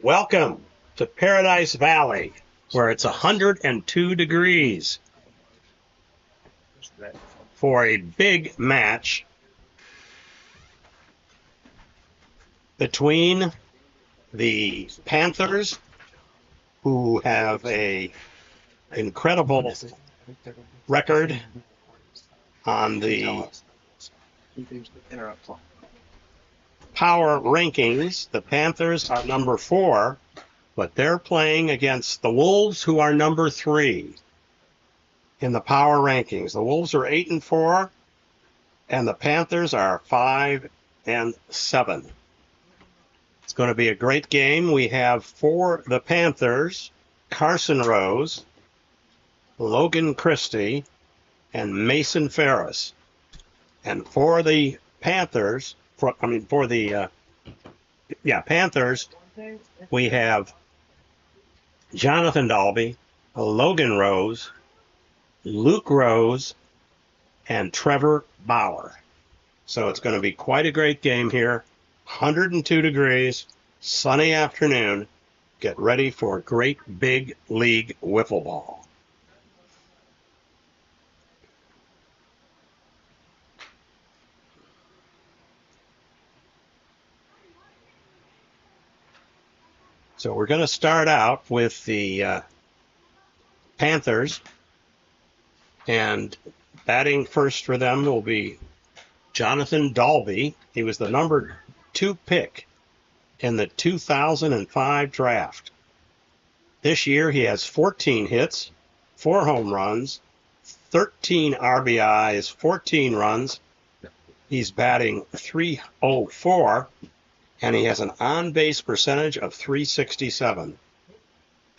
Welcome to Paradise Valley, where it's 102 degrees for a big match between the Panthers, who have a incredible record on the power rankings. The Panthers are number 4, but they're playing against the Wolves, who are number 3 in the power rankings. The Wolves are 8-4, and the Panthers are 5-7. It's going to be a great game. We have for the Panthers, Carson Rose, Logan Christie, and Mason Ferris. And for the Panthers, Panthers, we have Jonathan Dalby, Logan Rose, Luke Rose, and Trevor Bauer. So it's going to be quite a great game here. 102 degrees, sunny afternoon. Get ready for great big league wiffle ball. So we're going to start out with the Panthers, and batting first for them will be Jonathan Dalby. He was the number 2 pick in the 2005 draft. This year he has 14 hits, 4 home runs, 13 RBIs, 14 runs. He's batting .304, and he has an on-base percentage of .367.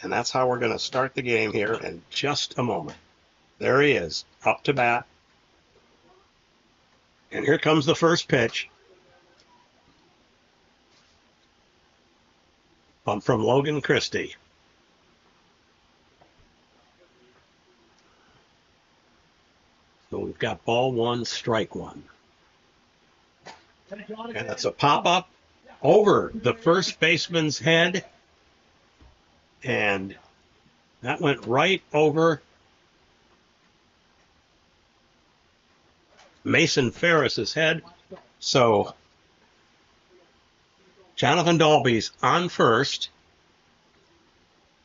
And that's how we're going to start the game here in just a moment. There he is, up to bat. And here comes the first pitch. From Logan Christie. So we've got ball 1, strike 1. And it's a pop-up over the first baseman's head. And that went right over Mason Ferris's head. So Jonathan Dalby's on first.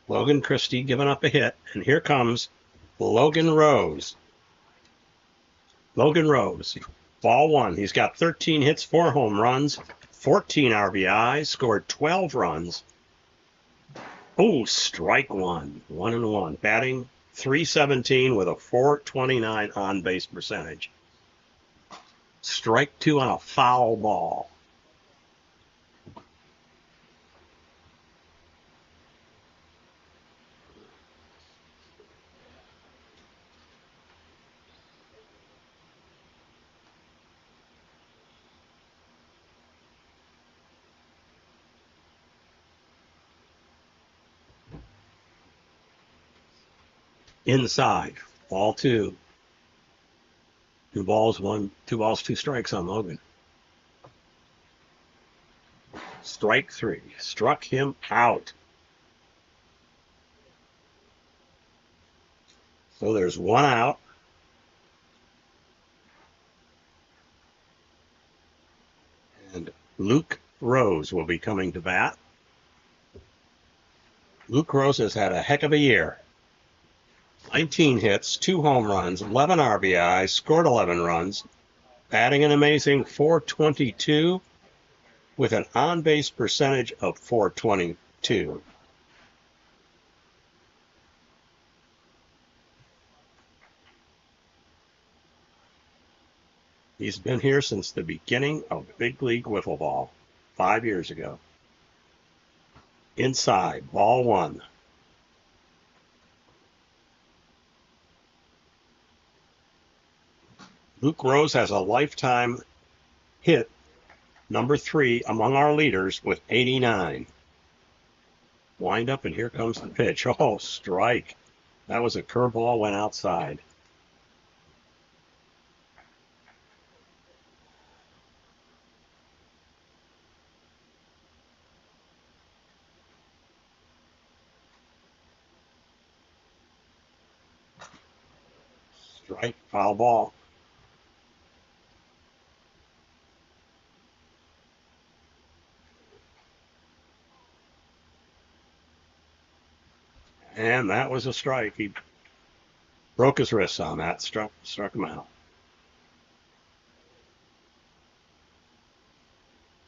Logan Christie giving up a hit. And here comes Logan Rose. Logan Rose, ball 1. He's got 13 hits, 4 home runs, 14 RBIs, scored 12 runs. Oh, strike 1, 1-1. Batting .317 with a .429 on-base percentage. Strike 2 on a foul ball. Inside, ball 2. 2 balls, 2 strikes on Logan. Strike 3, struck him out. So there's 1 out. And Luke Rose will be coming to bat. Luke Rose has had a heck of a year. 19 hits, 2 home runs, 11 RBIs, scored 11 runs, batting an amazing .422 with an on-base percentage of .422. He's been here since the beginning of Big League Wiffle Ball, 5 years ago. Inside, ball 1. Luke Rose has a lifetime hit, number 3 among our leaders with 89. Wind up, and here comes the pitch. Oh, strike. That was a curveball, went outside. Strike, foul ball. And that was a strike. He broke his wrist on that, struck him out.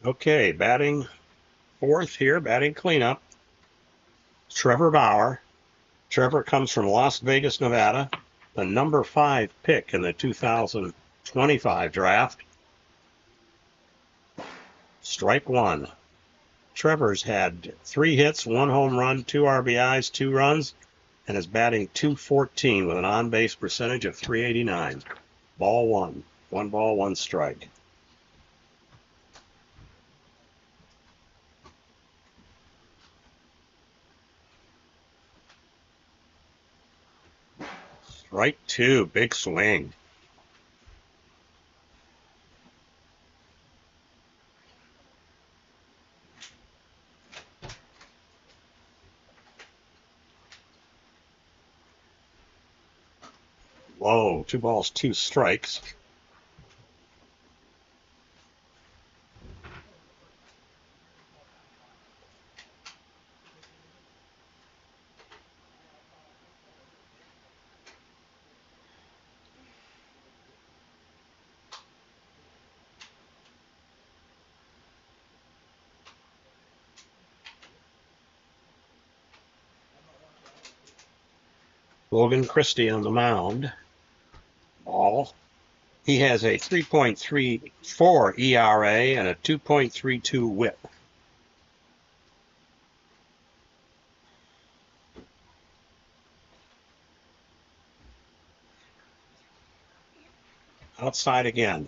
Okay, batting fourth here, batting cleanup. Trevor Bauer. Trevor comes from Las Vegas, Nevada, the number 5 pick in the 2025 draft. Strike one. Trevor's had 3 hits, 1 home run, 2 RBIs, 2 runs, and is batting .214 with an on-base percentage of .389. Ball one. 1 ball, 1 strike. Strike 2, big swing. Whoa, 2 balls, 2 strikes. Logan Christie on the mound. Ball. He has a 3.34 ERA and a 2.32 WHIP. Outside again.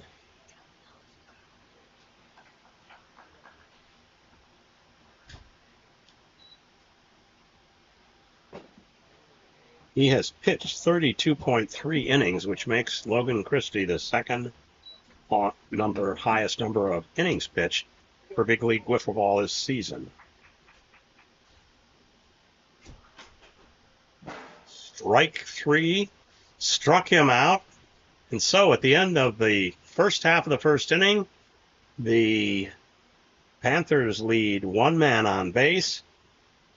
He has pitched 32.3 innings, which makes Logan Christie the second highest number of innings pitched for big league wiffle ball this season. Strike 3, struck him out. And so at the end of the first half of the first inning, the Panthers lead 1 man on base,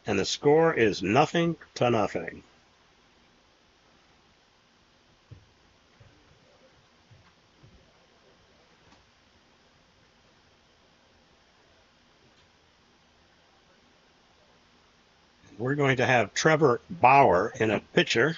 and the score is 0-0. We're going to have Trevor Bauer in a pitcher.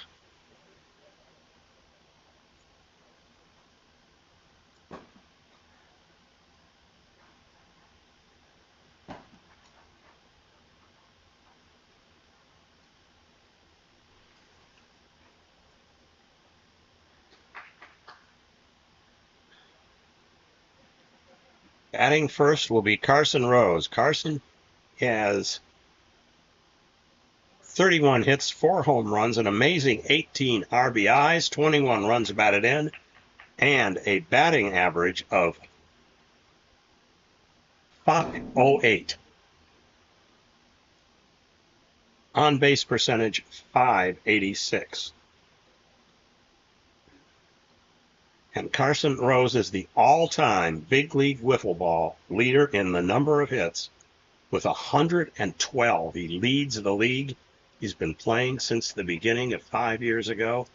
Batting first will be Carson Rose. Carson has 31 hits, 4 home runs, an amazing 18 RBIs, 21 runs batted in, and a batting average of .508. On base percentage .586. And Carson Rose is the all-time big league wiffle ball leader in the number of hits with 112. He leads the league. He's been playing since the beginning of 5 years ago.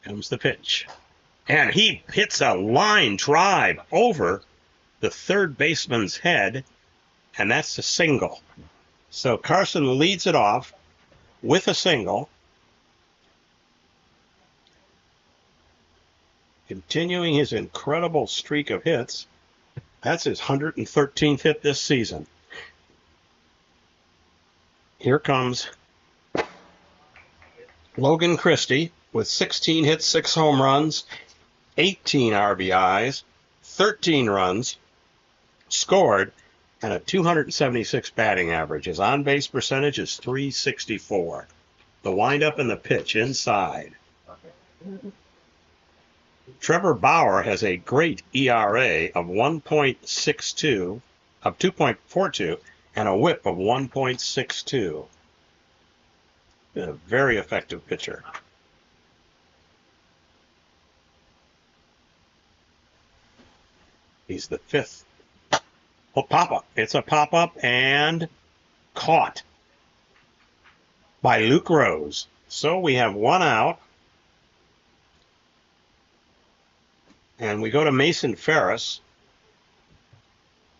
Comes the pitch. And he hits a line drive over the third baseman's head, and that's a single. So Carson leads it off with a single. Continuing his incredible streak of hits. That's his 113th hit this season. Here comes Logan Christie with 16 hits, 6 home runs, 18 RBIs, 13 runs scored, and a 276 batting average. His on-base percentage is .364. The windup and the pitch inside. Trevor Bauer has a great ERA of 1.62, of 2.42, and a WHIP of 1.62. Been a very effective pitcher. He's the fifth. Oh, pop-up. It's a pop-up and caught by Luke Rose. So we have one out. And we go to Mason Ferris.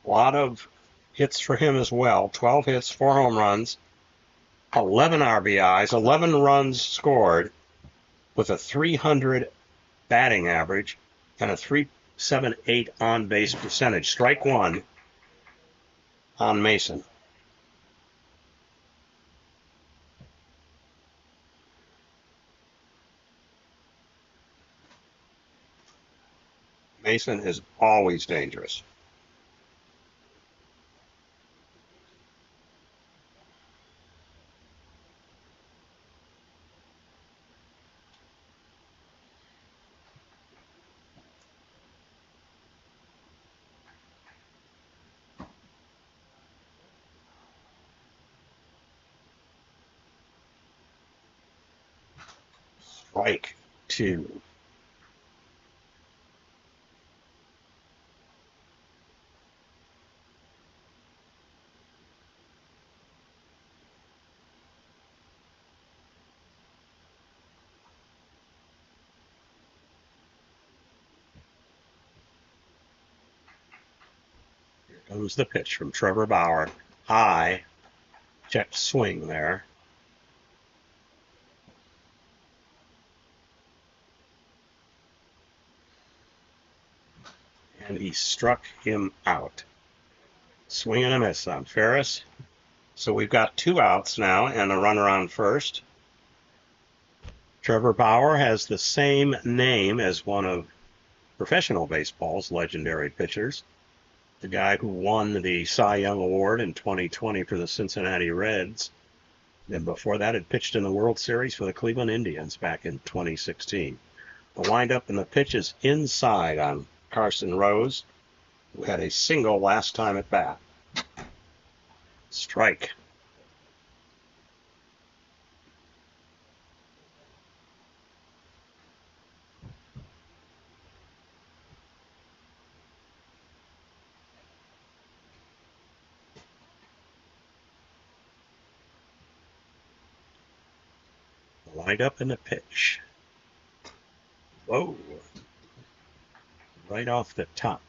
A lot of hits for him as well. 12 hits, 4 home runs, 11 RBIs, 11 runs scored with a 300 batting average and a .378 on-base percentage. Strike one on Mason. Mason is always dangerous. Strike two. Here comes the pitch from Trevor Bauer. High. Check swing there. And he struck him out. Swing and a miss on Ferris. So we've got 2 outs now and a runner on first. Trevor Bauer has the same name as one of professional baseball's legendary pitchers, the guy who won the Cy Young Award in 2020 for the Cincinnati Reds, and before that had pitched in the World Series for the Cleveland Indians back in 2016. The windup and the pitch is inside on Carson Rose, who had a single last time at bat. Strike. The windup and the pitch. Whoa. Right off the top.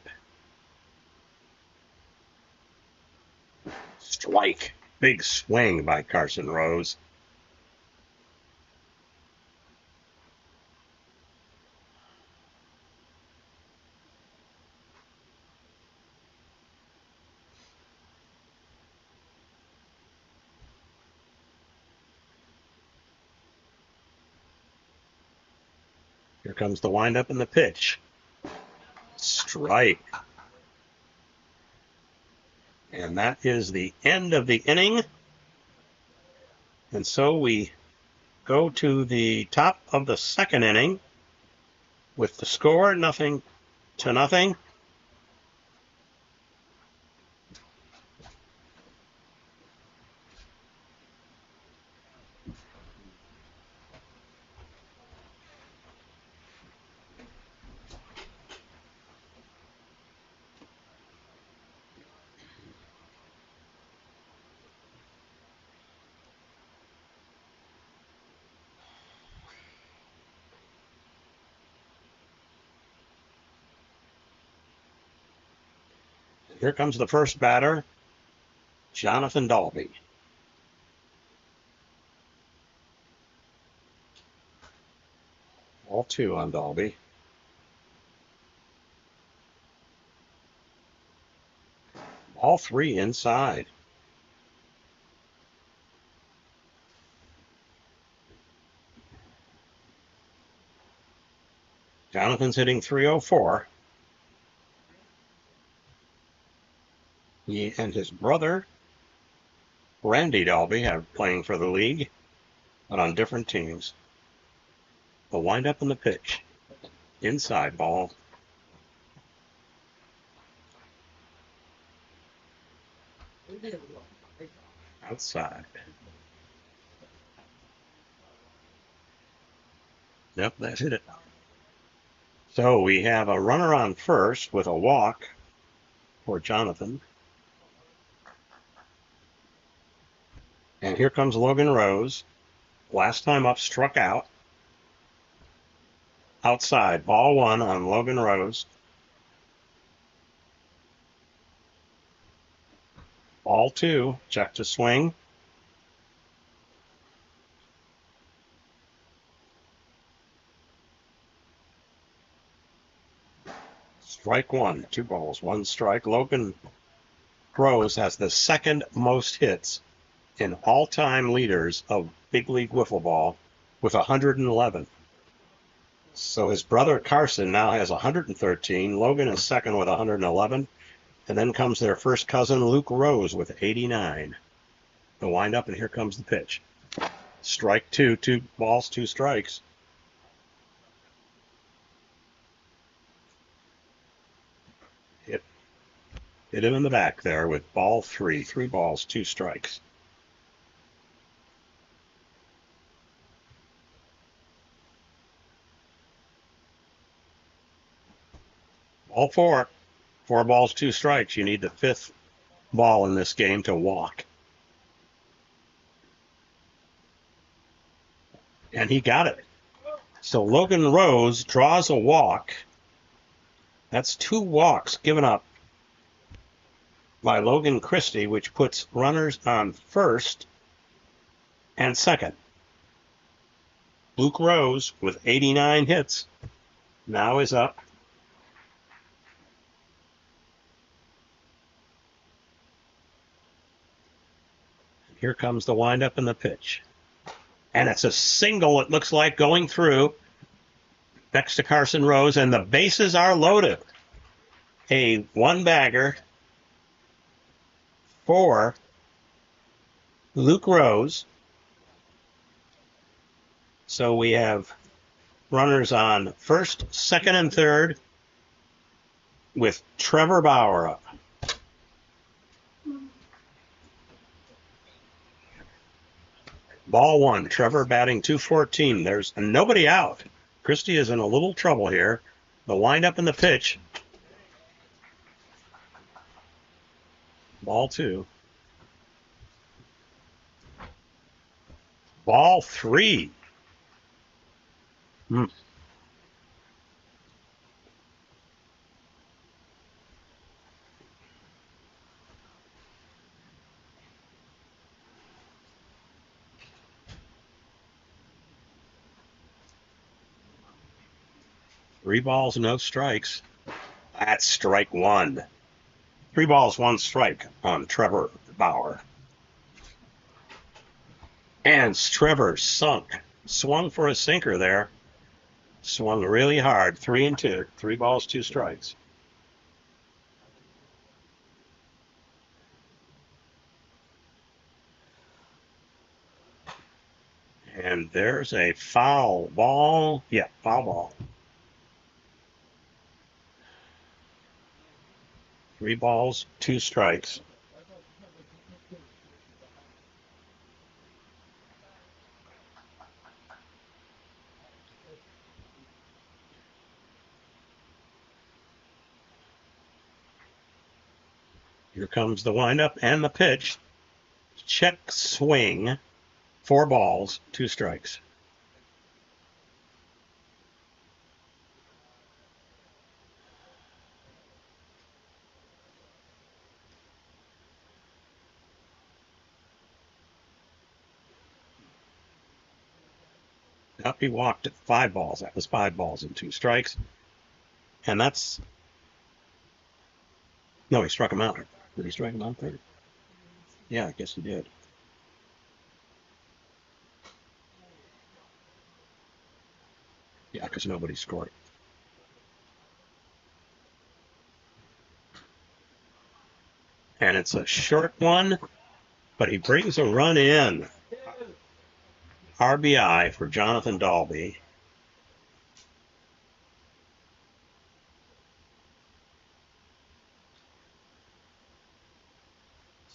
Strike. Big swing by Carson Rose. Here comes the windup and the pitch. Strike. And that is the end of the inning. And so we go to the top of the second inning with the score 0-0. Here comes the first batter, Jonathan Dalby. All 2 on Dalby. All 3 inside. Jonathan's hitting 304. He and his brother, Randy Dalby, have playing for the league, but on different teams. The windup and the pitch. Inside ball. Outside. Yep, that hit it. So we have a runner on first with a walk for Jonathan. And here comes Logan Rose. Last time up, struck out. Outside, ball one on Logan Rose. Ball two, check to swing. Strike one, 2 balls, 1 strike. Logan Rose has the second most hits in all-time leaders of big league wiffle ball with 111. So his brother Carson now has 113. Logan is second with 111. And then comes their first cousin, Luke Rose, with 89. The windup, and here comes the pitch. Strike two, 2 balls, 2 strikes. Hit him in the back there with ball 3. 3 balls, 2 strikes. Ball 4. 4 balls, 2 strikes. You need the 5th ball in this game to walk. And he got it. So Logan Rose draws a walk. That's 2 walks given up by Logan Christie, which puts runners on first and second. Luke Rose, with 89 hits, now is up. Here comes the windup and the pitch. And it's a single, it looks like, going through next to Carson Rose, and the bases are loaded. A 1-bagger for Luke Rose. So we have runners on first, second, and third with Trevor Bauer up. Ball 1, Trevor batting .214. There's nobody out. Christie is in a little trouble here. The windup and the pitch. Ball 2. Ball 3. 3 balls, no strikes. That's strike 1. 3 balls, 1 strike on Trevor Bauer. And Trevor swung for a sinker there. Swung really hard. 3 and 2. 3 balls, 2 strikes. And there's a foul ball. Yeah, foul ball. 3 balls, 2 strikes. Here comes the windup and the pitch. Check swing. 4 balls, 2 strikes. Up he walked at 5 balls. That was 5 balls and 2 strikes. And that's... No, he struck him out. Did he strike him out third? Yeah, I guess he did. Yeah, because nobody scored. And it's a short one, but he brings a run in. RBI for Jonathan Dalby.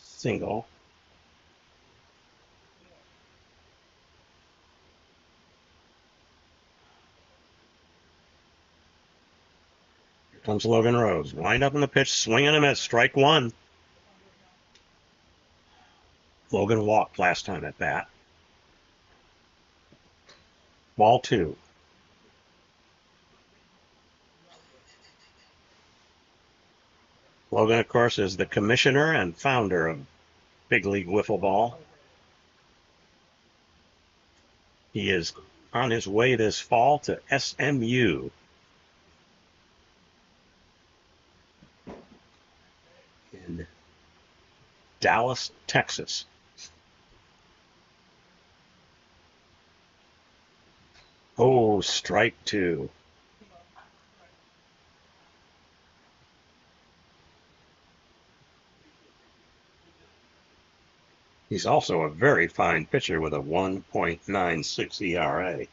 Single. Here comes Logan Rose. Wind up in the pitch, swing and a miss. Strike one. Logan walked last time at bat. Ball two. Logan, of course, is the commissioner and founder of Big League Wiffle Ball. He is on his way this fall to SMU. In Dallas, Texas. Oh, strike two. He's also a very fine pitcher with a 1.96 ERA.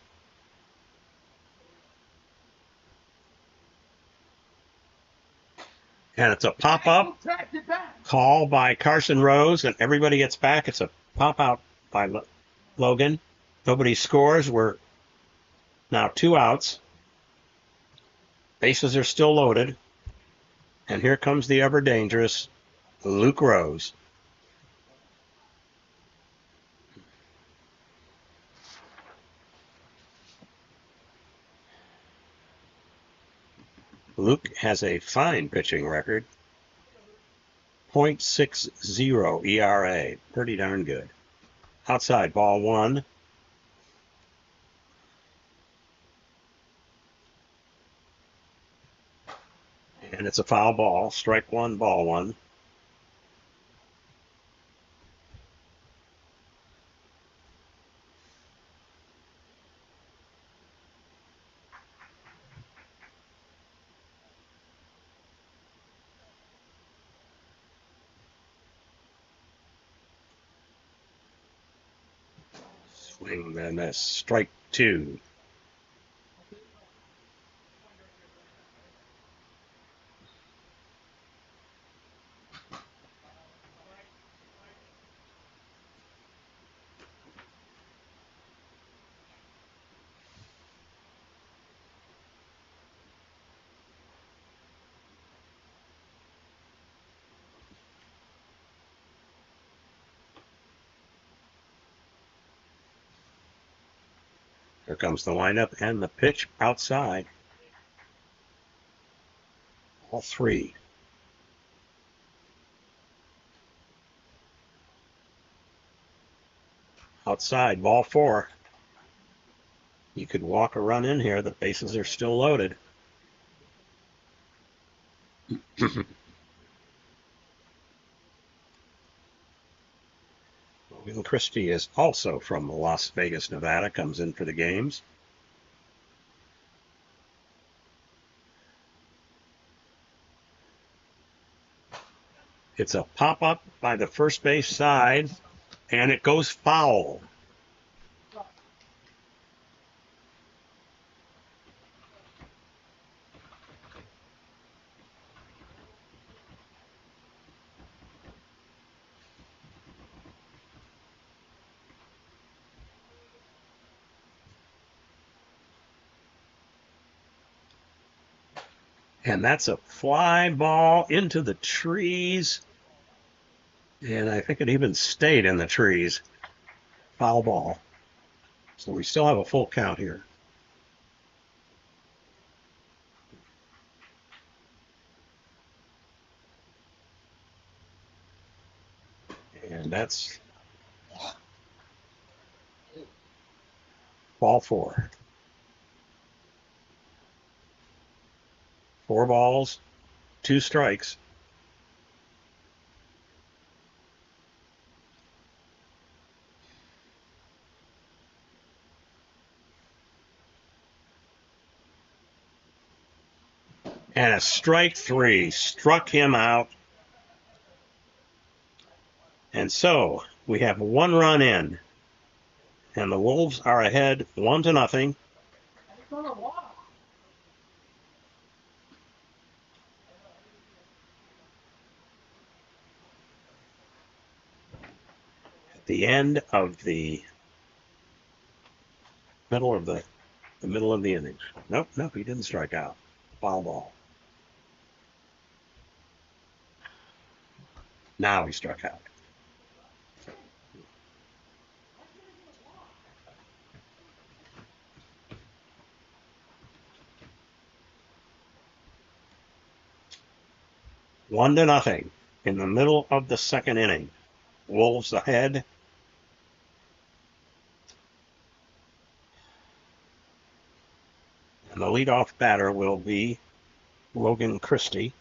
And it's a pop-up call by Carson Rose, and everybody gets back. It's a pop-out by Logan. Nobody scores. We're now 2 outs. Bases are still loaded. And here comes the ever-dangerous Luke Rose. Luke has a fine pitching record. 0.60 ERA. Pretty darn good. Outside, ball one. And it's a foul ball. Strike one, ball one. Swing and a strike two. Here comes the windup and the pitch outside. All three. Outside, ball four. You could walk a run in here. The bases are still loaded. Logan Christie is also from Las Vegas, Nevada, comes in for the games. It's a pop-up by the first base side, and it goes foul. And that's a fly ball into the trees. And I think it even stayed in the trees. Foul ball. So we still have a full count here. And that's ball four. 4 balls, 2 strikes. And a strike 3 struck him out. so we have 1 run in, and the Wolves are ahead 1-0. At the end of the middle of the middle of the innings. Nope, he didn't strike out. Foul ball. Now he struck out. One to nothing in the middle of the second inning. Wolves ahead. And the leadoff batter will be Logan Christie.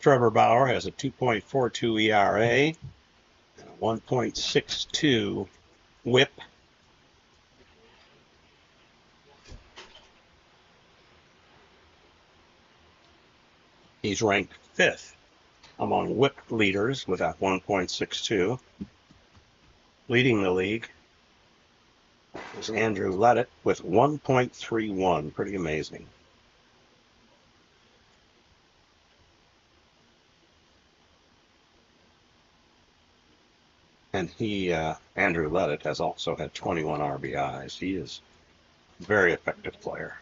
Trevor Bauer has a 2.42 ERA and a 1.62 WHIP. He's ranked 5th among WHIP leaders with that 1.62. Leading the league is Andrew Levitt with 1.31. Pretty amazing. And Andrew Levitt, has also had 21 RBIs. He is a very effective player.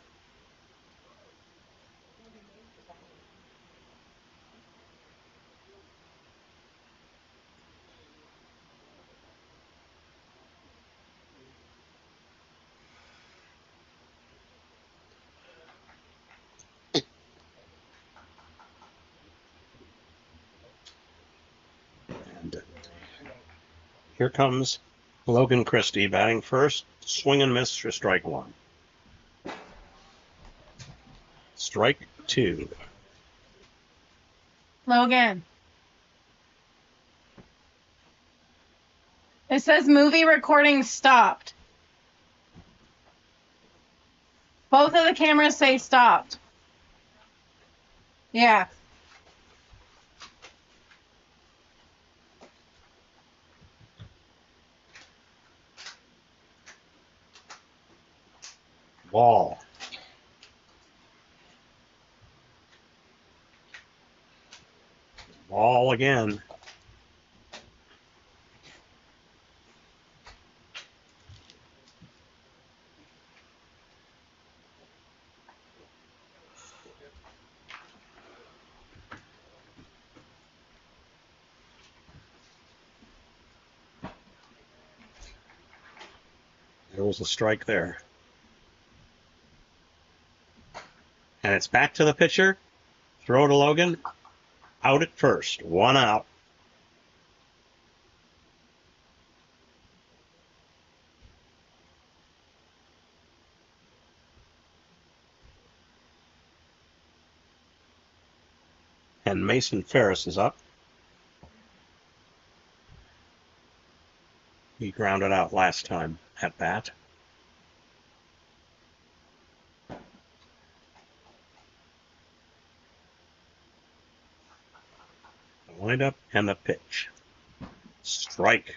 And here comes Logan Christie batting first. Swing and miss for strike 1. Strike 2. Logan. It says movie recording stopped. Both of the cameras say stopped. Yeah. Ball. Ball again. There was a strike there. And it's back to the pitcher. Throw to Logan. Out at first. 1 out. And Mason Ferris is up. He grounded out last time at bat. The windup and the pitch. Strike.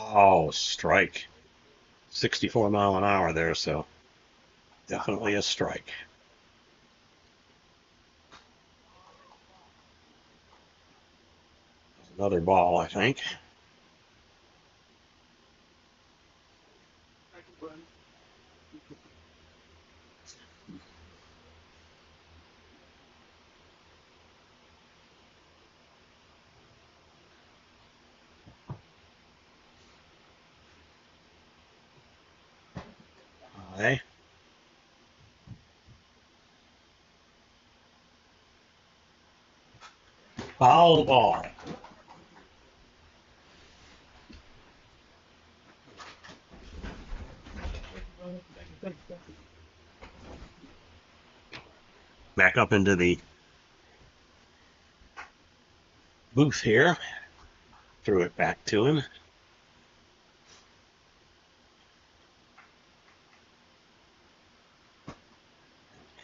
Oh, strike. 64 mph there, so definitely a strike. Another ball, I think. Aye. Foul ball. Back up into the booth here. Threw it back to him.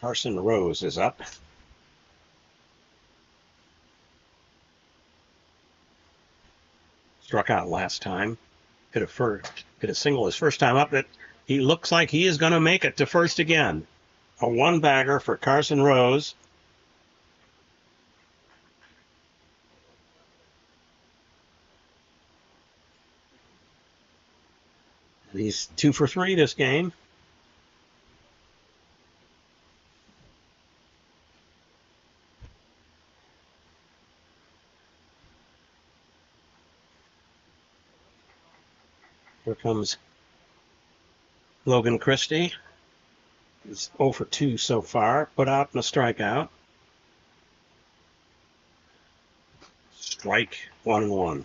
Carson Rose is up. Struck out last time. Hit a single his first time up. That he looks like he is going to make it to first again. A one-bagger for Carson Rose. And he's 2 for 3 this game. Here comes Logan Christie. He's 0 for 2 so far. Put out in a strikeout. Strike 1-1.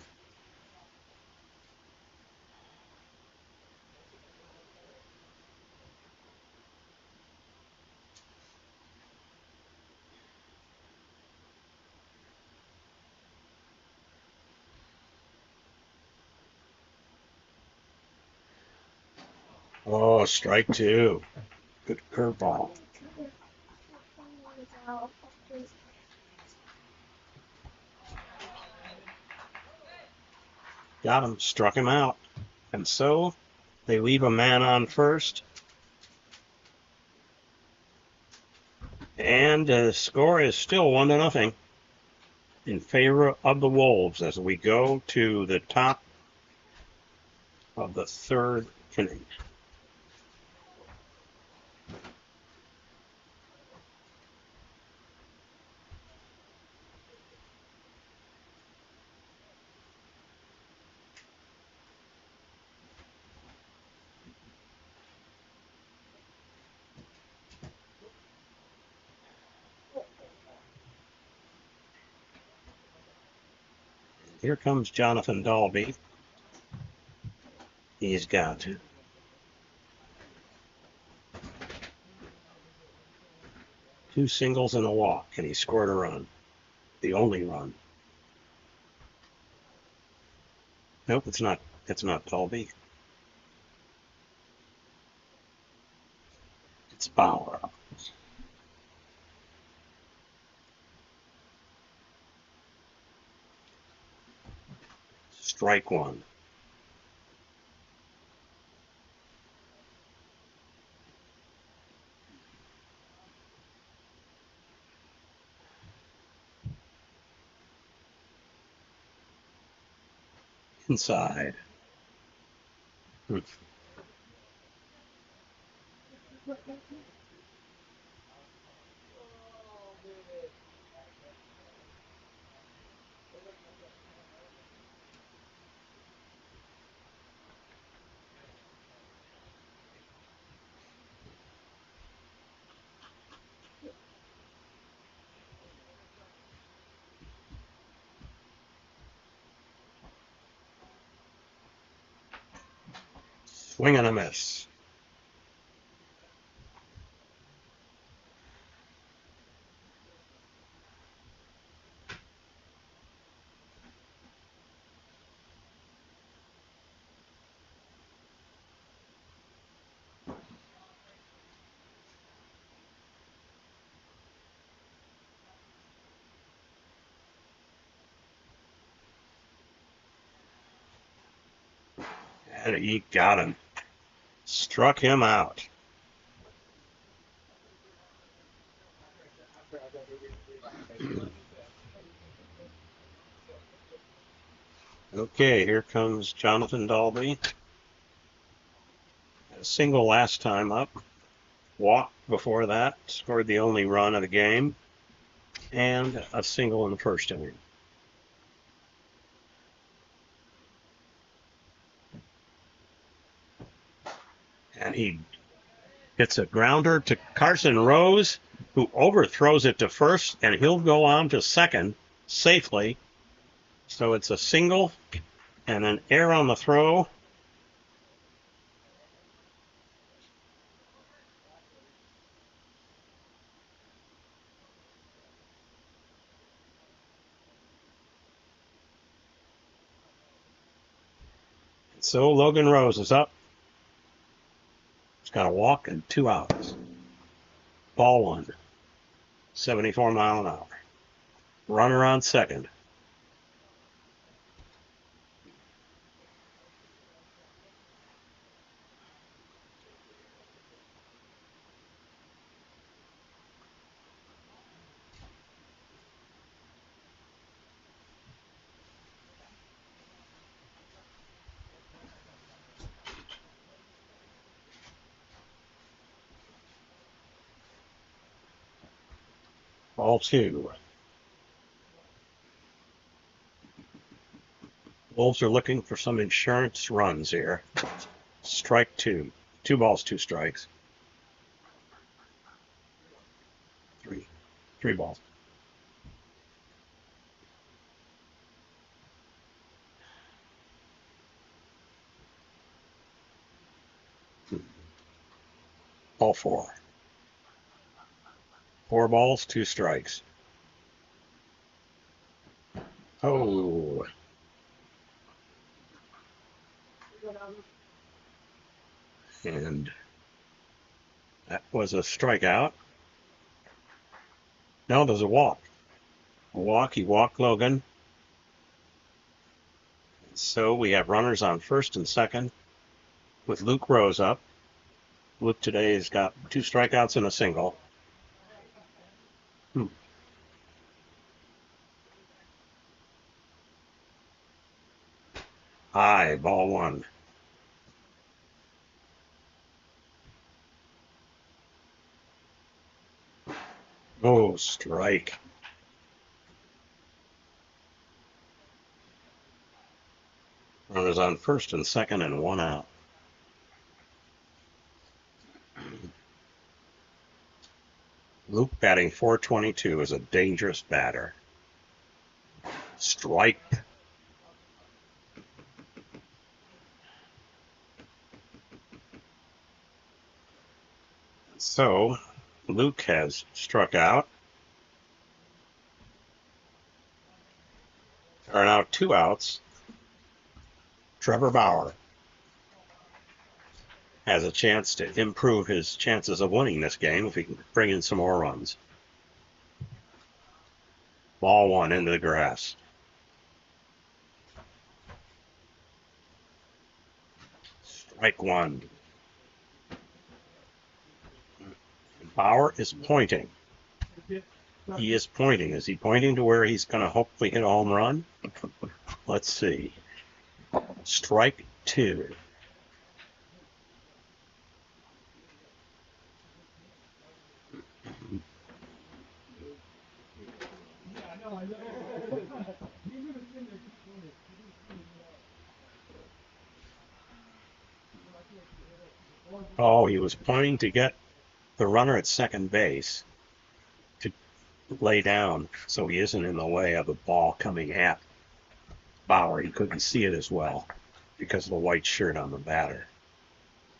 Oh, strike 2. Good curveball. Got him. Struck him out. And so they leave a man on first. And the score is still 1-0 in favor of the Wolves as we go to the top of the third inning. Here comes Jonathan Dalby. He's got 2 singles and a walk, and he scored a run. The only run. Nope, it's not. It's not Dalby. It's Bauer. Strike 1. Inside. Swing and a miss. And he got him. Struck him out. Okay, here comes Jonathan Dalby. A single last time up. Walk before that. Scored the only run of the game. And a single in the first inning. And he hits a grounder to Carson Rose, who overthrows it to first, and he'll go on to second safely. So it's a single and an error on the throw. So Logan Rose is up. He's got a walk and 2 outs. Ball 1. 74 mile an hour. Runner on second. Ball 2. Wolves are looking for some insurance runs here. Strike 2. 2 balls, 2 strikes. 3. 3 balls. Ball 4. 4 balls, 2 strikes. Oh. And that was a strikeout. No, there's a walk. A walk. He walked Logan. So we have runners on first and second with Luke Rose up. Luke today has got 2 strikeouts and a single. High, ball 1. Oh, strike. Runners on first and second and 1 out. Luke batting .422 is a dangerous batter. Strike. So Luke has struck out. There are now 2 outs. Trevor Bauer has a chance to improve his chances of winning this game if he can bring in some more runs. Ball 1 into the grass. Strike 1. Bauer is pointing. He is pointing. Is he pointing to where he's going to hopefully hit a home run? Let's see. Strike 2. Oh, he was pointing to get the runner at second base to lay down so he isn't in the way of the ball coming at Bauer. He couldn't see it as well because of the white shirt on the batter.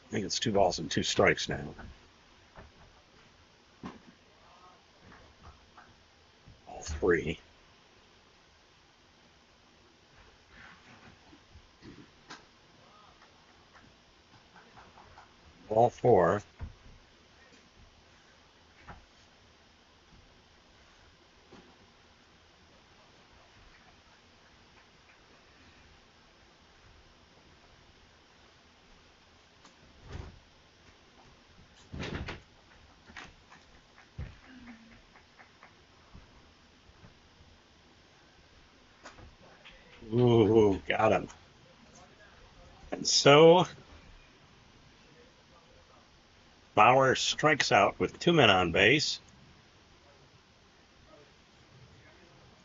I think it's 2 balls and 2 strikes now. All 3. Ball 4. Ooh, got him. And so Bauer strikes out with 2 men on base.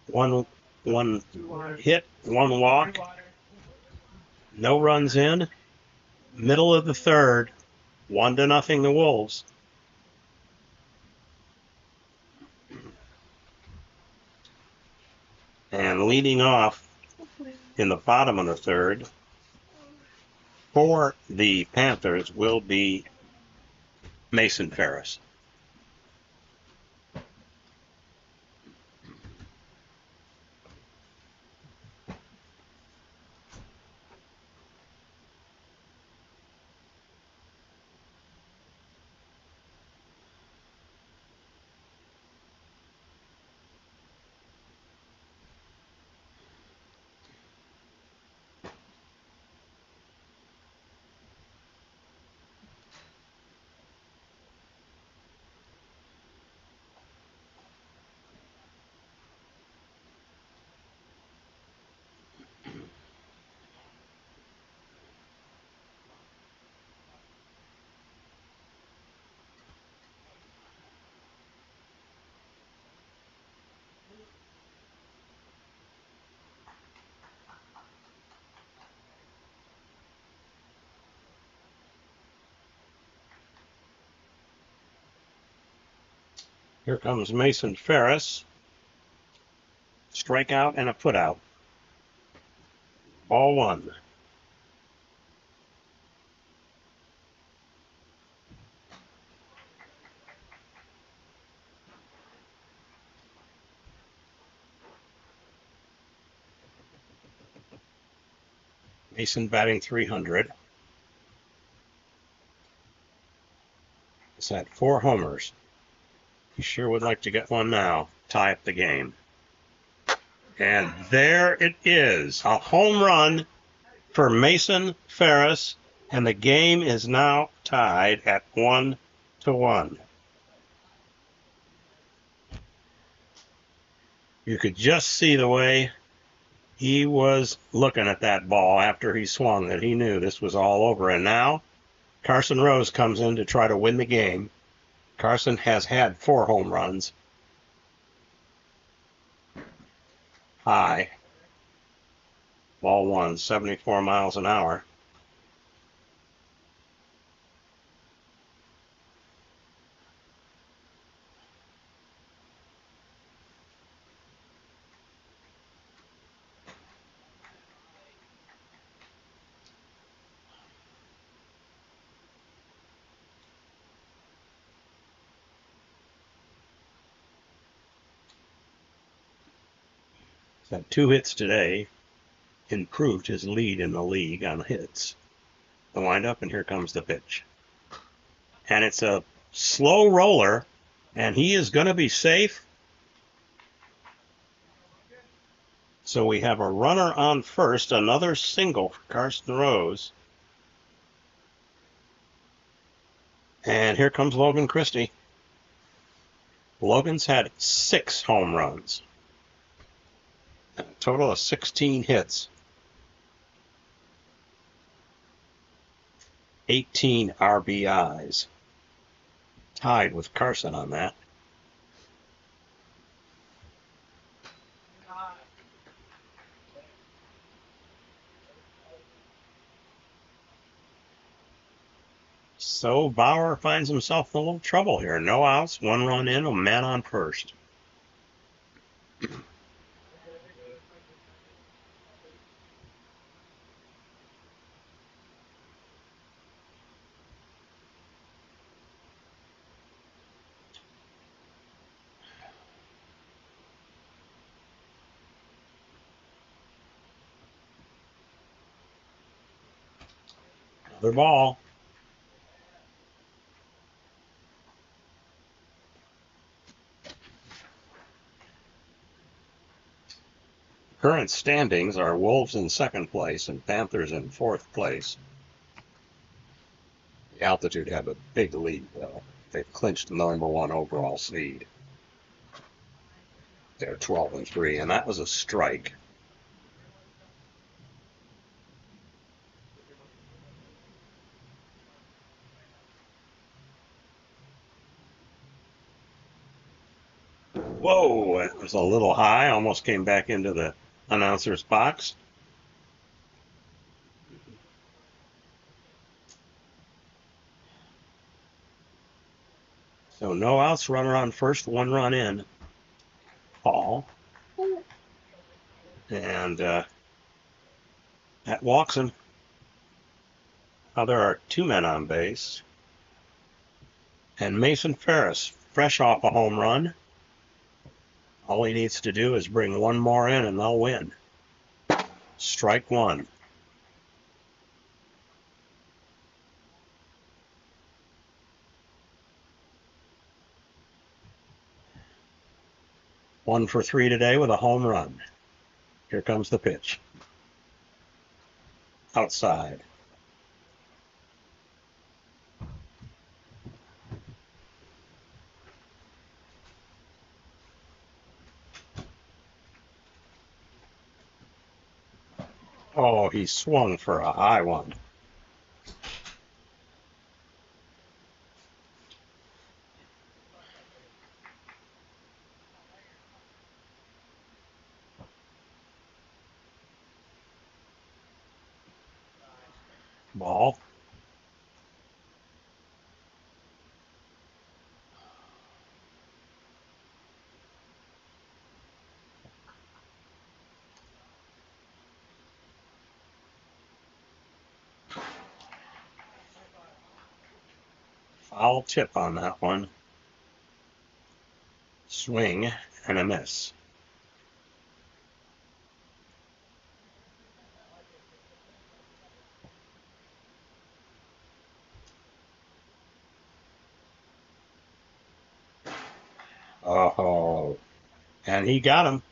One hit, 1 walk, no runs in. Middle of the third, 1-0 the Wolves. And leading off in the bottom of the third for the Panthers will be Mason Ferris. Here comes Mason Ferris. Strikeout and a putout. Ball 1. Mason batting .300. He's had 4 homers. He sure would like to get one now. Tie up the game. And there it is. A home run for Mason Ferris. And the game is now tied at 1-1. You could just see the way he was looking at that ball after he swung, that he knew this was all over. And now Carson Rose comes in to try to win the game. Carson has had 4 home runs. High. Ball 1, 74 miles an hour. He's had 2 hits today. Improved his lead in the league on hits. The windup, and here comes the pitch. And it's a slow roller, and he is going to be safe. So we have a runner on first, another single for Carson Rose. And here comes Logan Christie. Logan's had 6 home runs. A total of 16 hits. 18 RBIs. Tied with Carson on that. So Bauer finds himself in a little trouble here. No outs, 1 run in, a man on first. Another ball. Current standings are Wolves in 2nd place and Panthers in 4th place. The Altitude have a big lead, though. They've clinched the #1 overall seed. They're 12-3, and that was a strike. Whoa, that was a little high. Almost came back into the announcer's box. So no outs, runner on first, one run in. Ball. And that walks him. Now there are two men on base. And Mason Ferris, fresh off a home run. All he needs to do is bring one more in and they'll win. Strike one. One for three today with a home run. Here comes the pitch. Outside. Oh, he swung for a high one. Ball. Foul tip on that one. Swing and a miss. Oh, and he got him.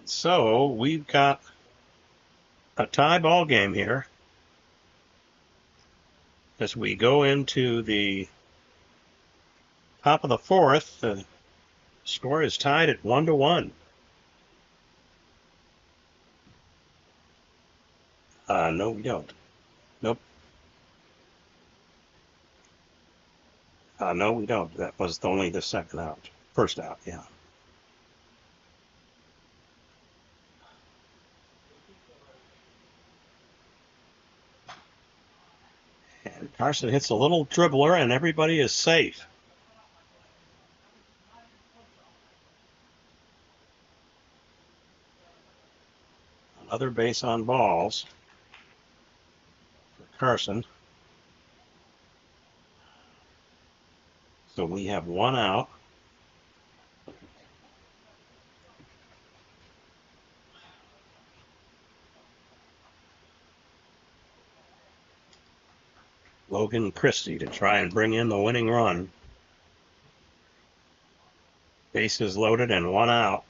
So we've got a tie ball game here as we go into the top of the fourth. The score is tied at 1-1. No, we don't. Nope. No, we don't. That was only the second out. First out, yeah. And Carson hits a little dribbler, and everybody is safe. Another base on balls for Carson. So we have one out. Logan Christie to try and bring in the winning run. Bases loaded and one out.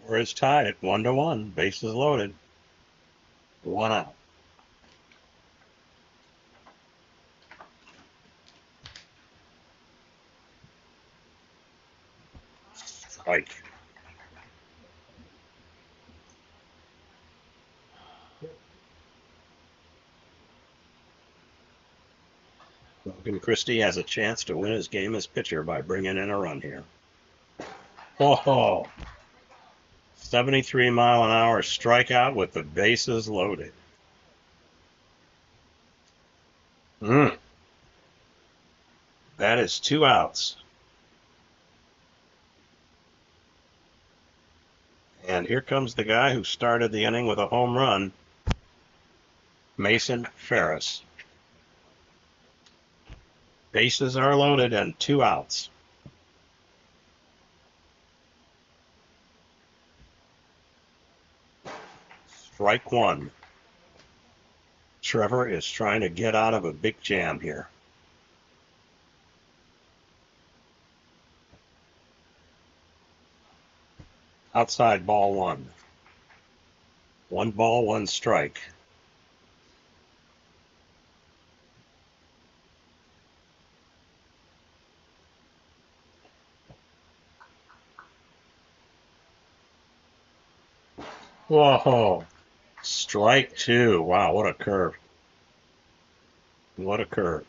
Score is tied at 1-1. Bases loaded. One out. Strike. Logan Christie has a chance to win his game as pitcher by bringing in a run here. Oh, 73-mile-an-hour strikeout with the bases loaded. That is two outs. And here comes the guy who started the inning with a home run, Mason Ferris. Bases are loaded and two outs. Strike one. Trevor is trying to get out of a big jam here. Outside ball one. One ball, one strike. Whoa. Strike two. Wow, what a curve. What a curve.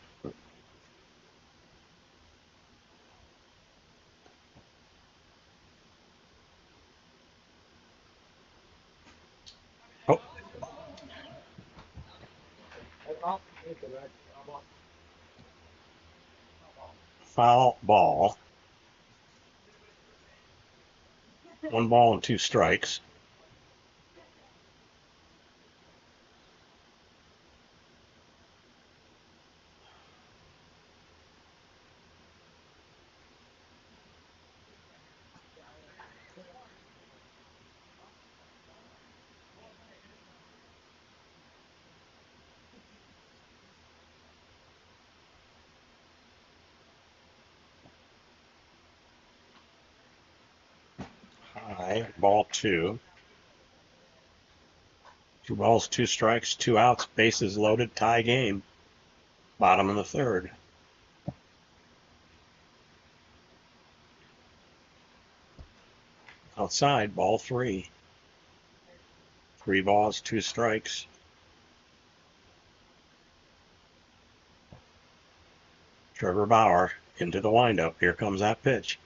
Oh, foul ball. 1 ball and 2 strikes. High, ball two. 2 balls, 2 strikes, 2 outs, bases loaded, tie game. Bottom of the third. Outside, ball three. 3 balls, 2 strikes. Trevor Bauer into the windup. Here comes that pitch.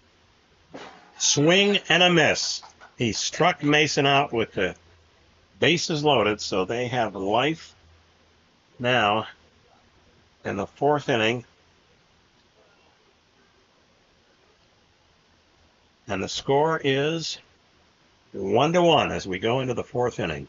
Swing and a miss. He struck Mason out with the bases loaded, so they have life now in the 4th inning. And the score is 1-1 as we go into the 4th inning.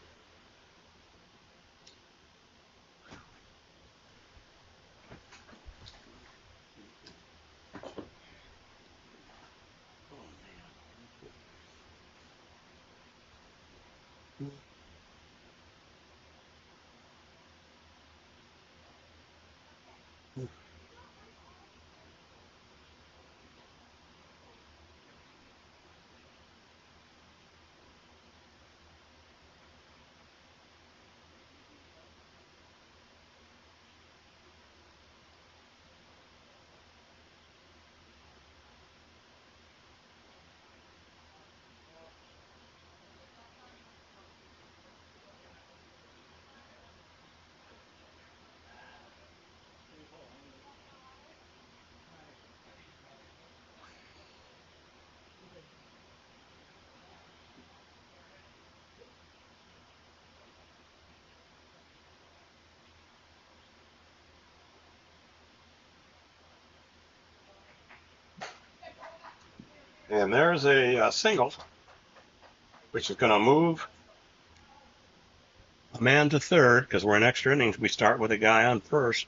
And there's a single, which is going to move a man to third because we're in extra innings. We start with a guy on first.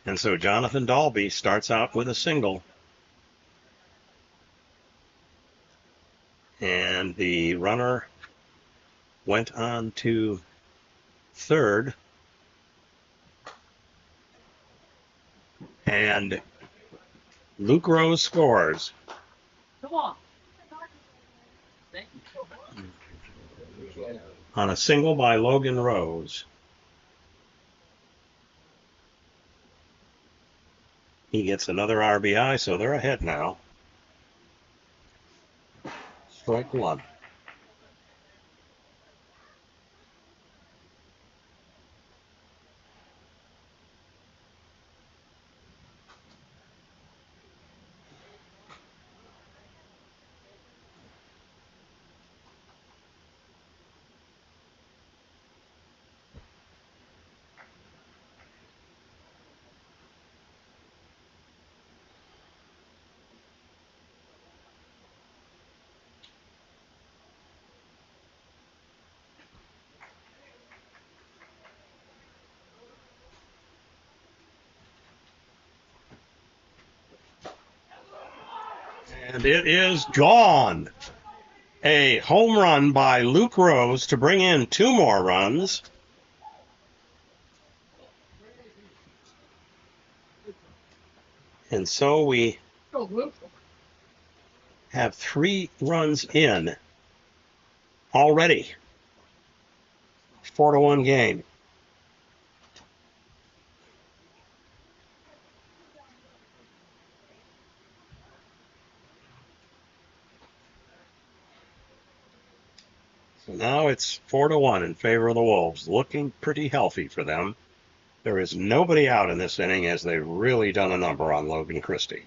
And so Jonathan Dalby starts out with a single. And the runner went on to third. And Luke Rose scores. Come on. On a single by Logan Rose. He gets another RBI, so they're ahead now. Strike one. And it is gone. A home run by Luke Rose to bring in 2 more runs. And so we have 3 runs in already. 4-1 game. So now it's 4-1 in favor of the Wolves, looking pretty healthy for them. There is nobody out in this inning as they've really done a number on Logan Christie.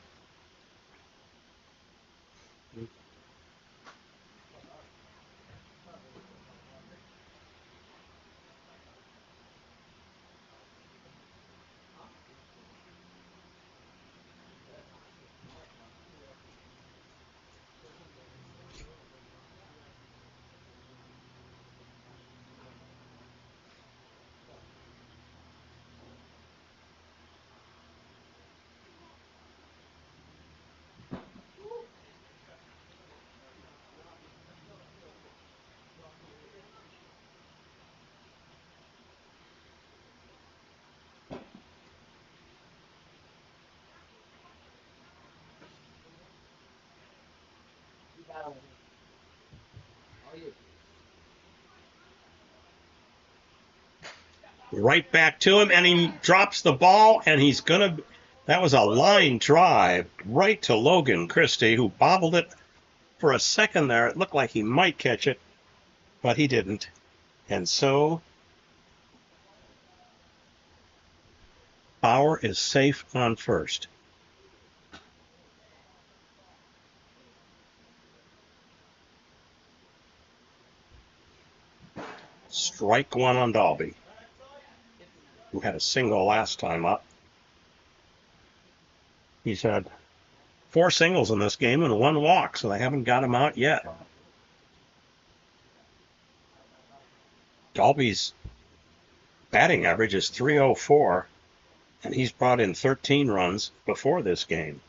Right back to him, and he drops the ball, and he's going to... That was a line drive right to Logan Christie, who bobbled it for a second there. It looked like he might catch it, but he didn't. And so Bauer is safe on first. Strike one on Dalby, who had a single last time up. He's had 4 singles in this game and 1 walk, so they haven't got him out yet. Dalby's batting average is .304, and he's brought in 13 runs before this game.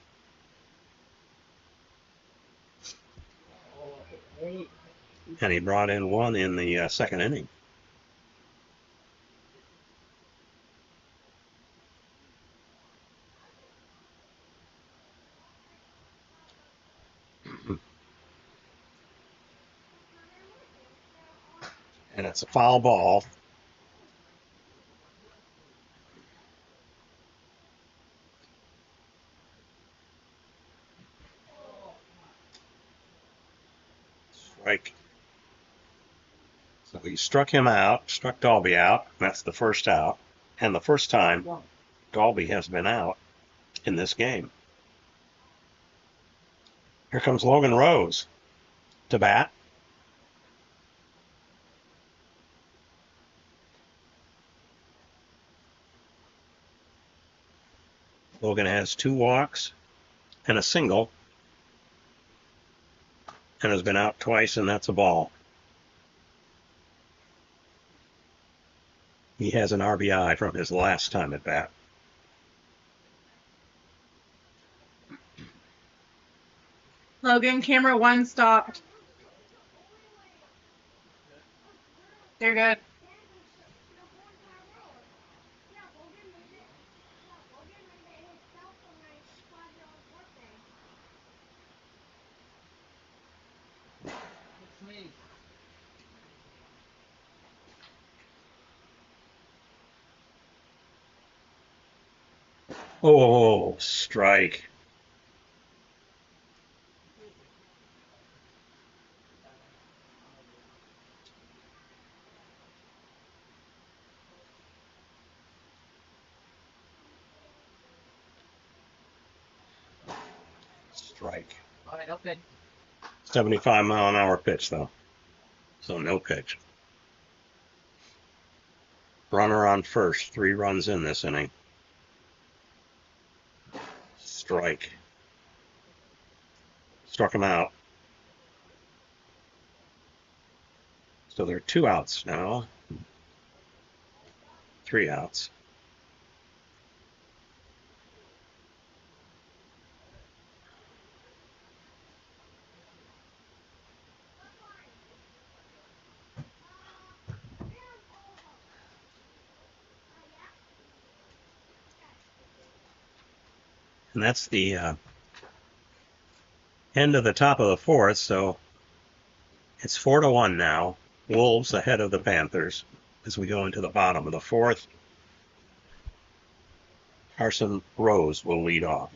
And he brought in 1 in the second inning. And it's a foul ball. Strike. So he struck him out, struck Dalby out. That's the first out. And the first time Dalby has been out in this game. Here comes Logan Rose to bat. Logan has 2 walks and a single, and has been out twice, and that's a ball. He has an RBI from his last time at bat. Logan, camera 1 stopped. You're good. Oh, strike. Strike. All right, okay. 75-mile-an-hour pitch, though. So no pitch. Runner on first. 3 runs in this inning. Strike. Struck him out. So there are 2 outs now. 3 outs. And that's the end of the top of the 4th, so it's 4-1 now. Wolves ahead of the Panthers as we go into the bottom of the 4th. Carson Rose will lead off.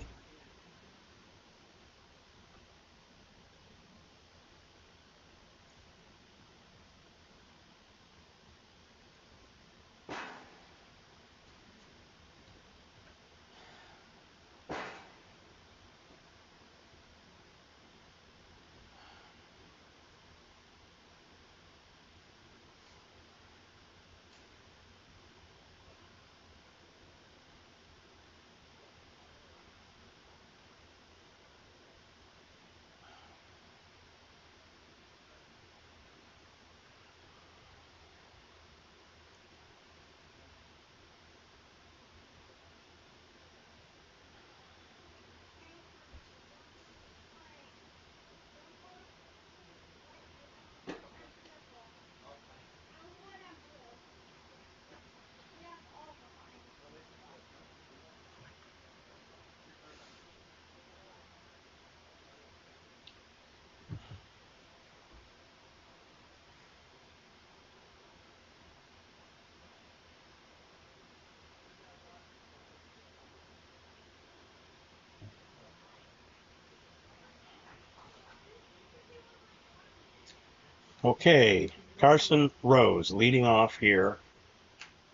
Okay, Carson Rose leading off here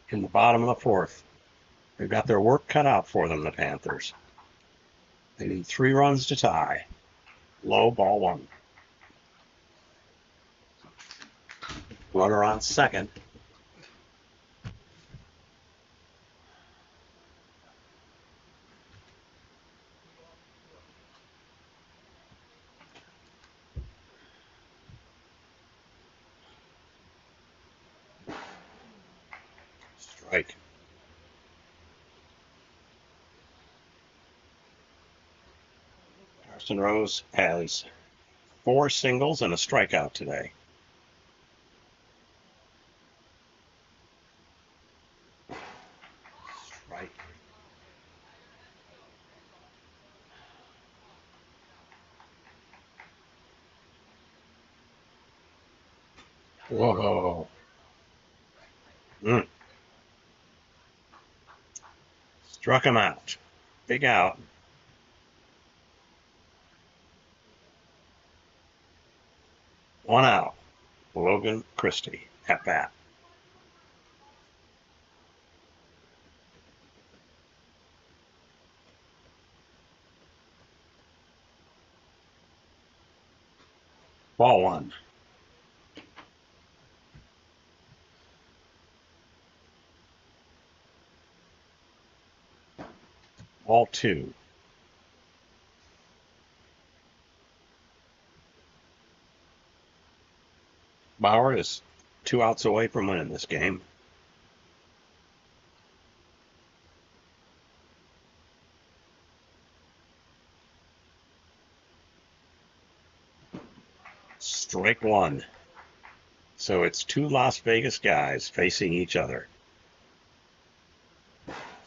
in the bottom of the fourth. They've got their work cut out for them, the Panthers. They need 3 runs to tie. Low, ball 1. Runner on second. Strike. Carson Rose has 4 singles and a strikeout today. Strike. Whoa. Struck him out. Big out. 1 out. Logan Christie at bat. Ball 1. Ball 2. Bauer is 2 outs away from winning this game. Strike 1. So it's 2 Las Vegas guys facing each other.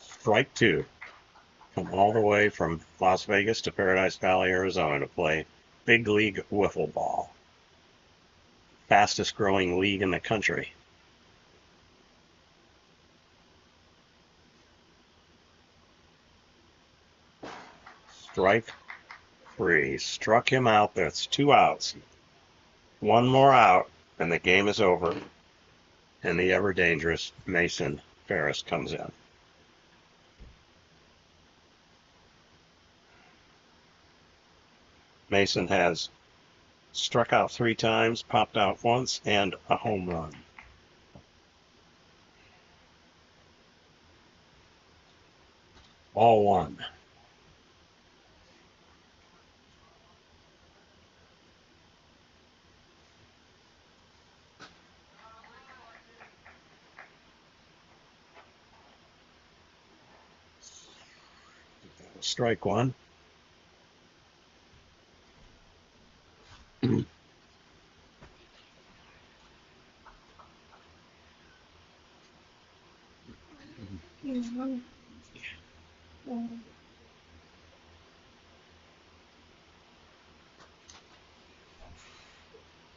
Strike 2. Come all the way from Las Vegas to Paradise Valley, Arizona to play big league wiffle ball. Fastest growing league in the country. Strike 3. Struck him out. That's 2 outs. 1 more out, and the game is over. And the ever dangerous Mason Ferris comes in. Mason has struck out 3 times, popped out once, and a home run. Ball 1. Strike 1.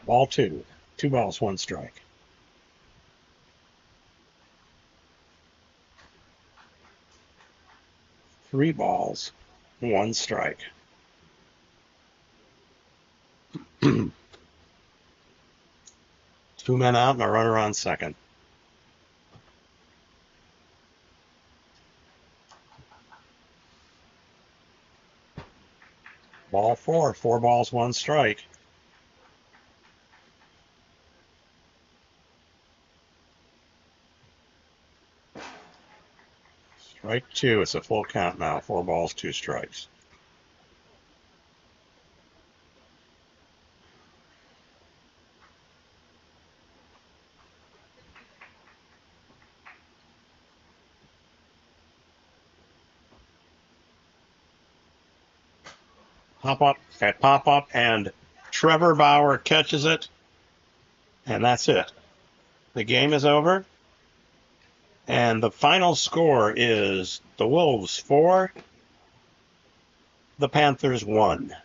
Ball 2. 2 balls, 1 strike. Three balls, 1 strike. 2 men out and a runner on second. Ball 4. 4 balls, 1 strike. Strike 2. It's a full count now. 4 balls, 2 strikes. Pop up, and Trevor Bauer catches it, and that's it. The game is over, and the final score is the Wolves 4, the Panthers 1.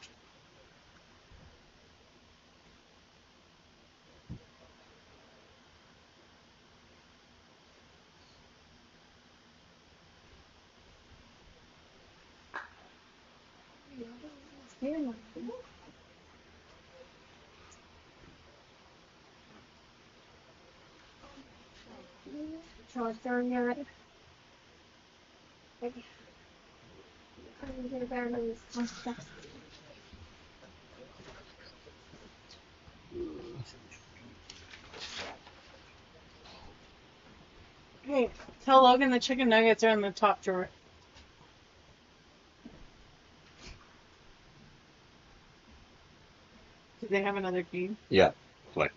Hey, tell Logan the chicken nuggets are in the top drawer. Do they have another game? Yeah, play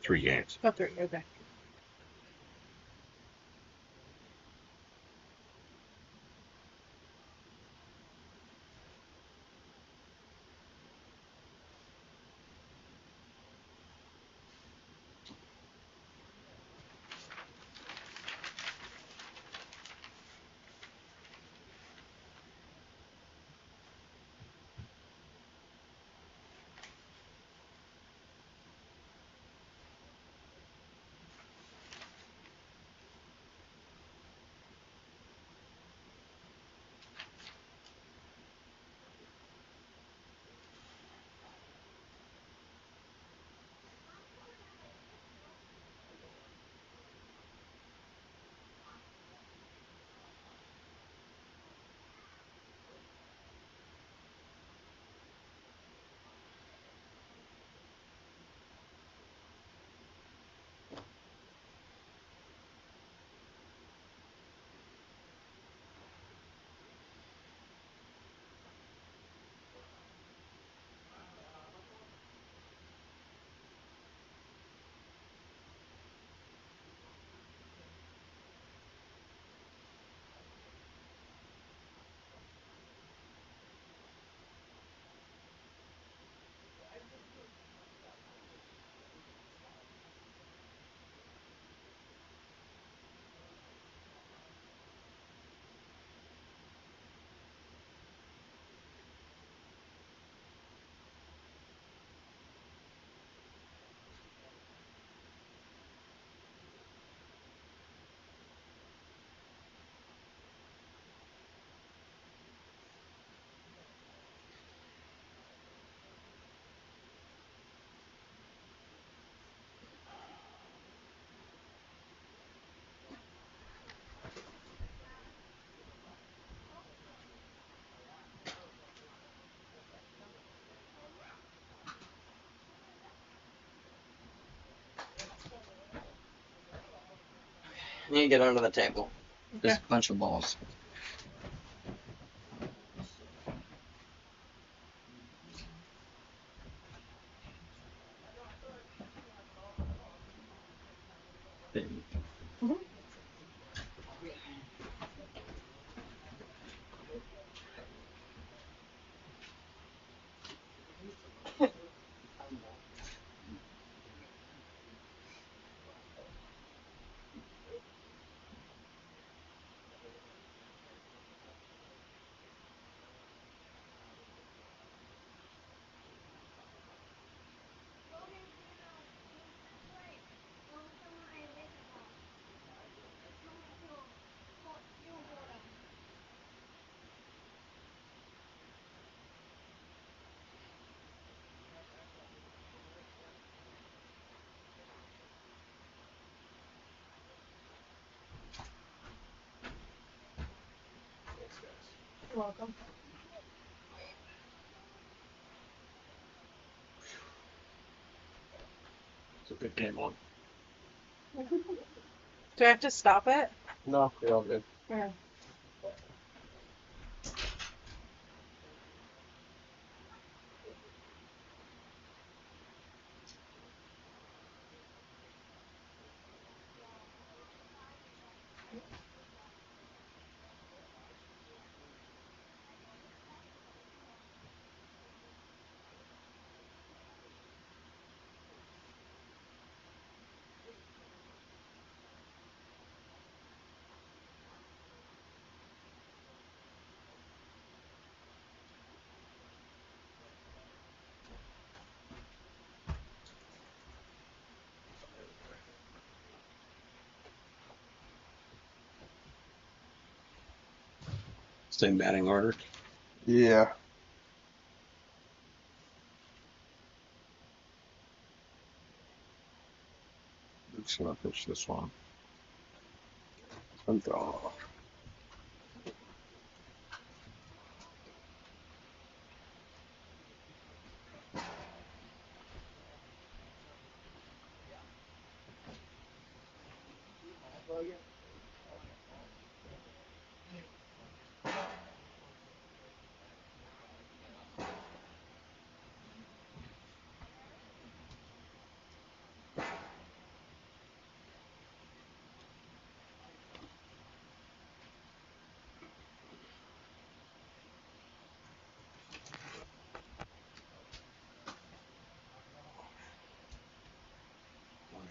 3 games. Oh, 3. Okay. You need to get under the table. There's Okay. a bunch of balls. Mhm. You're welcome. It's a good game on. Do I have to stop it? No, you're all good. Yeah. Same batting order. Yeah. I'm just gonna pitch this one. Draw.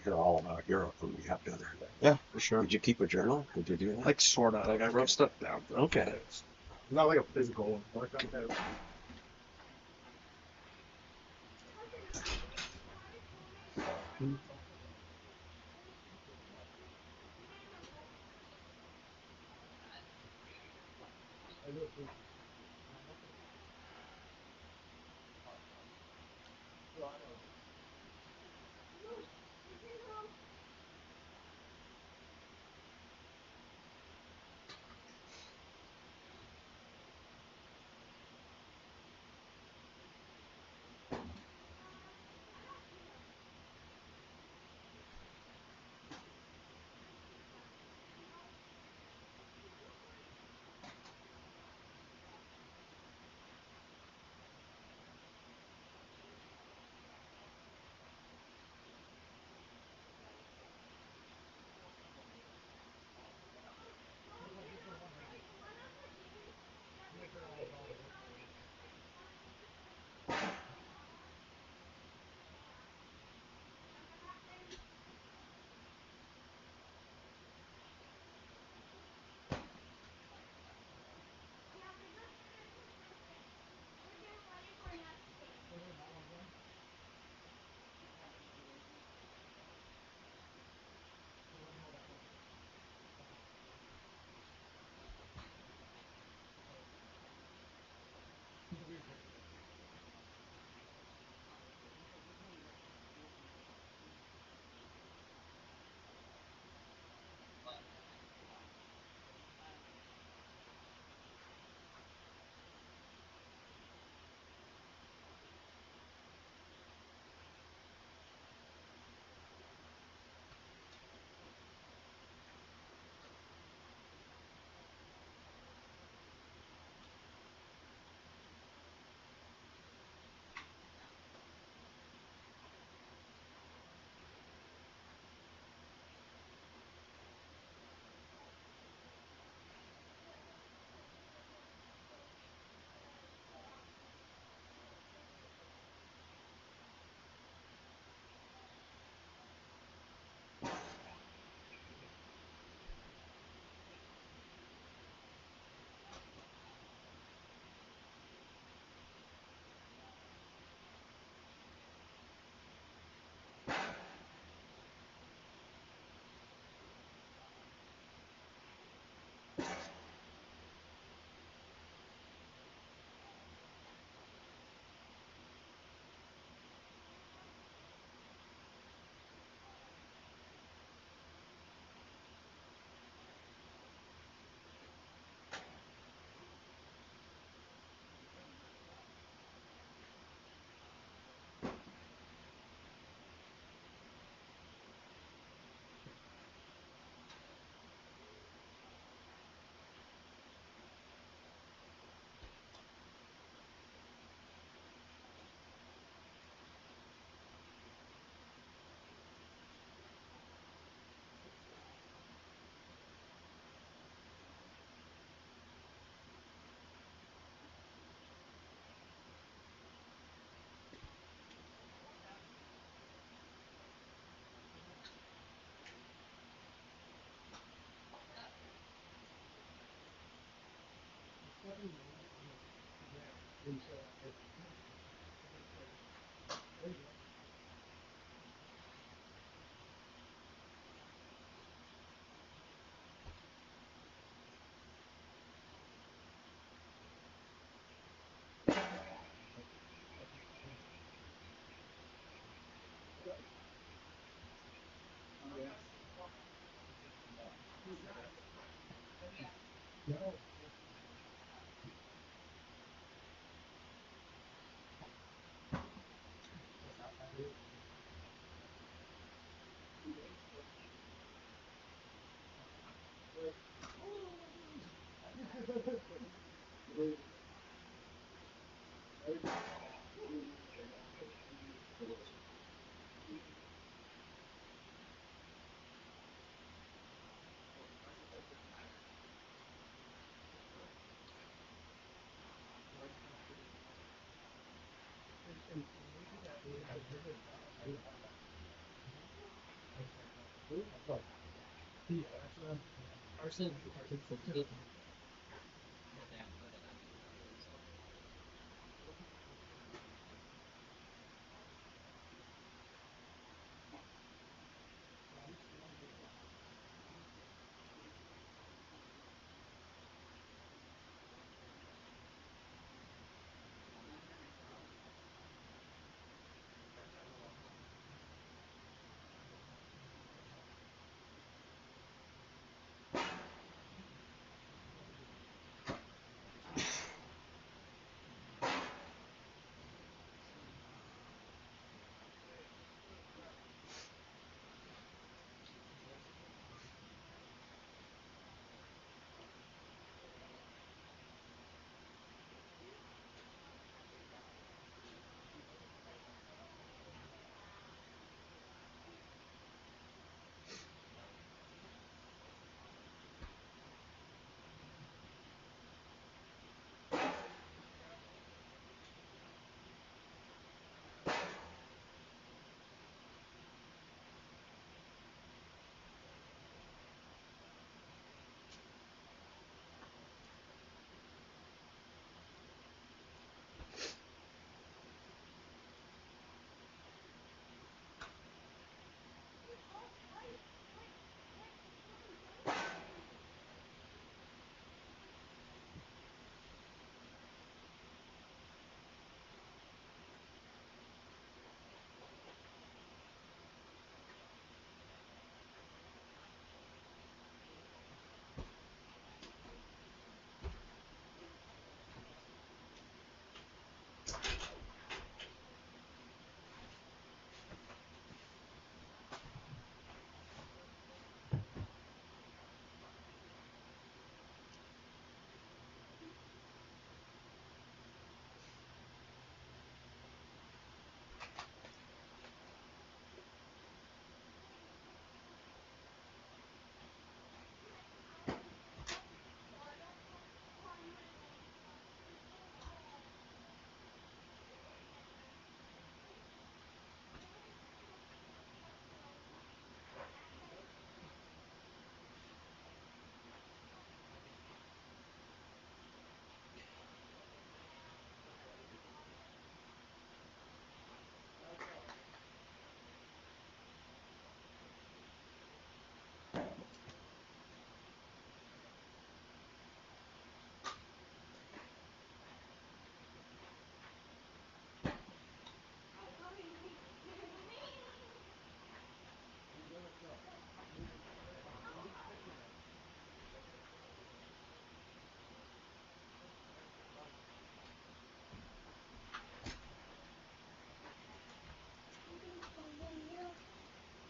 Hear all about Europe when we have dinner. Yeah, for sure. Did you keep a journal? Did you do that? Like sort of. Like I wrote stuff down. Okay. Not like a physical one.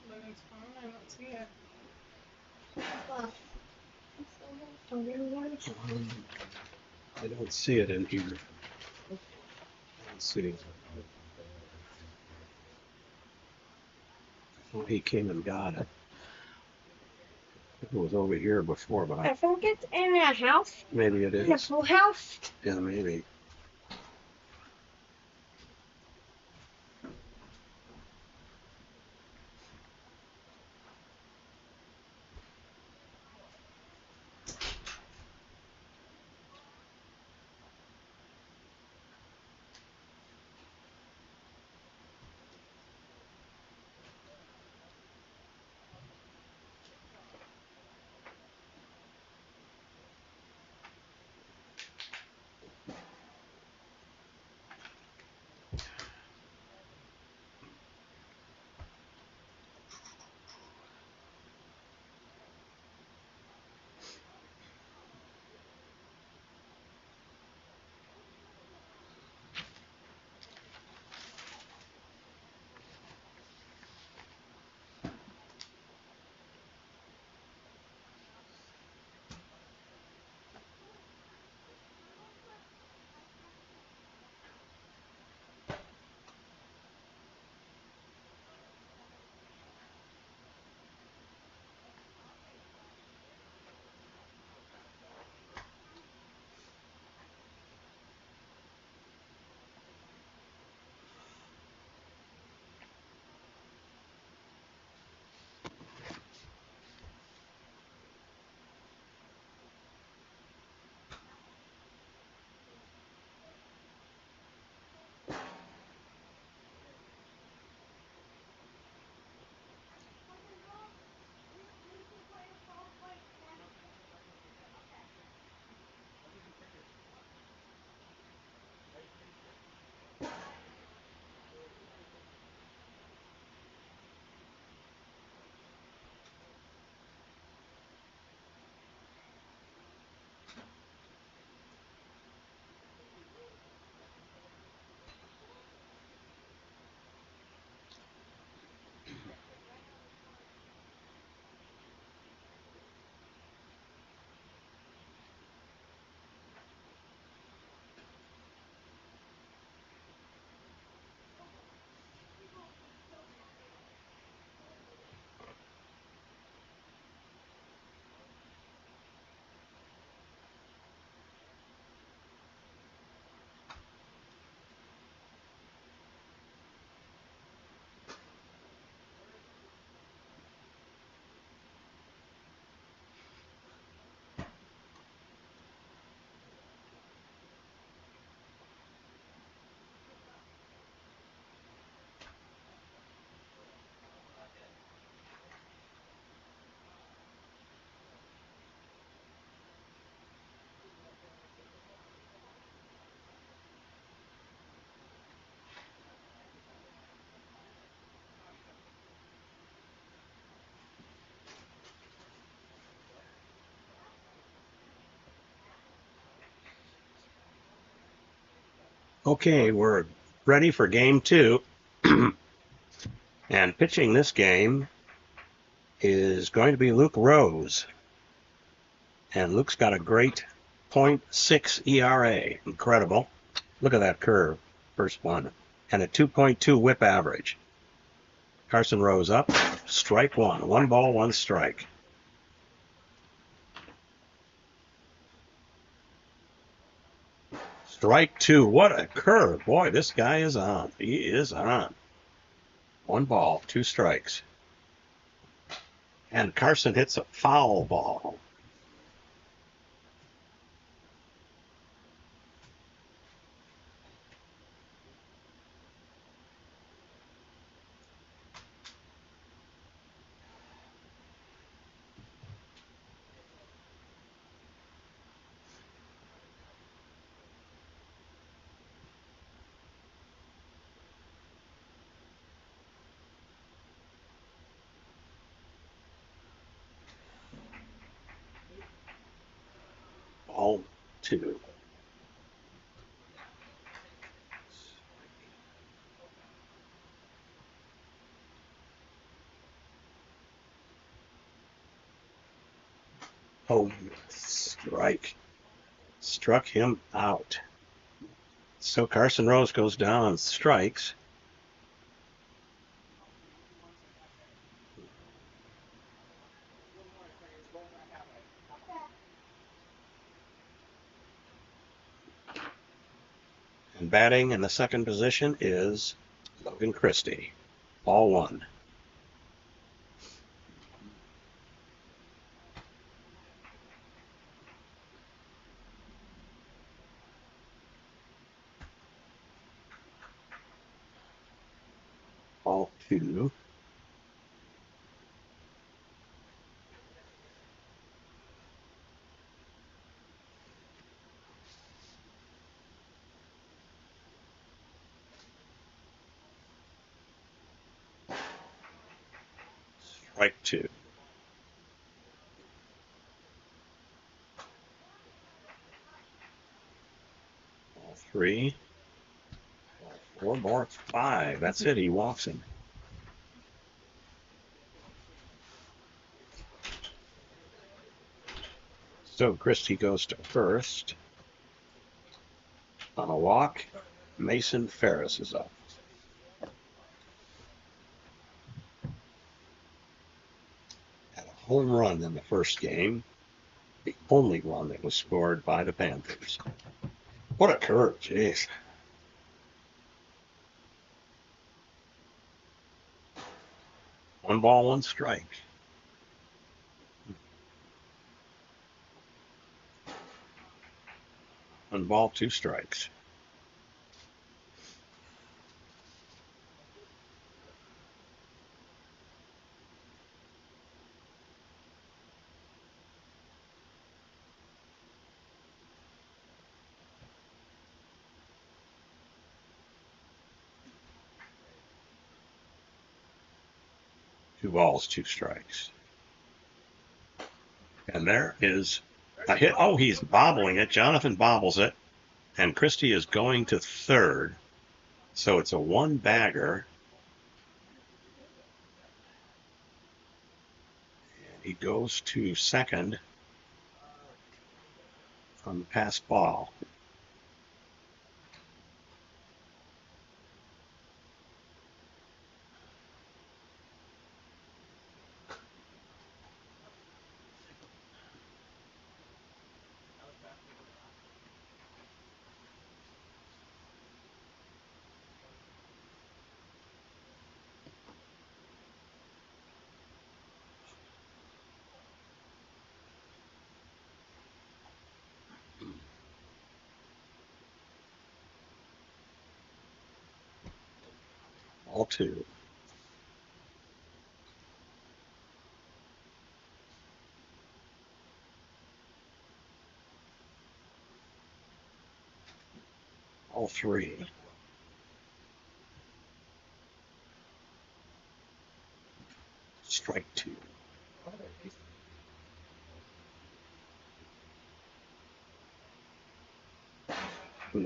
Logan's phone? I don't see it. I don't see it in here. Let's see. Oh, he came and got it. It was over here before, but I think it's in a house. maybe it In a is. pool house. Yeah, maybe. Okay, we're ready for game 2. And pitching this game is going to be Luke Rose. And Luke's got a great .6 ERA. Incredible. Look at that curve, first one. And a 2.2 whip average. Carson Rose up, strike one. 1 ball, 1 strike. Strike 2. What a curve. Boy, this guy is on. He is on. 1 ball, 2 strikes. And Carson hits a foul ball. Ball 2. Oh, strike. Struck him out. So Carson Rose goes down on strikes. And batting in the second position is Logan Christie. Ball 1. Ball 2. Strike 2. Ball 3. Ball 4. More 5. That's it. He walks him. So Christie goes to first. On a walk, Mason Ferris is up. Had a home run in the first game. The only one that was scored by the Panthers. What a curve, jeez. One ball, 1 strike. One ball, 2 strikes. Two balls, 2 strikes. And there is a hit. Oh, he's bobbling it. Jonathan bobbles it. And Christie is going to third. So it's a 1-bagger. And he goes to second on the pass ball. Ball 2. Ball 3. Strike 2.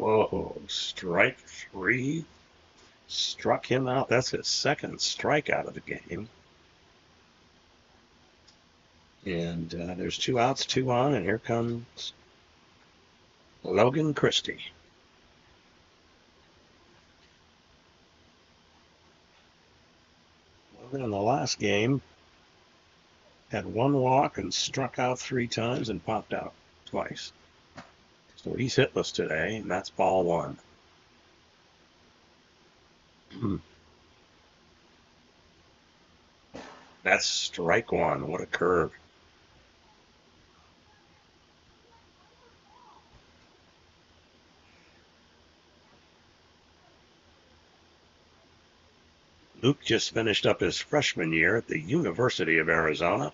Whoa, strike three. Struck him out. That's his second strikeout of the game. And there's 2 outs, 2 on, and here comes Logan Christie. Logan in the last game had 1 walk and struck out 3 times and popped out twice. So he's hitless today, and that's ball 1. That's strike 1. What a curve. Luke just finished up his freshman year at the University of Arizona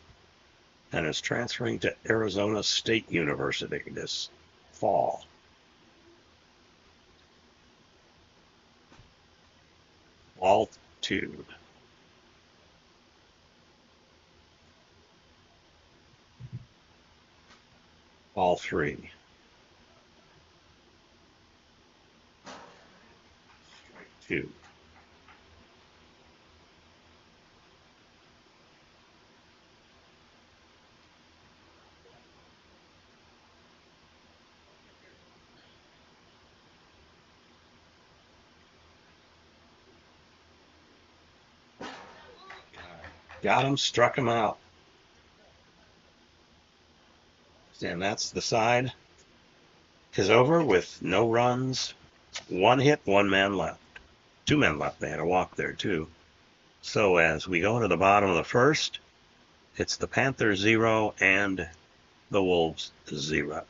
and is transferring to Arizona State University this fall. Ball 2. Ball 3. Strike 2. Got him, struck him out. And that's the side is over with no runs, 1 hit, 1 man left. 2 men left. They had a walk there too. So as we go to the bottom of the first, it's the Panthers 0 and the Wolves 0.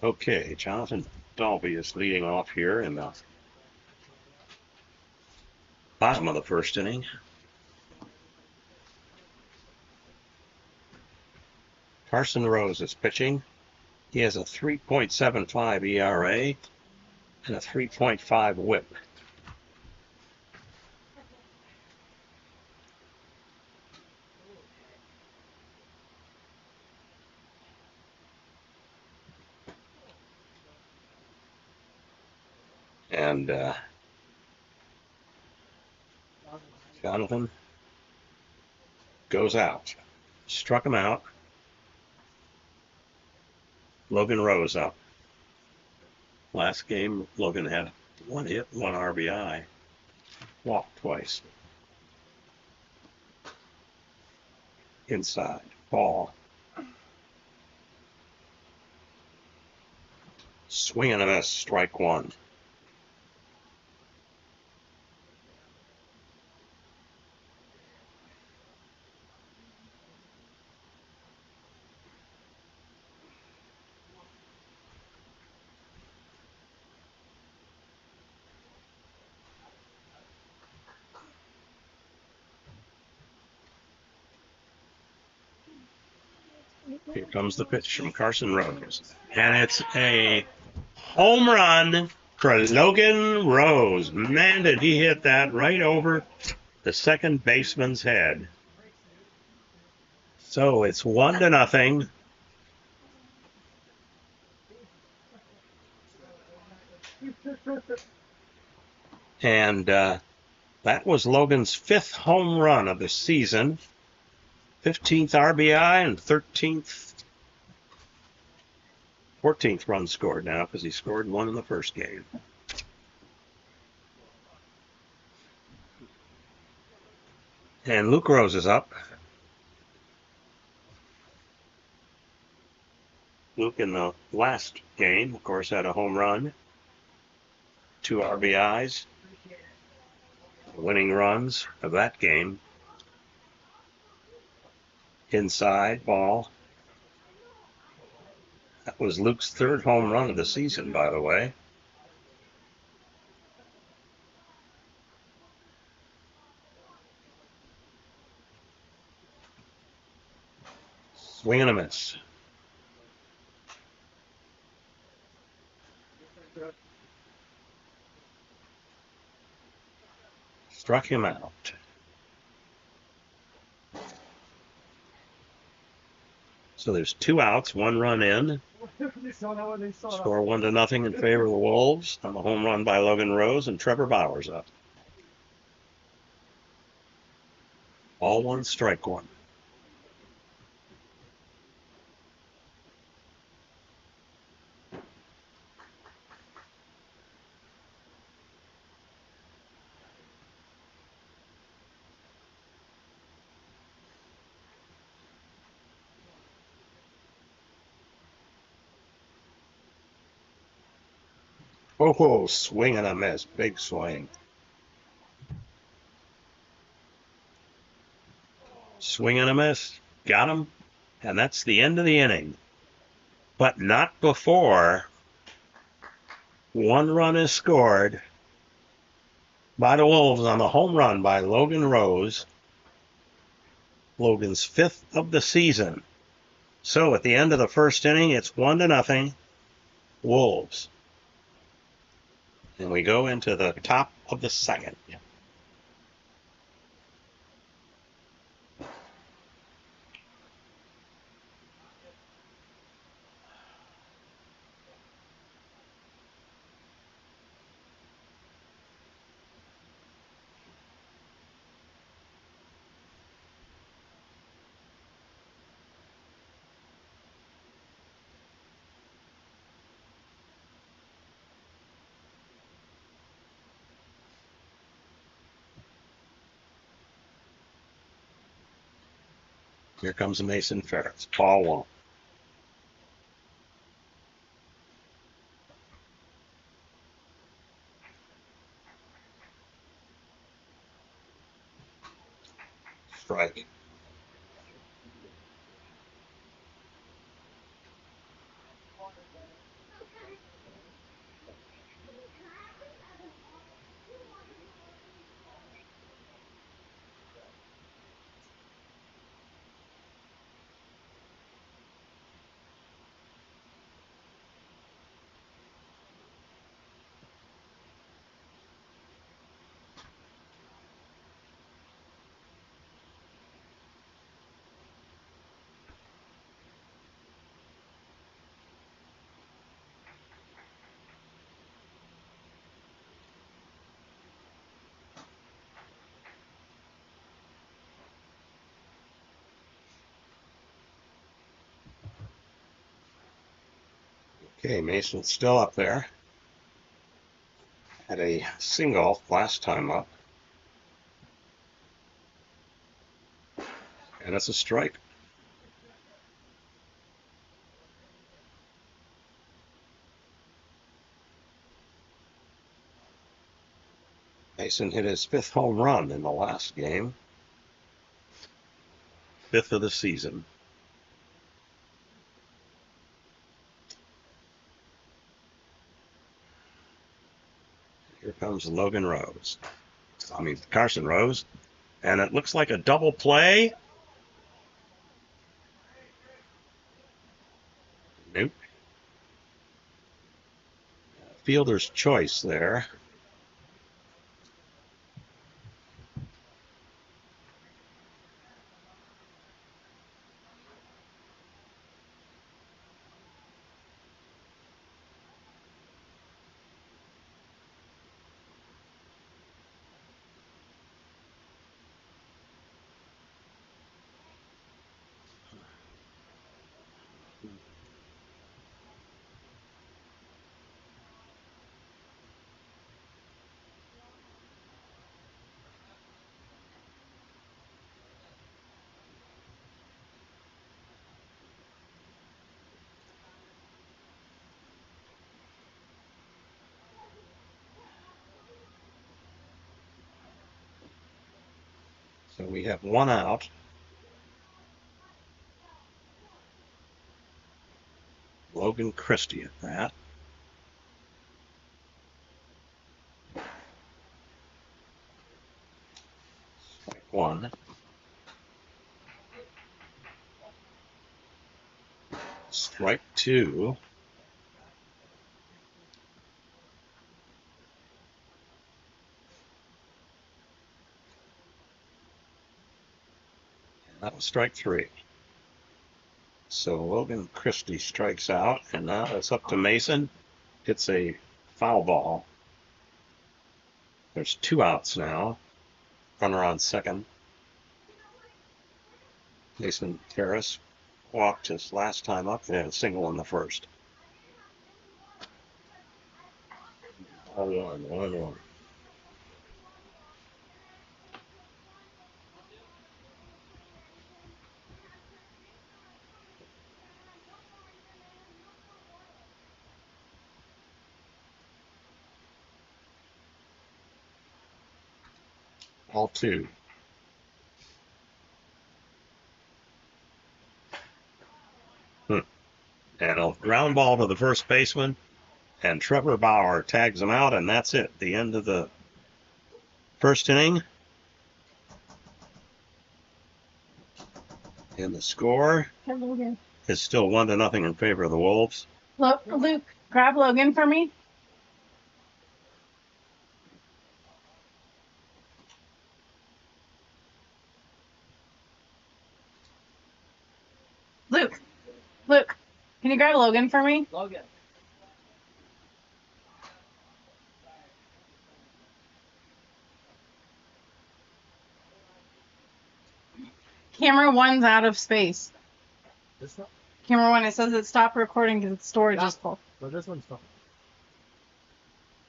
Okay, Jonathan Dalby is leading off here in the bottom of the first inning. Carson Rose is pitching. He has a 3.75 ERA and a 3.5 whip. And Jonathan goes out. Struck him out. Logan Rose up. Last game, Logan had 1 hit, 1 RBI. Walked twice. Inside. Ball. Swing and a miss. Strike 1. Here comes the pitch from Carson Rose. And it's a home run for Logan Rose. Man, did he hit that right over the second baseman's head. So it's 1-0. And that was Logan's 5th home run of the season. 15th RBI and 14th run scored now because he scored 1 in the first game. And Luke Rose is up. Luke in the last game, of course, had a home run, 2 RBIs, winning runs of that game. Inside ball. That was Luke's 3rd home run of the season, by the way. Swing and a miss. Struck him out. So there's 2 outs, 1 run in. Score 1-0 in favor of the Wolves on the home run by Logan Rose, and Trevor Bauer's up. All 1, strike 1. Oh, swing and a miss. Big swing. Swing and a miss. Got him. And that's the end of the inning. But not before 1 run is scored by the Wolves on the home run by Logan Rose. Logan's 5th of the season. So at the end of the first inning, it's 1-0 Wolves. And we go into the top of the second. Here comes Mason Ferris. Ball 1. Strike. Okay, Mason's still up there. Had a single last time up. And it's a strike. Mason hit his 5th home run in the last game. 5th of the season. Here comes Logan Rose. I mean, Carson Rose. And it looks like a double play. Nope. Fielder's choice there. So we have 1 out. Logan Christie at that. Strike 1. Strike 2. And that was strike 3. So Logan Christie strikes out, and now it's up to Mason. It's a foul ball. There's 2 outs now. Runner on second. Mason Terrace walked his last time up and had a single in the first. 1-1, 1-1. All 2. And a ground ball to the first baseman. And Trevor Bauer tags him out, and that's it. The end of the first inning. And the score Logan. is still 1-0 in favor of the Wolves. Luke, grab Logan for me. Luke, can you grab Logan for me? Logan. Camera 1's out of space. This one? Camera 1, it says it stopped recording because its storage is full. No, this one's fine.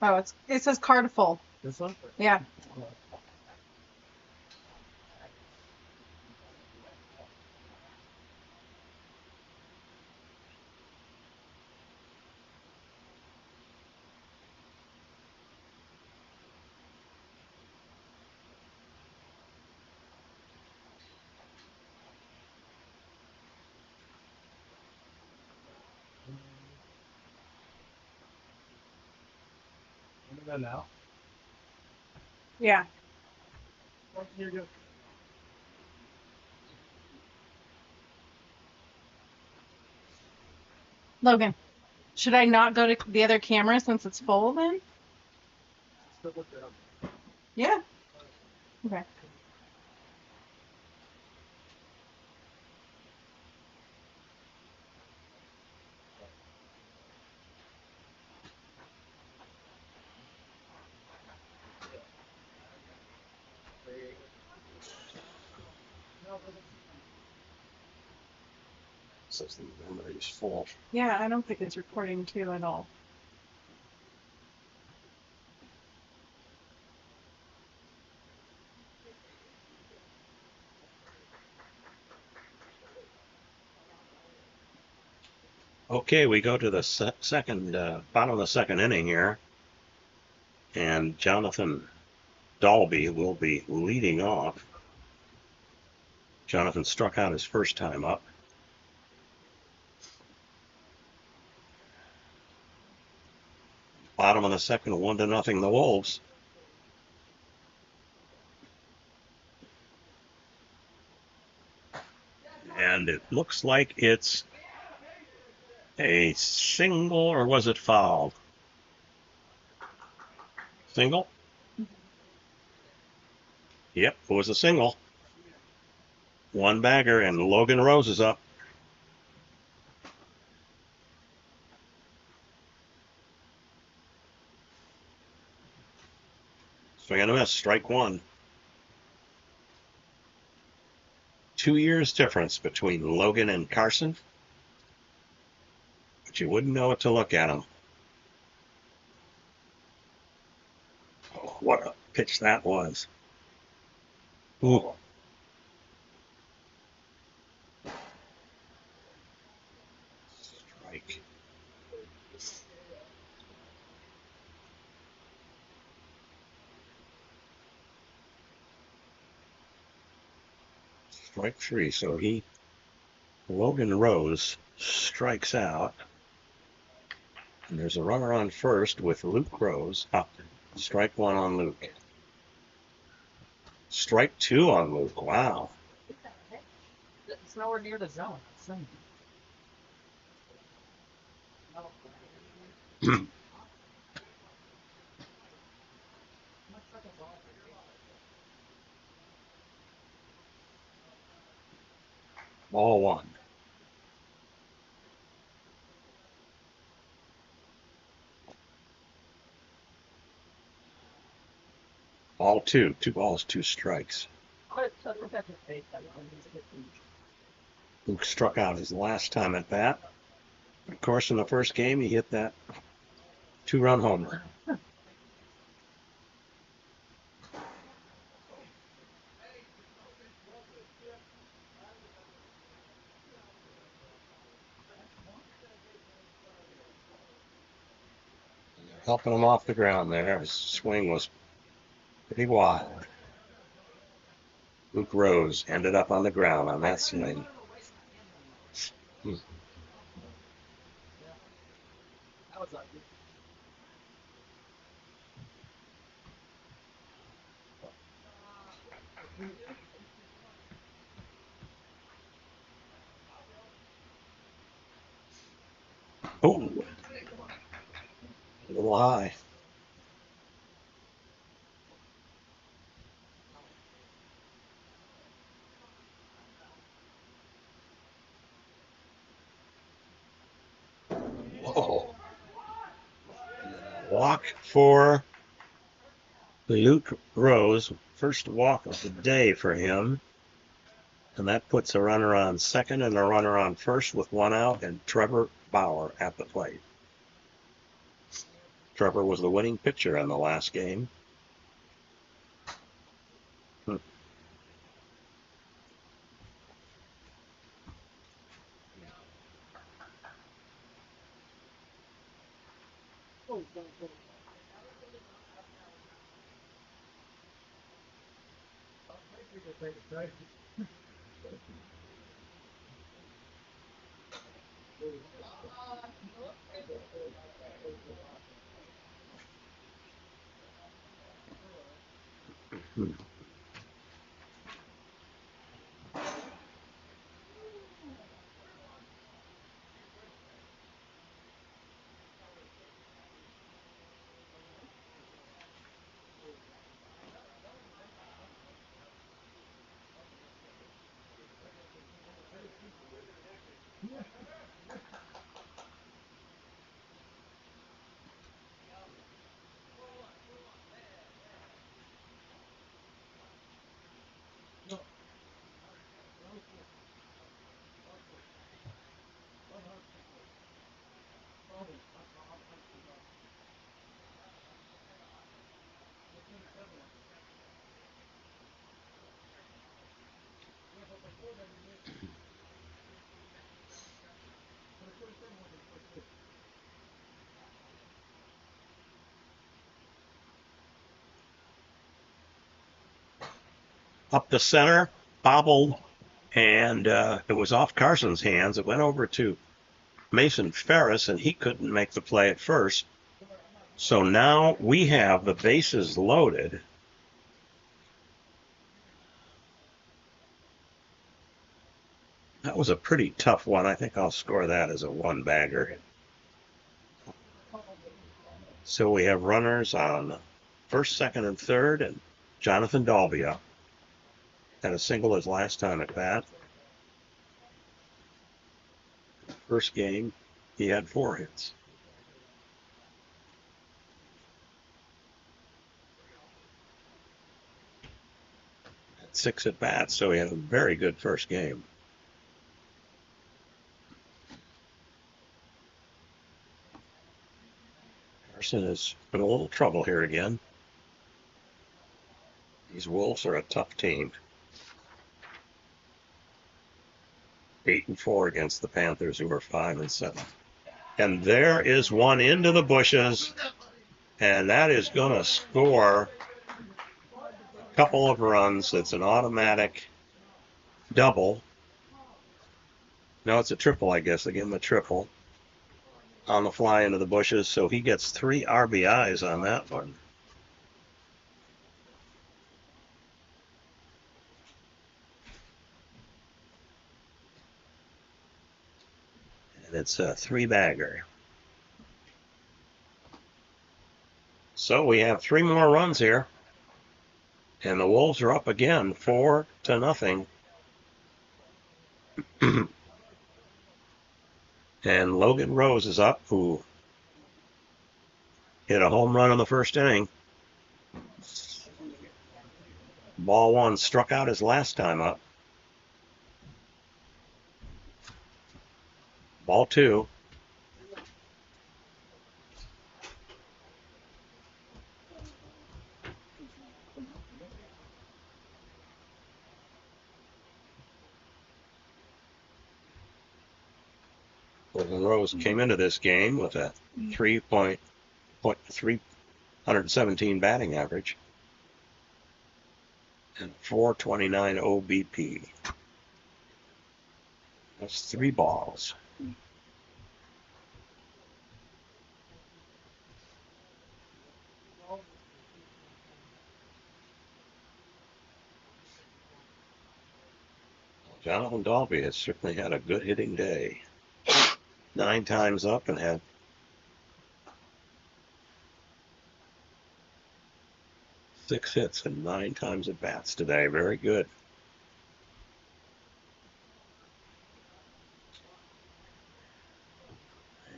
Oh, it says card full. This one? Yeah. Remember that now? Yeah. What can you do? Logan, should I not go to the other camera since it's full then? Still look it up. Yeah. Okay. says the memory is full. Yeah, I don't think it's recording too at all. Okay, we go to the second, bottom of the second inning here. And Jonathan Dalby will be leading off. Jonathan struck out his first time up. Bottom of the second, 1-0 the Wolves. And it looks like it's a single, or was it fouled? Single? Yep, it was a single. One bagger, and Logan Rose is up. Swing and a miss, strike one. 2 years difference between Logan and Carson. But you wouldn't know it to look at them. Oh, what a pitch that was. Ooh. Strike. Strike three. So Logan Rose strikes out. And there's a runner on first with Luke Rose up. Strike one on Luke. Strike two on Luke. Wow. It's nowhere near the zone. Ball one. Ball two. 2 balls, 2 strikes. Luke struck out his last time at bat. Of course, in the first game, he hit that 2-run homer. Helping him off the ground there. His swing was pretty wild. Luke Rose ended up on the ground on that swing. Oh, a little high. Whoa. Walk for Luke Rose. First walk of the day for him. And that puts a runner on second and a runner on first with 1 out, and Trevor Bauer at the plate. Trevor was the winning pitcher in the last game. up the center, bobbled, and it was off Carson's hands. It went over to Mason Ferris, and he couldn't make the play at first. So now we have the bases loaded. That was a pretty tough one. I think I'll score that as a one-bagger. So we have runners on first, second, and third, and Jonathan Dalby up. Had a single his last time at bat. First game, he had 4 hits. Had 6 at bats, so he had a very good first game. Carson is in a little trouble here again. These Wolves are a tough team. 8-4 against the Panthers, who are 5-7. And there is one into the bushes, and that is going to score a couple of runs. It's an automatic double. No, it's a triple, I guess. They give him a triple on the fly into the bushes, so he gets 3 RBIs on that one. And it's a 3-bagger. So we have 3 more runs here. And the Wolves are up again, 4-0. And Logan Rose is up, who hit a home run in the first inning. Ball 1 struck out his last time up. Ball 2. Logan Rose came into this game with a 317 batting average and 429 OBP. That's 3 balls. Jonathan Dalby has certainly had a good hitting day. 9 times up and had 6 hits and 9 times at bats today. Very good.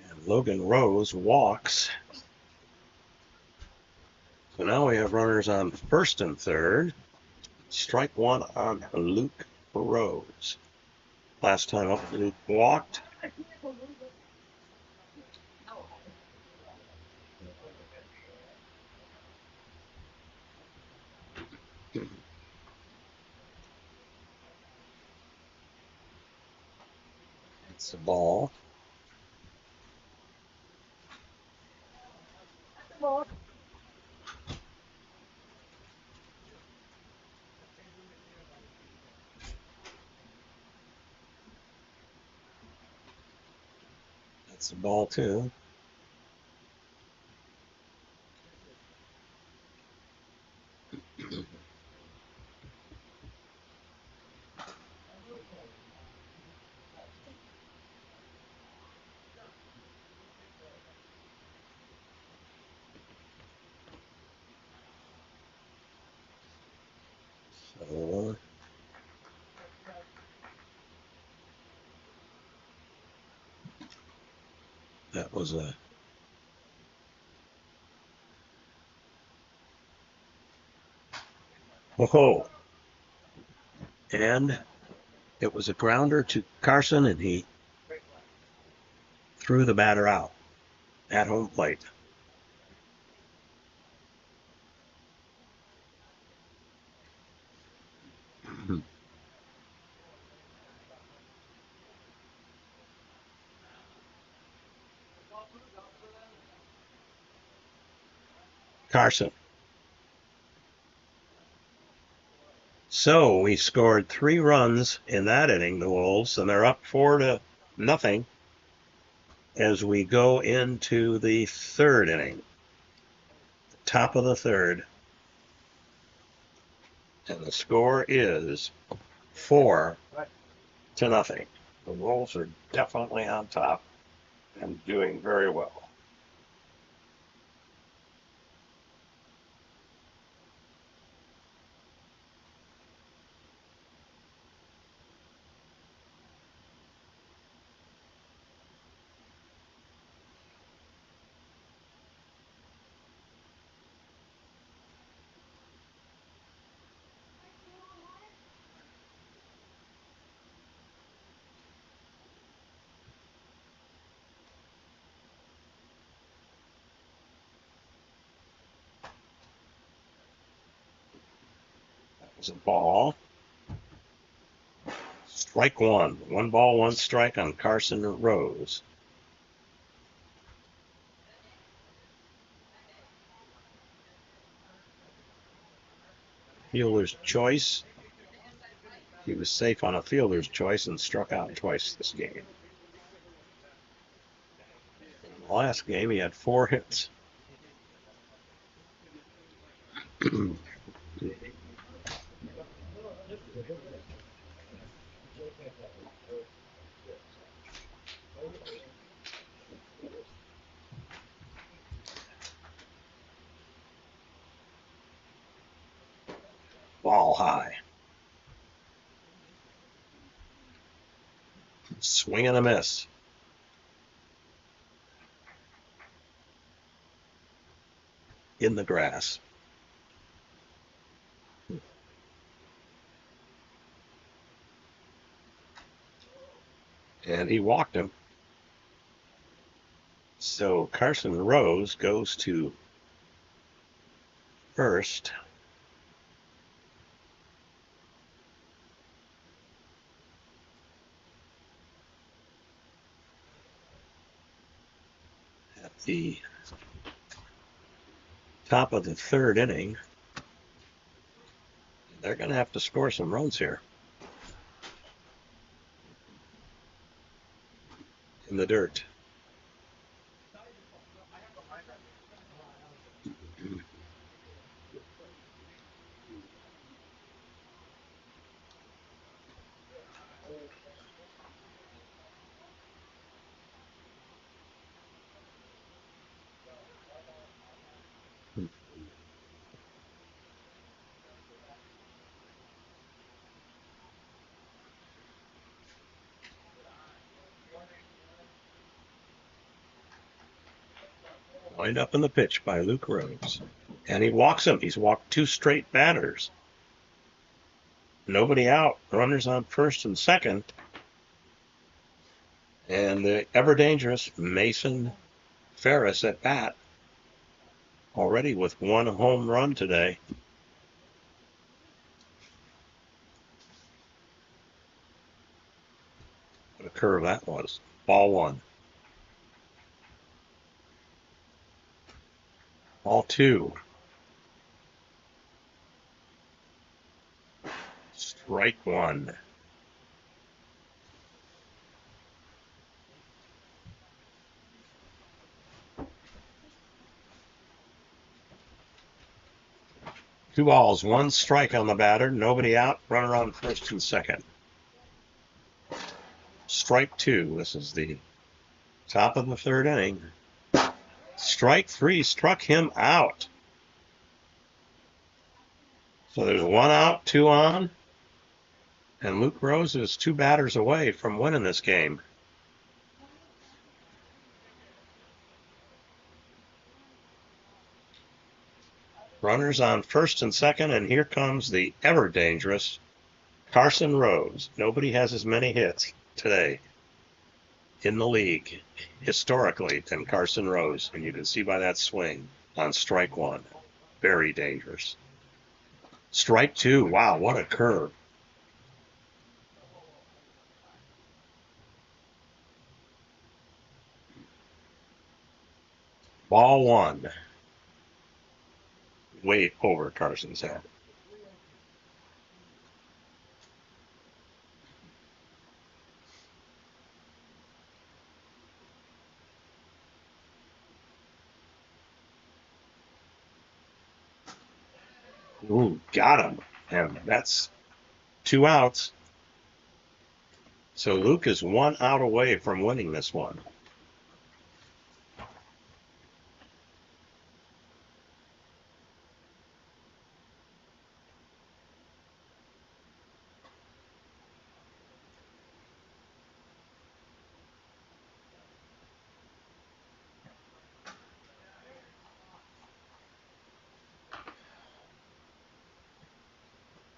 And Logan Rose walks. So now we have runners on first and third. Strike 1 on Luke Rose. Last time up, Luke walked. It's a ball. That's a ball too. So that was a whoa. And it was a grounder to Carson, and he threw the batter out at home plate. Carson So we scored 3 runs in that inning, the Wolves, and they're up 4-0 as we go into the 3rd inning. Top of the 3rd. And the score is 4-0. The Wolves are definitely on top and doing very well. That was a ball. Strike 1. 1 ball, 1 strike on Carson Rose. Fielder's choice. He was safe on a fielder's choice and struck out twice this game. In the last game, he had 4 hits. Ball high. Swing and a miss. In the grass. And he walked him. So Carson Rose goes to first. At the top of the 3rd inning. They're going to have to score some runs here. In the dirt. Lined up in the pitch by Luke Rose. And he walks him. He's walked 2 straight batters. Nobody out. Runners on first and second. And the ever dangerous Mason Ferris at bat. Already with 1 home run today. What a curve that was. Ball 1. Ball 2. Strike 1. Two balls, 1 strike on the batter. Nobody out. Runner on first and second. Strike 2. This is the top of the 3rd inning. Strike 3 struck him out. So there's 1 out, 2 on. And Luke Rose is 2 batters away from winning this game. Runners on first and second, and here comes the ever dangerous Carson Rose. Nobody has as many hits today in the league historically than Carson Rose, and you can see by that swing on strike 1. Very dangerous. Strike 2. Wow, what a curve. Ball 1. Way over Carson's head. Ooh, got him. And that's 2 outs. So Luke is 1 out away from winning this one.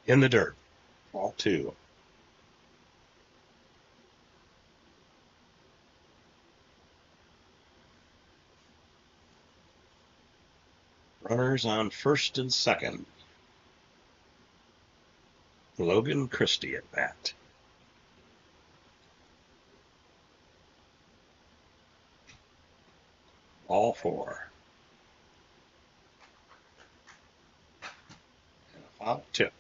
In the dirt. Ball 2. Runners on first and second. Logan Christie at bat. Ball 4. And a foul tip.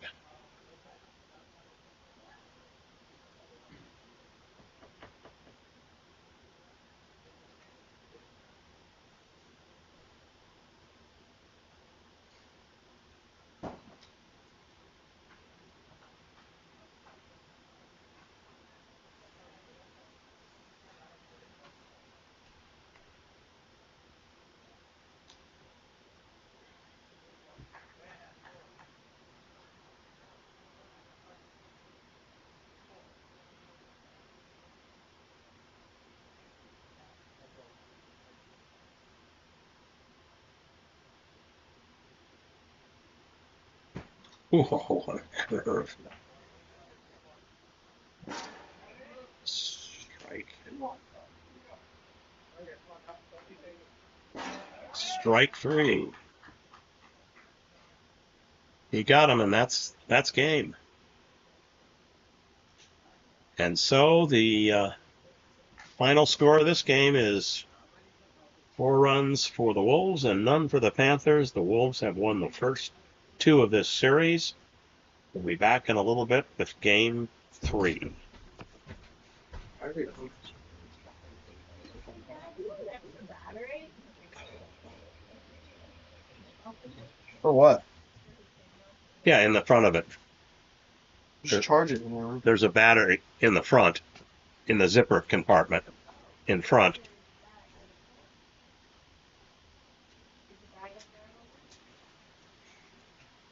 Ooh, what a curve. Strike. Strike 3. He got him, and that's game. And so the final score of this game is 4 runs for the Wolves and none for the Panthers. The Wolves have won the first 2 of this series. We'll be back in a little bit with game 3. For what? Yeah, in the front of it. Just charge it. You know? There's a battery in the front, in the zipper compartment in front.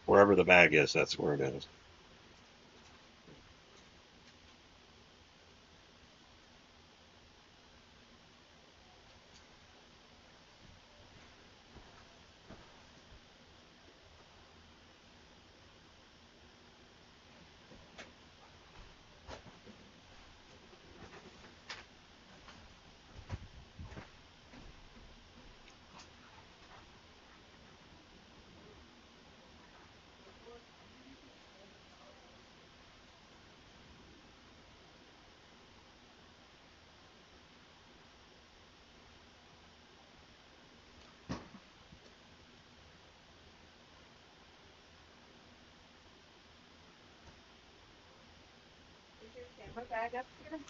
Wherever the bag is, that's where it is.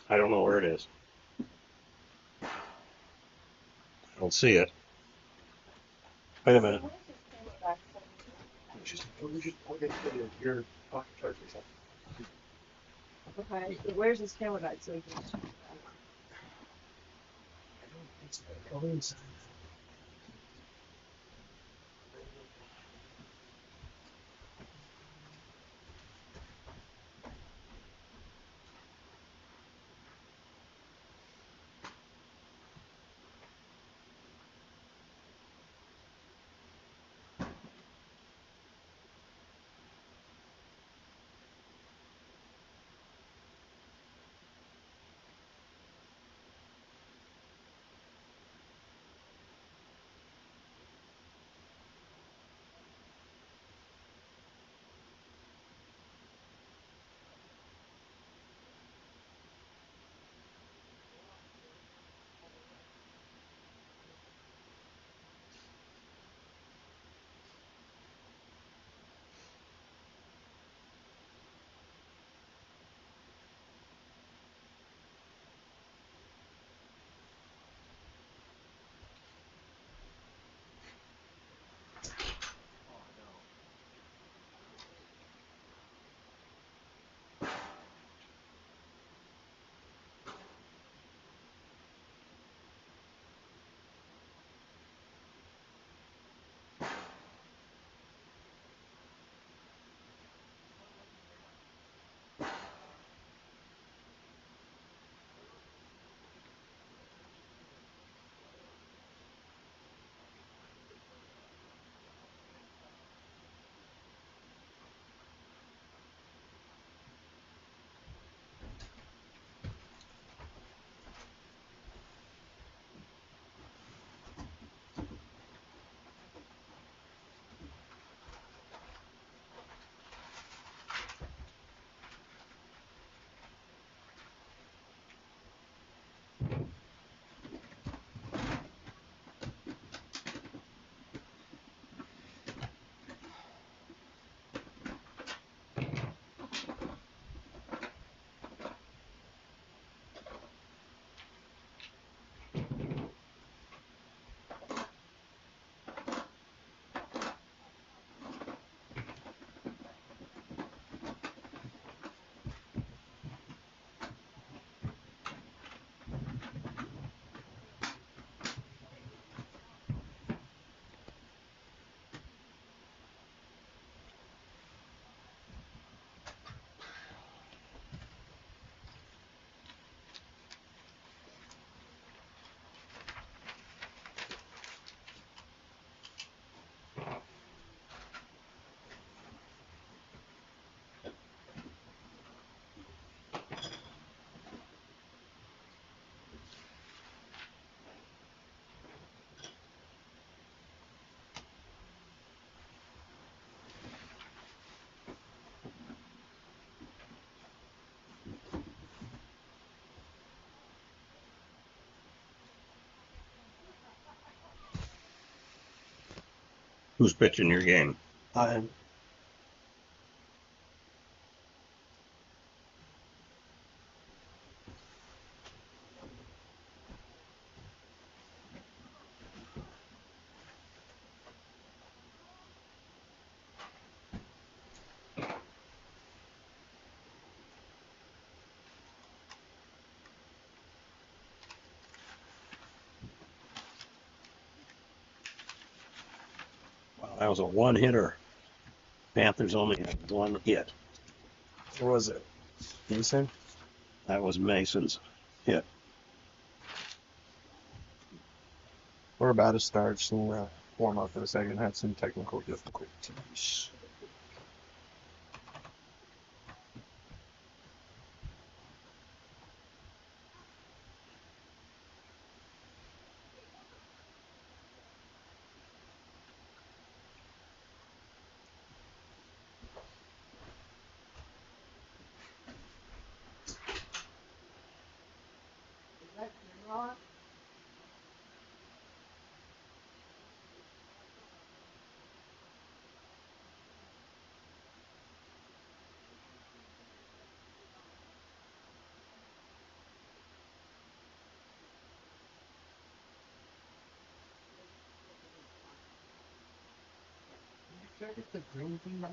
I don't know where it is. I don't see it. Wait a minute. Just plug it into your pocket charger or something. Okay, where's his camera guide so he can? It's probably inside. Who's pitching your game? I am. Wow, that was a one-hitter. Panthers only had one hit. What was it? Mason? That was Mason's hit. We're about to start. Just need to warm up for a second. Had some technical difficulties. The green thing, right?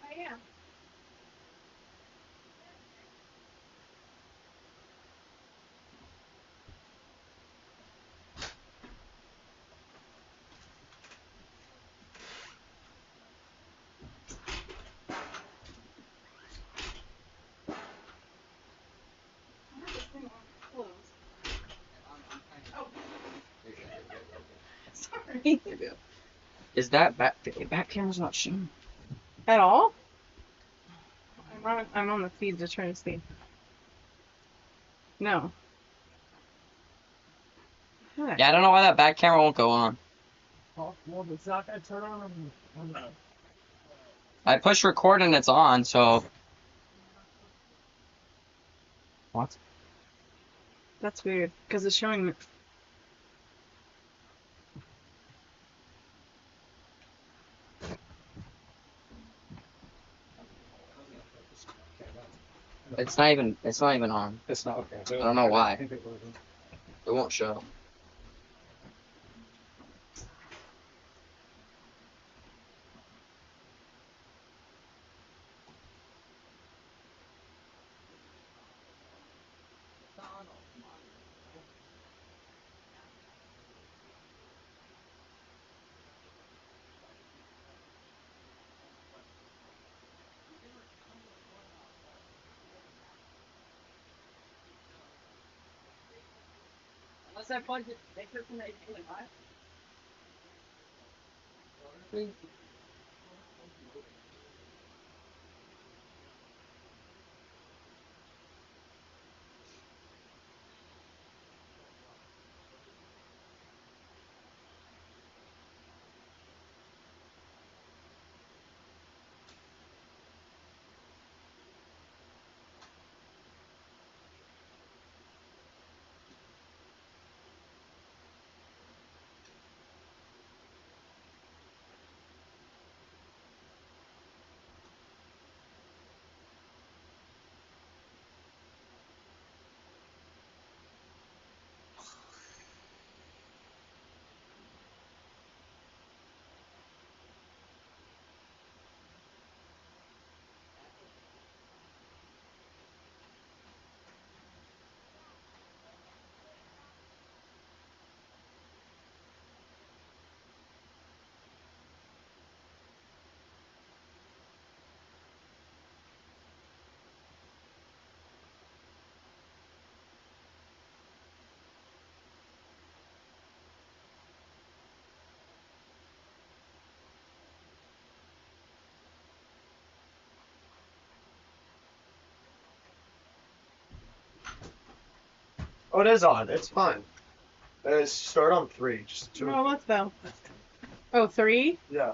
I am. Sorry. Is that back camera's not showing? At all? I'm on the feed to try to see. No. Huh. Yeah, I don't know why that back camera won't go on. Well, it's not gonna turn on the. I push record and it's on, so. What? That's weird because it's showing. It's not even on. It's not okay. I don't know why. It won't show. Unless I plugged it, make sure from Oh, it is on. It's fine. Start on 3. Just do No, let's go. Oh, 3? Yeah.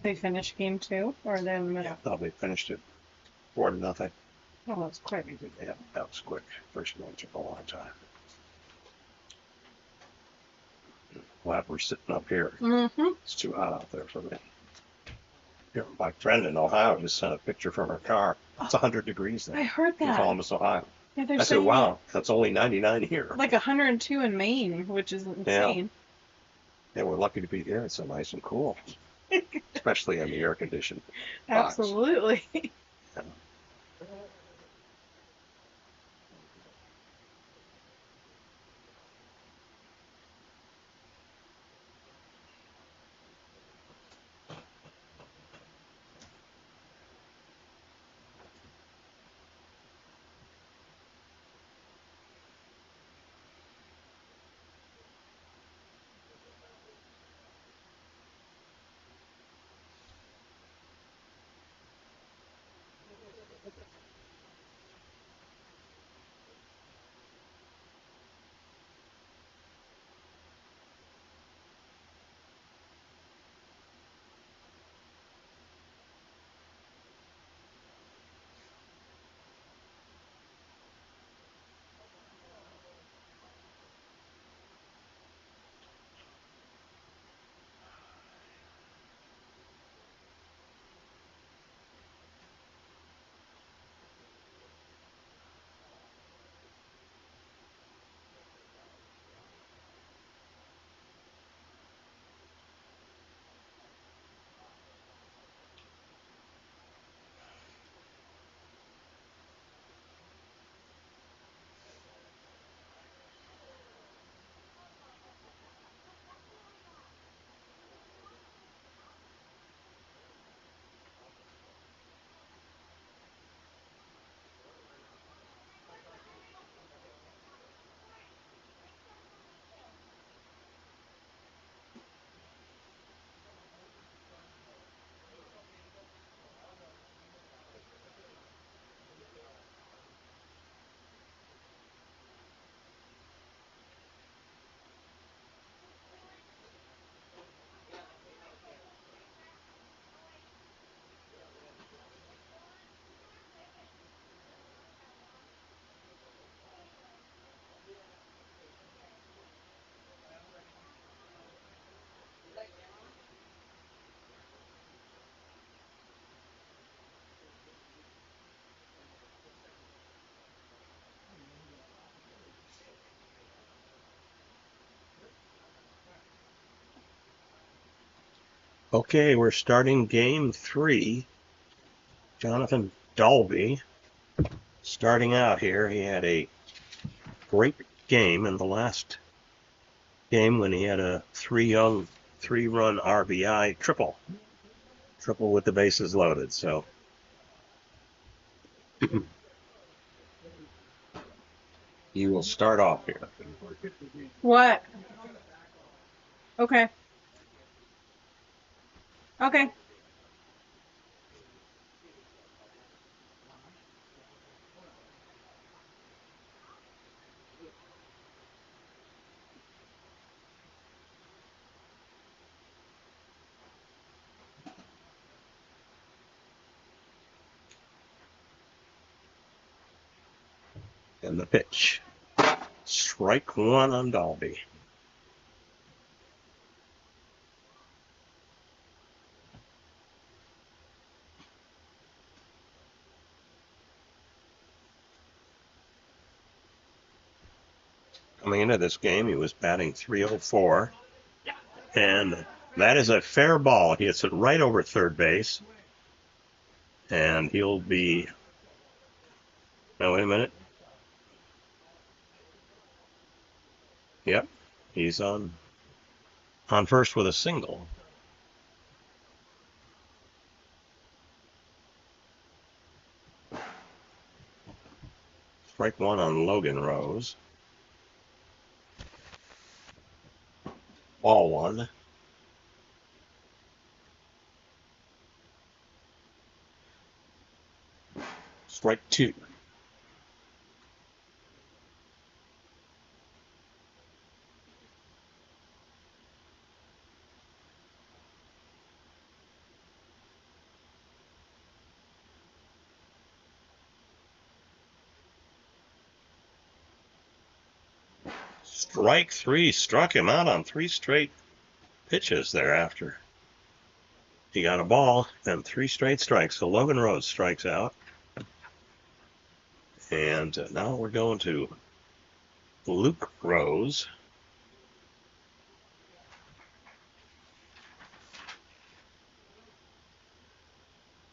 They finished game 2 or they're in the middle? Yeah, thought we finished it 4-0. Oh, that's quick. Yeah, that was quick. First one took a long time. Glad we're sitting up here. Mm-hmm. It's too hot out there for me. Here, my friend in Ohio just sent a picture from her car. It's 100 degrees I there heard in that. Columbus, Ohio. Yeah, they're I said, saying wow, that's only 99 here. like 102 in Maine, which is insane. Yeah, we're lucky to be here. It's so nice and cool, especially in the air conditioned box. Absolutely. Yeah. Okay, we're starting game 3. Jonathan Dolby starting out here. He had a great game in the last game when he had a 3-run RBI triple with the bases loaded. So he will start off here. What? Okay. Okay. And the pitch. Strike 1 on Dolby. Coming into this game, he was batting .304, and that is a fair ball. He hits it right over third base, and he'll be. Now wait a minute. Yep, he's on first with a single. Strike 1 on Logan Rose. Ball 1. Strike 2. Strike three, struck him out on 3 straight pitches thereafter. He got a ball and 3 straight strikes. So Logan Rose strikes out. And now we're going to Luke Rose.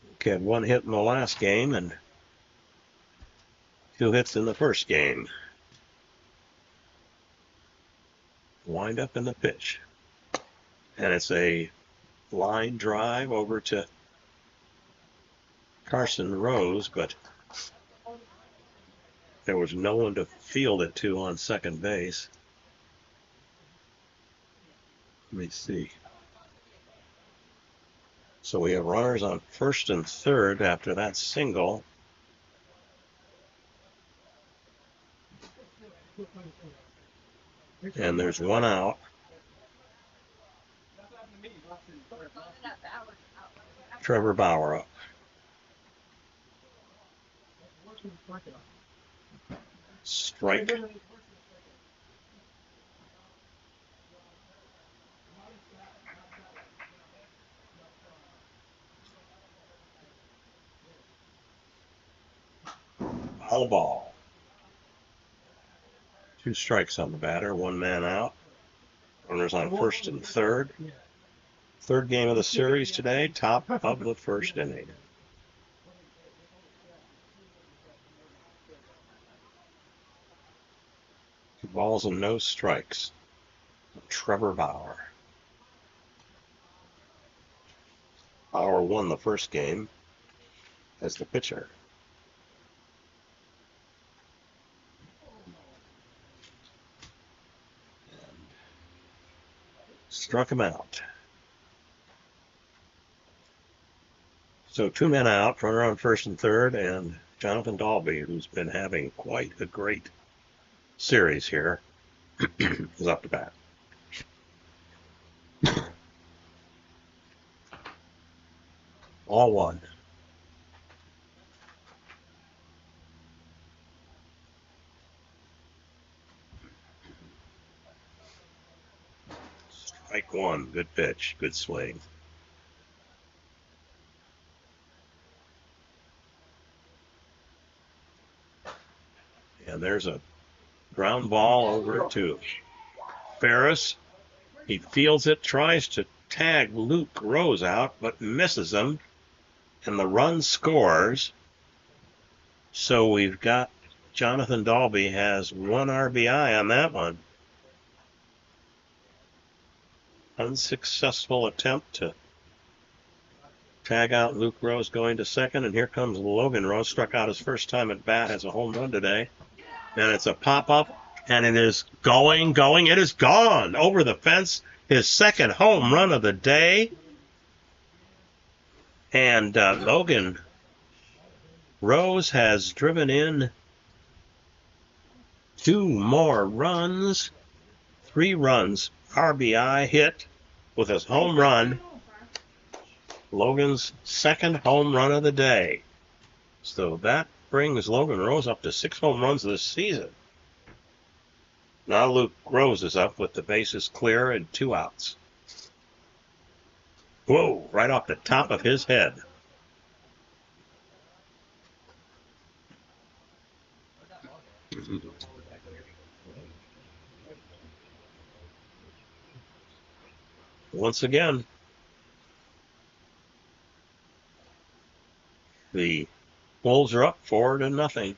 Luke had 1 hit in the last game and 2 hits in the first game. Wind up in the pitch. And it's a line drive over to Carson Rose, but there was no one to field it to on second base. Let me see. So we have runners on first and third after that single. And there's 1 out. Trevor Bauer up. Strike. Foul ball. 2 strikes on the batter, 1 man out. Runners on first and third. Third game of the series today, top of the first inning. Two balls and no strikes. Trevor Bauer. Bauer won the first game as the pitcher. And struck him out. So 2 men out, runner on first and third, and Jonathan Dalby, who's been having quite a great series here, is up to bat. All 1. Strike 1, good pitch, good swing. And there's a ground ball over to Ferris. He fields it, tries to tag Luke Rose out, but misses him. And the run scores. So we've got Jonathan Dalby has 1 RBI on that one. Unsuccessful attempt to tag out Luke Rose going to second. And here comes Logan Rose, struck out his first time at bat, has a home run today. And it's a pop-up, and it is going. It is gone over the fence. His second home run of the day. And Logan Rose has driven in 2 more runs. 3 runs. RBI hit with his home run. Logan's second home run of the day. So that brings Logan Rose up to 6 home runs this season. Now Luke Rose is up with the bases clear and 2 outs. Whoa, right off the top of his head. Once again, the Wolves are up 4-0.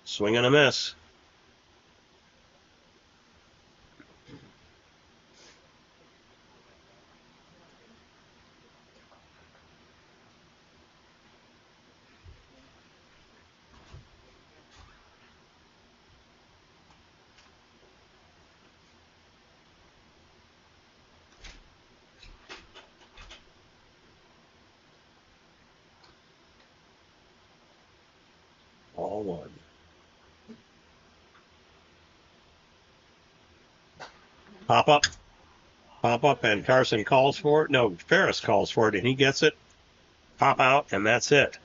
Swing and a miss. All 1. Pop up, and Carson calls for it. No, Ferris calls for it, and he gets it. Pop out, and that's it.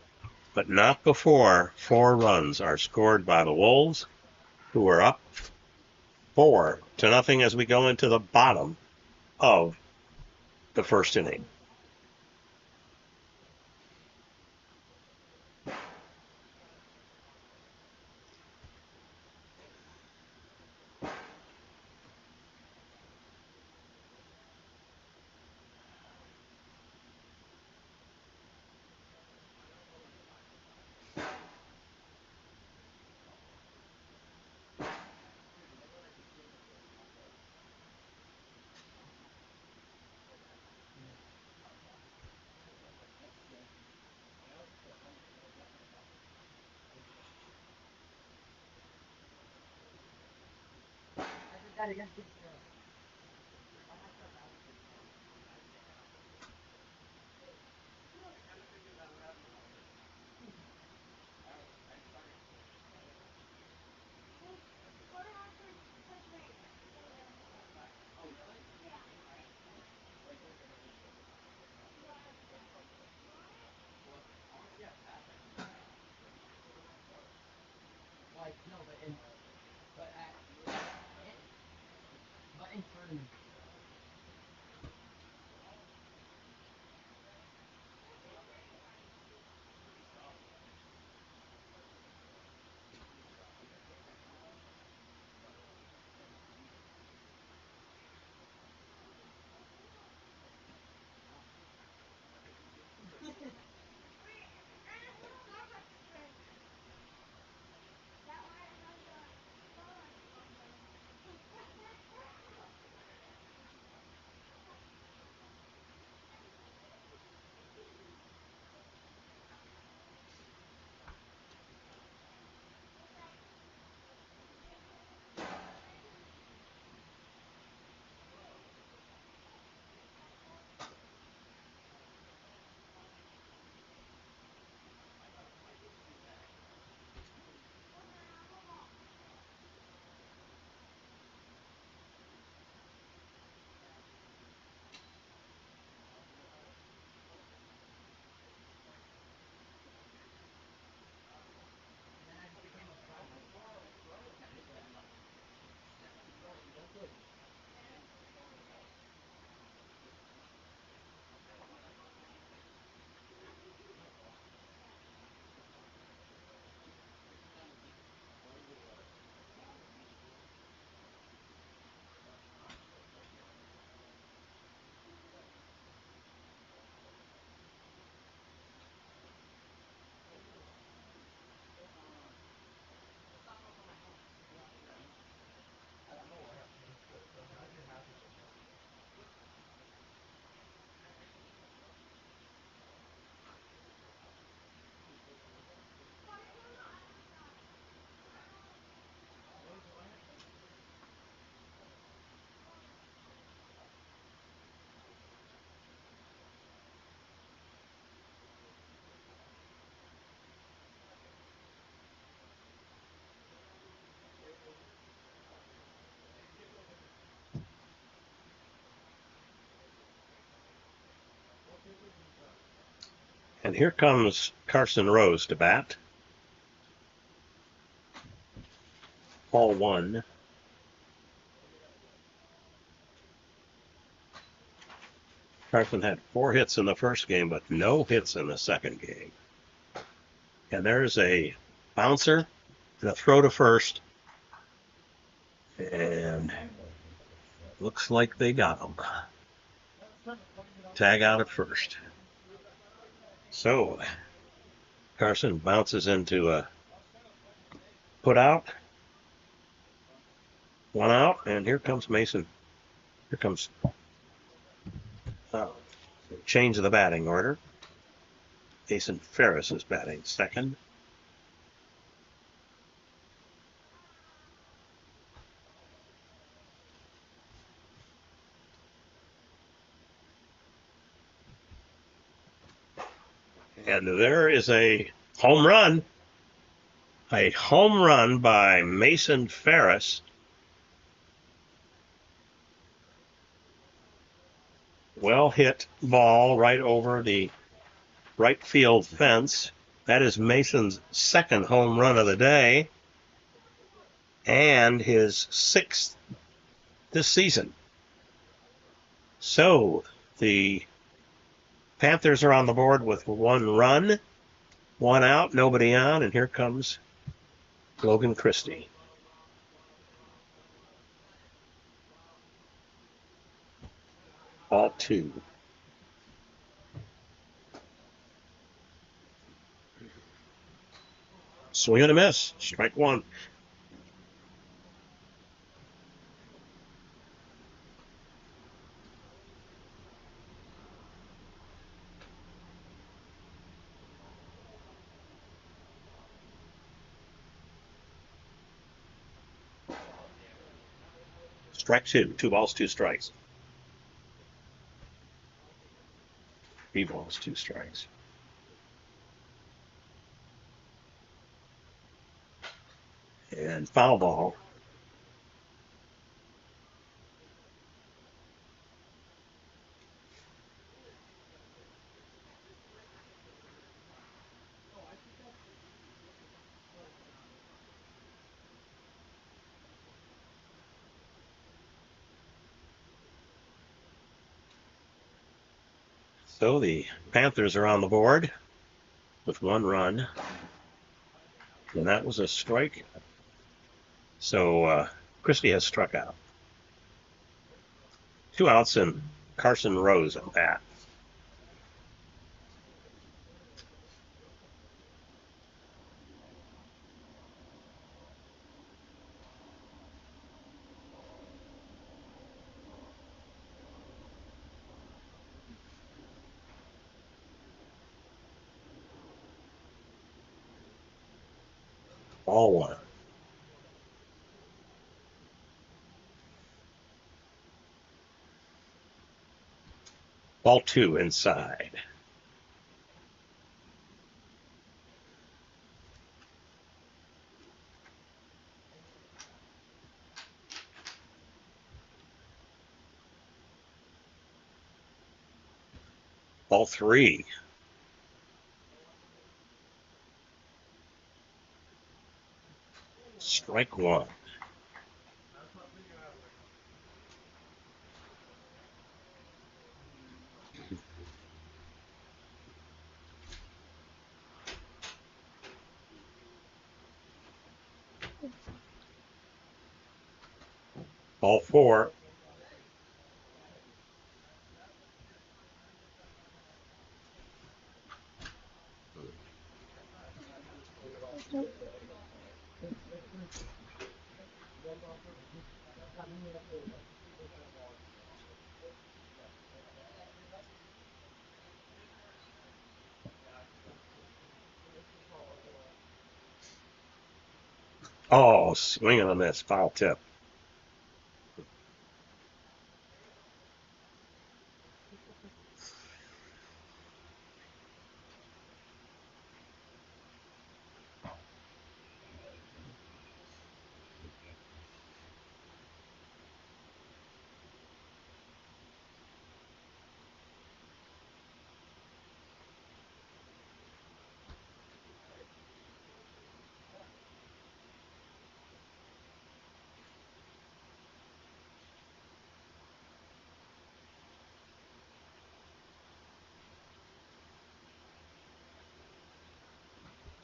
But not before 4 runs are scored by the Wolves, who are up 4-0 as we go into the bottom of the first inning. And here comes Carson Rose to bat. Ball 1. Carson had 4 hits in the first game, but no hits in the second game. And there's a bouncer and a throw to first. And looks like they got him. Tag out at first. So Carson bounces into a put out. 1 out, and here comes Mason. Here comes change of the batting order. Mason Ferris is batting second. And there is a home run. A home run by Mason Ferris. Well hit ball right over the right field fence. That is Mason's second home run of the day and his 6th this season. So the Panthers are on the board with 1 run, 1 out, nobody on, and here comes Logan Christie. Ball 2. Swing and a miss. Strike 1. Strike 2. 2 balls, 2 strikes. 3 balls, 2 strikes. And foul ball. So the Panthers are on the board with 1 run. And that was a strike. So Christie has struck out. 2 outs and Carson Rose at bat. Ball 1. Ball 2 inside. Ball 3. Strike 1. Ball 4. Oh, swing and a miss. Foul tip.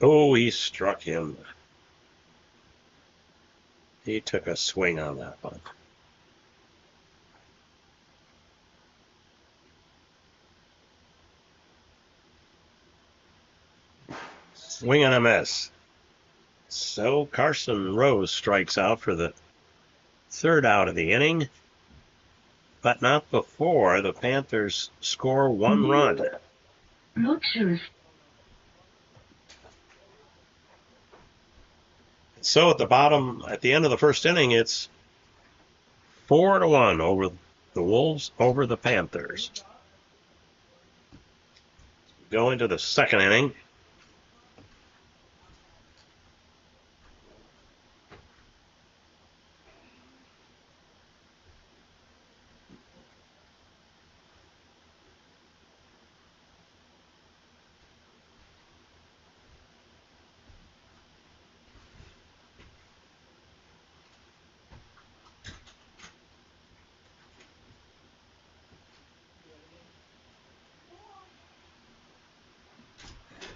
Oh, he struck him. He took a swing on that one. Swing and a miss. So Carson Rose strikes out for the 3rd out of the inning, but not before the Panthers score 1 run. So at the end of the 1st inning, it's 4-1 over the Wolves over the Panthers. Go into the 2nd inning.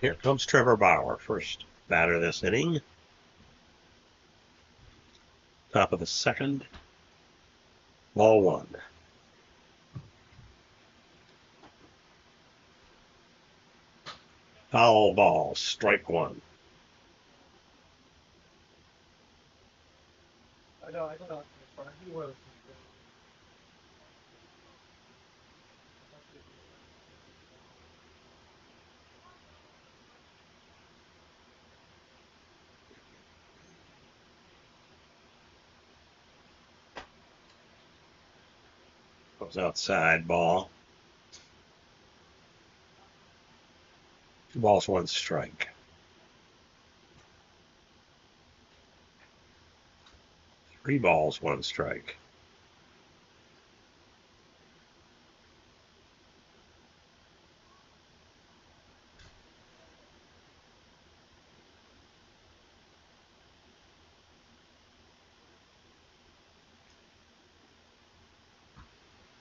Here comes Trevor Bauer, first batter this inning. Top of the second. Ball one. Foul ball, strike one. I know. He was. Goes outside, ball. 2 balls, 1 strike. Three balls, 1 strike.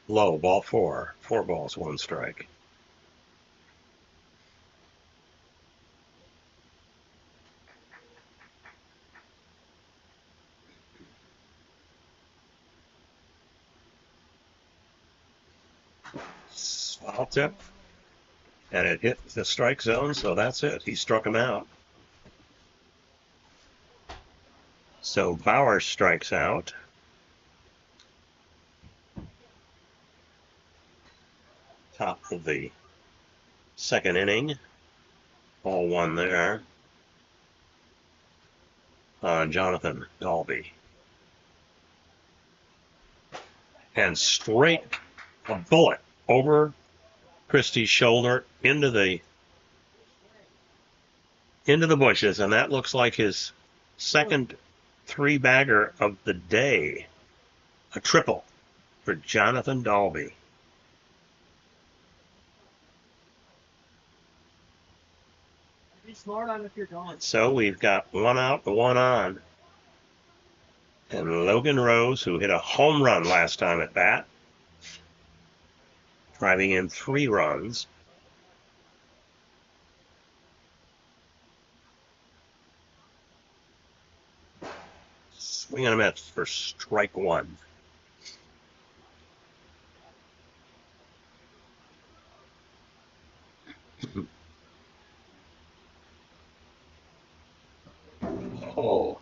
Low, ball 4. 4 balls, 1 strike. Foul tip. And it hit the strike zone, so that's it. He struck him out. So Bauer strikes out. Top of the second inning. Ball 1 there on Jonathan Dalby. And straight a bullet over Christie's shoulder into the bushes, and that looks like his second 3-bagger of the day. A triple for Jonathan Dalby. Be smart on if you're gone. So we've got 1 out, 1 on. And Logan Rose, who hit a home run last time at bat, driving in 3 runs. Swing and a miss for strike 1. Oh.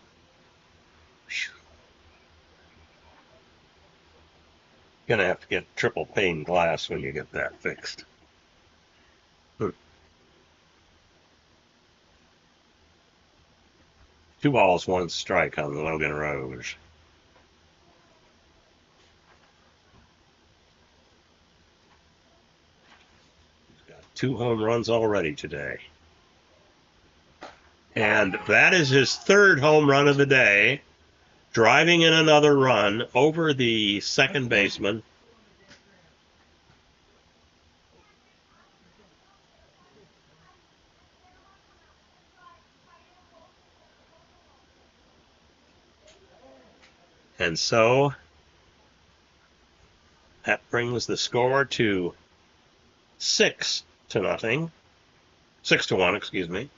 Gonna have to get triple pane glass when you get that fixed. 2 balls, 1 strike on Logan Rose. He's got 2 home runs already today. And that is his 3rd home run of the day, driving in another run over the second baseman. And so that brings the score to 6-0. 6-1, excuse me.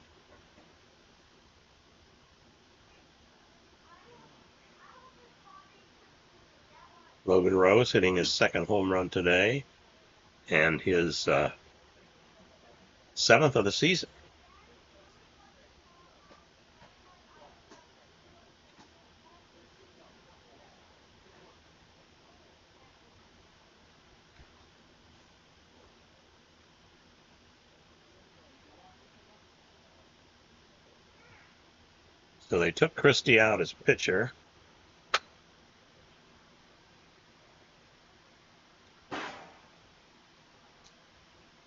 Logan Rose hitting his 2nd home run today and his 7th of the season. So they took Christie out as pitcher.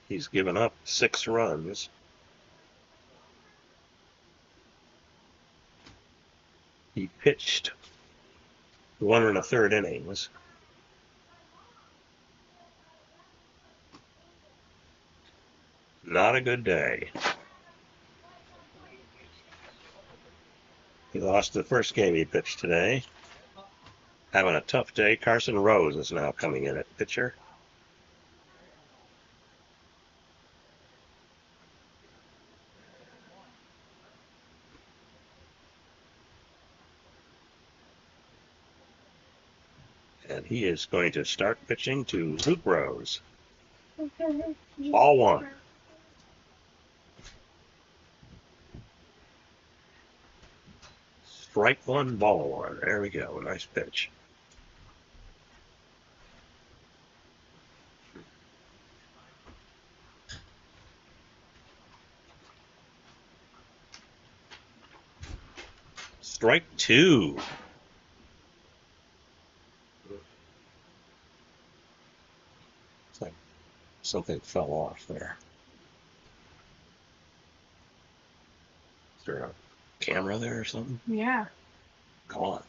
He's given up 6 runs. He pitched 1 1/3 innings. Not a good day. He lost the first game he pitched today. Having a tough day. Carson Rose is now coming in at pitcher. And he is going to start pitching to Luke Rose. Ball one. Strike one, ball one. There we go. Nice pitch. Strike two. It's like something fell off there. Is there a camera there or something? Yeah. Come on.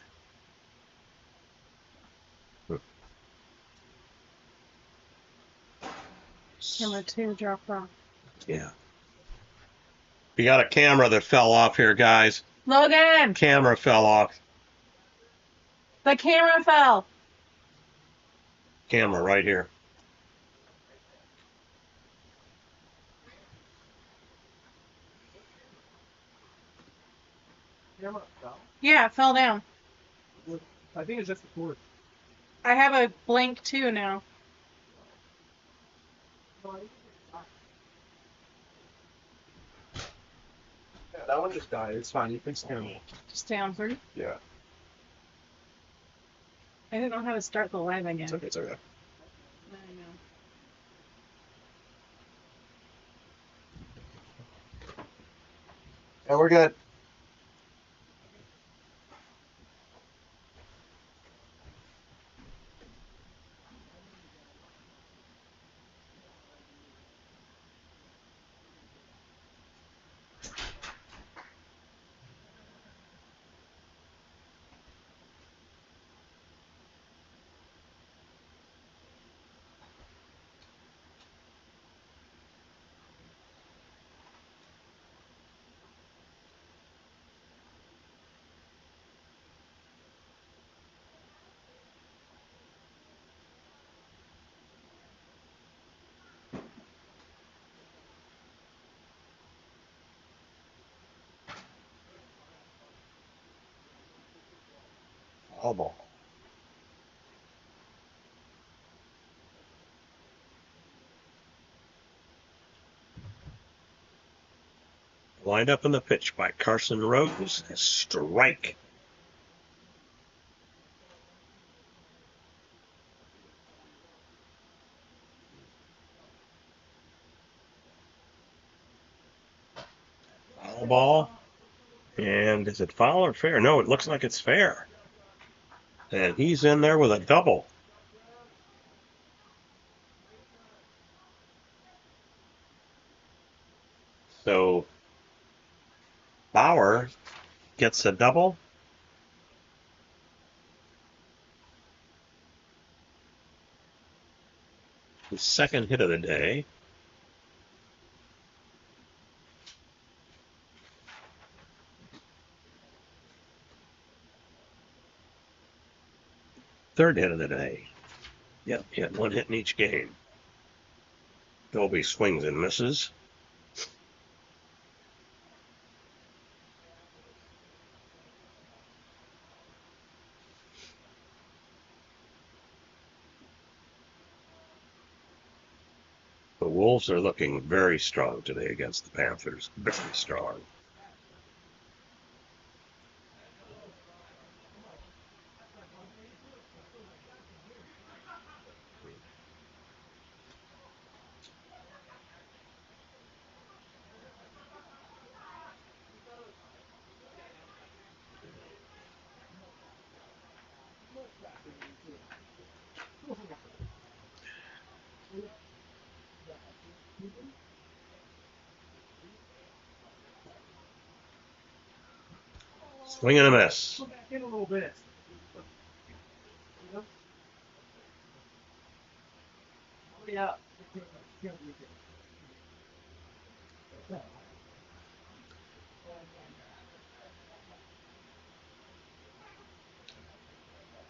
Camera 2 dropped off. Yeah. We got a camera that fell off here, guys. Logan! Camera fell off. The camera fell. Camera right here. Camera fell. Yeah, it fell down. I think it's just the cord. I have a blank 2 now. Yeah, that one just died. It's fine. You can stand it. Just stay on 3. Yeah. I didn't know how to start the live again. It's okay. It's okay. I know. Yeah, we're good. All ball. Lined up in the pitch by Carson Rose. Strike. Foul ball. And is it foul or fair? No, it looks like it's fair. And he's in there with a double. So Bauer gets a double. His second hit of the day. Third hit of the day. Yep, he had one hit in each game. Dolby swings and misses. The Wolves are looking very strong today against the Panthers. Very strong. Swing and a miss. Go back in a little bit. Hurry up.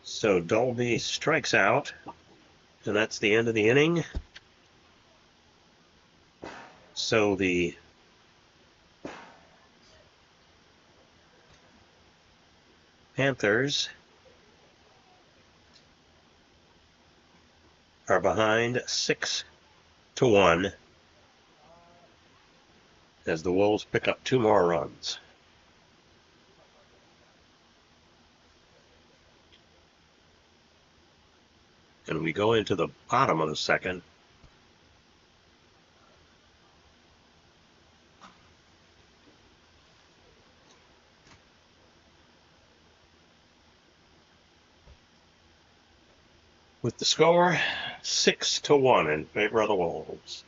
So Dolby strikes out, and that's the end of the inning. So the Panthers are behind 6-1 as the Wolves pick up 2 more runs. And we go into the bottom of the second. With the score 6-1 in favor of the Wolves.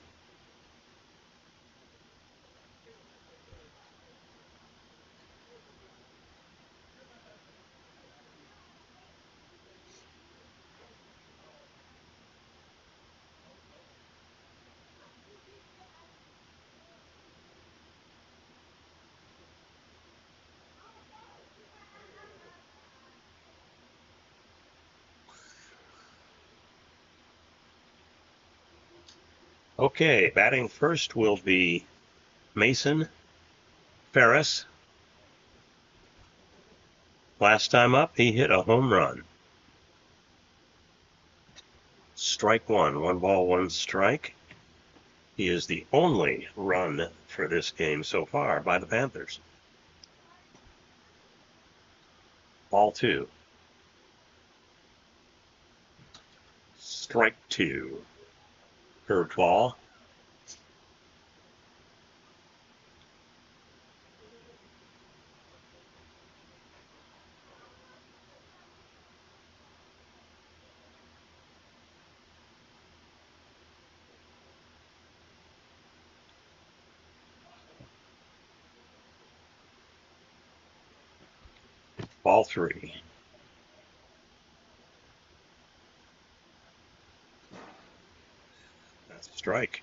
Okay, batting first will be Mason Ferris. Last time up, he hit a home run. Strike one. 1 ball, 1 strike. He is the only run for this game so far by the Panthers. Ball 2. Strike 2. Curved ball. Ball 3. That's a strike.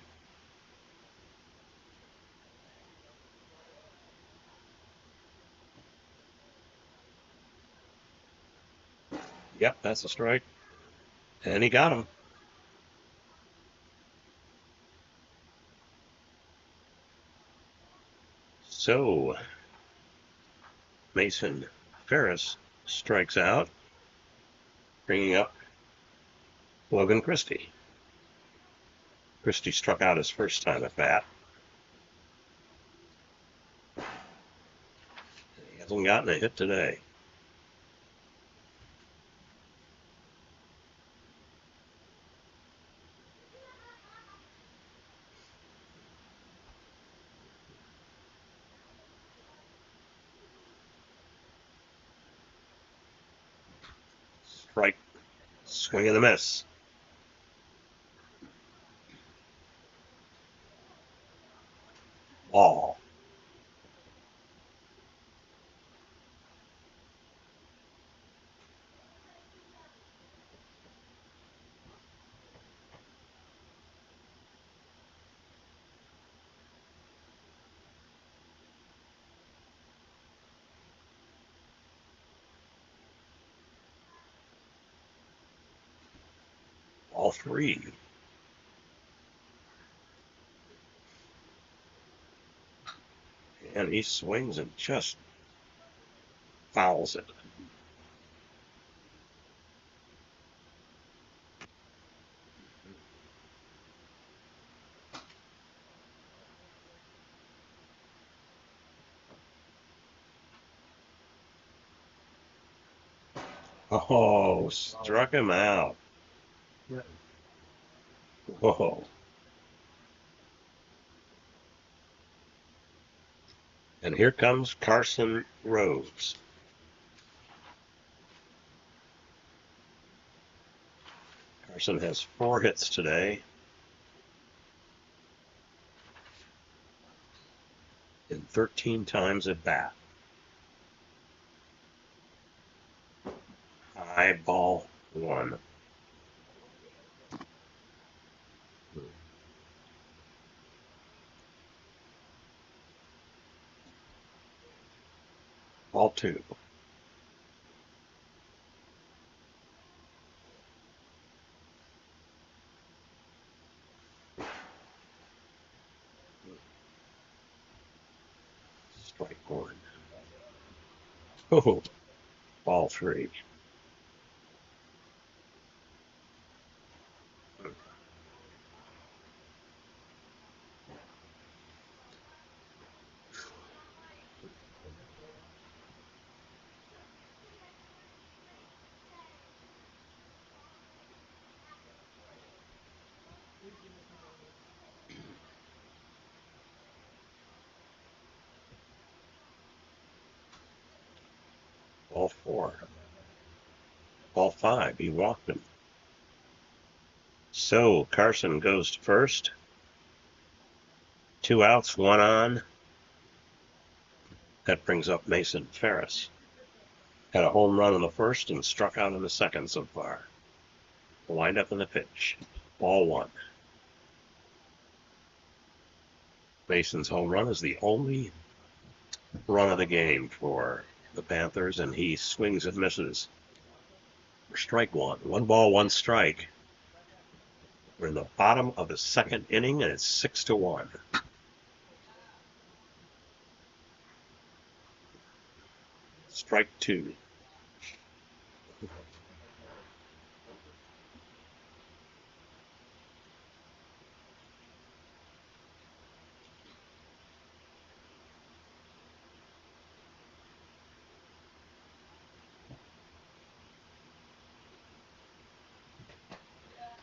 Yep, that's a strike. And he got him. So, Mason Ferris strikes out, bringing up Logan Christie. Christie struck out his first time at bat. He hasn't gotten a hit today. Strike, swing and a miss. Ball. Ball 3. And he swings and just fouls it. Oh, struck him out. Yeah. Whoa. And here comes Carson Rhodes. Carson has 4 hits today and 13 times at bat. High ball 1. Ball 2. Strike 1. Oh, ball 3. Ball 4. Ball 5. He walked him. So Carson goes to first. 2 outs, 1 on. That brings up Mason Ferris. Had a home run in the first and struck out in the second so far. Wind up in the pitch. Ball 1. Mason's home run is the only run of the game for the Panthers, and he swings and misses. For strike 1. 1 ball, 1 strike. We're in the bottom of the second inning, and it's 6-1. Strike 2.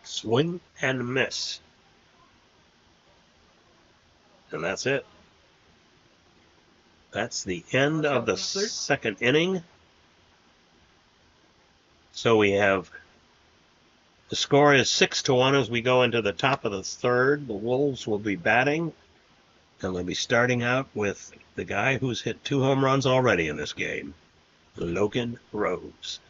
Swing and miss. And that's it. That's the end of the second inning. So we have the score is 6-1 as we go into the top of the third. The Wolves will be batting, and they'll be starting out with the guy who's hit 2 home runs already in this game, Logan Rose.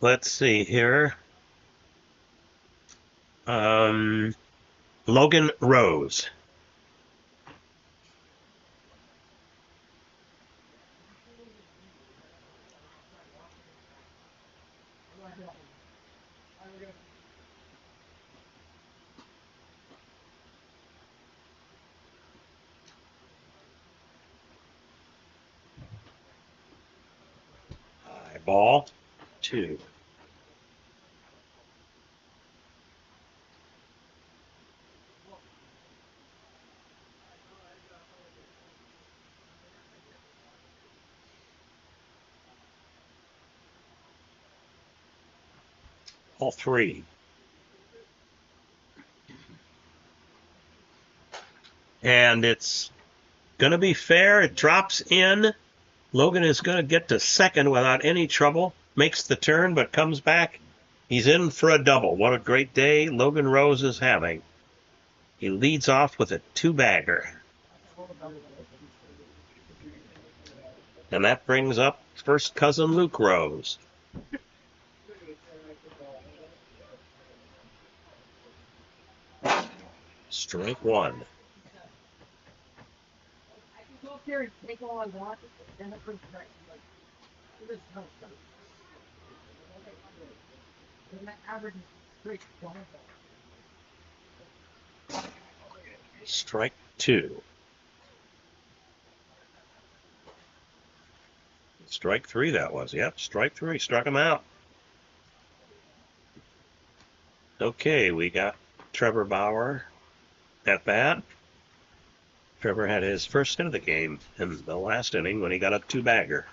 Let's see here. Logan Rose. Ball 2. Ball 3. And it's going to be fair. It drops in. Logan is going to get to second without any trouble. Makes the turn, but comes back. He's in for a double. What a great day Logan Rose is having. He leads off with a 2-bagger. And that brings up first cousin Luke Rose. Strike 1. Go up there and take all I want, and then bring it back. This is no stuff. And that average is straight. Strike 2. Strike 3 that was. Yep, strike 3. Struck him out. Okay, we got Trevor Bauer at bat. Trevor had his first hit of the game in the last inning when he got a 2-bagger.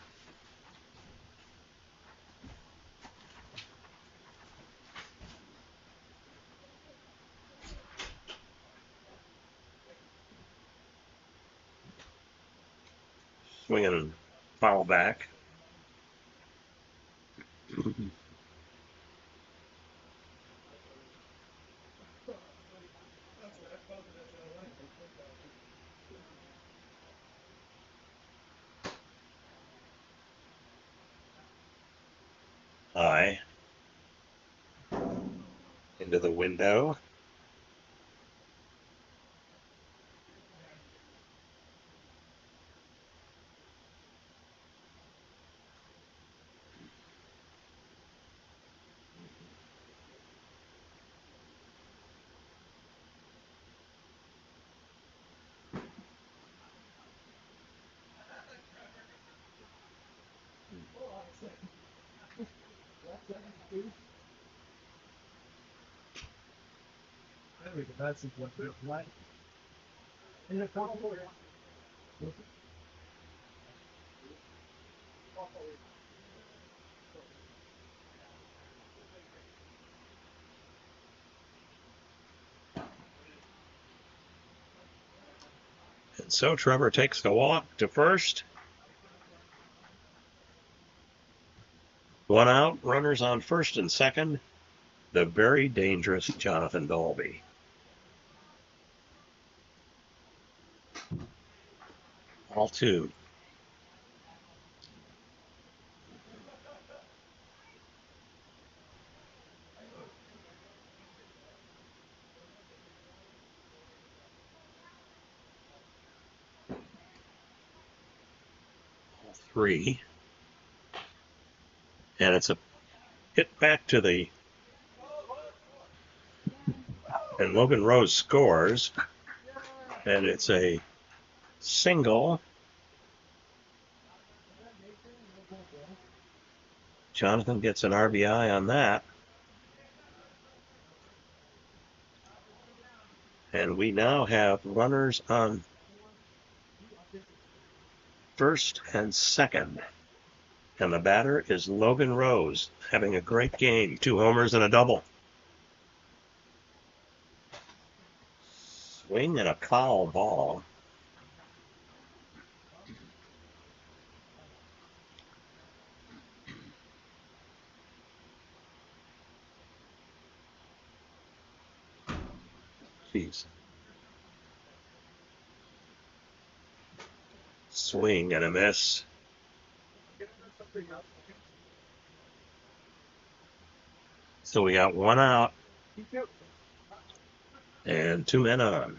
Swinging and foul back. eye into the window. There we go. That's what it's like. In the corner. And so Trevor takes the walk to first. One out, runners on first and second. The very dangerous Jonathan Dolby. All two. All three. And it's a hit back to the. And Logan Rose scores. And it's a single. Jonathan gets an RBI on that. And we now have runners on first and second. And the batter is Logan Rose, having a great game. 2 homers and a double. Swing and a foul ball. Jeez. Swing and a miss. So we got 1 out and 2 men on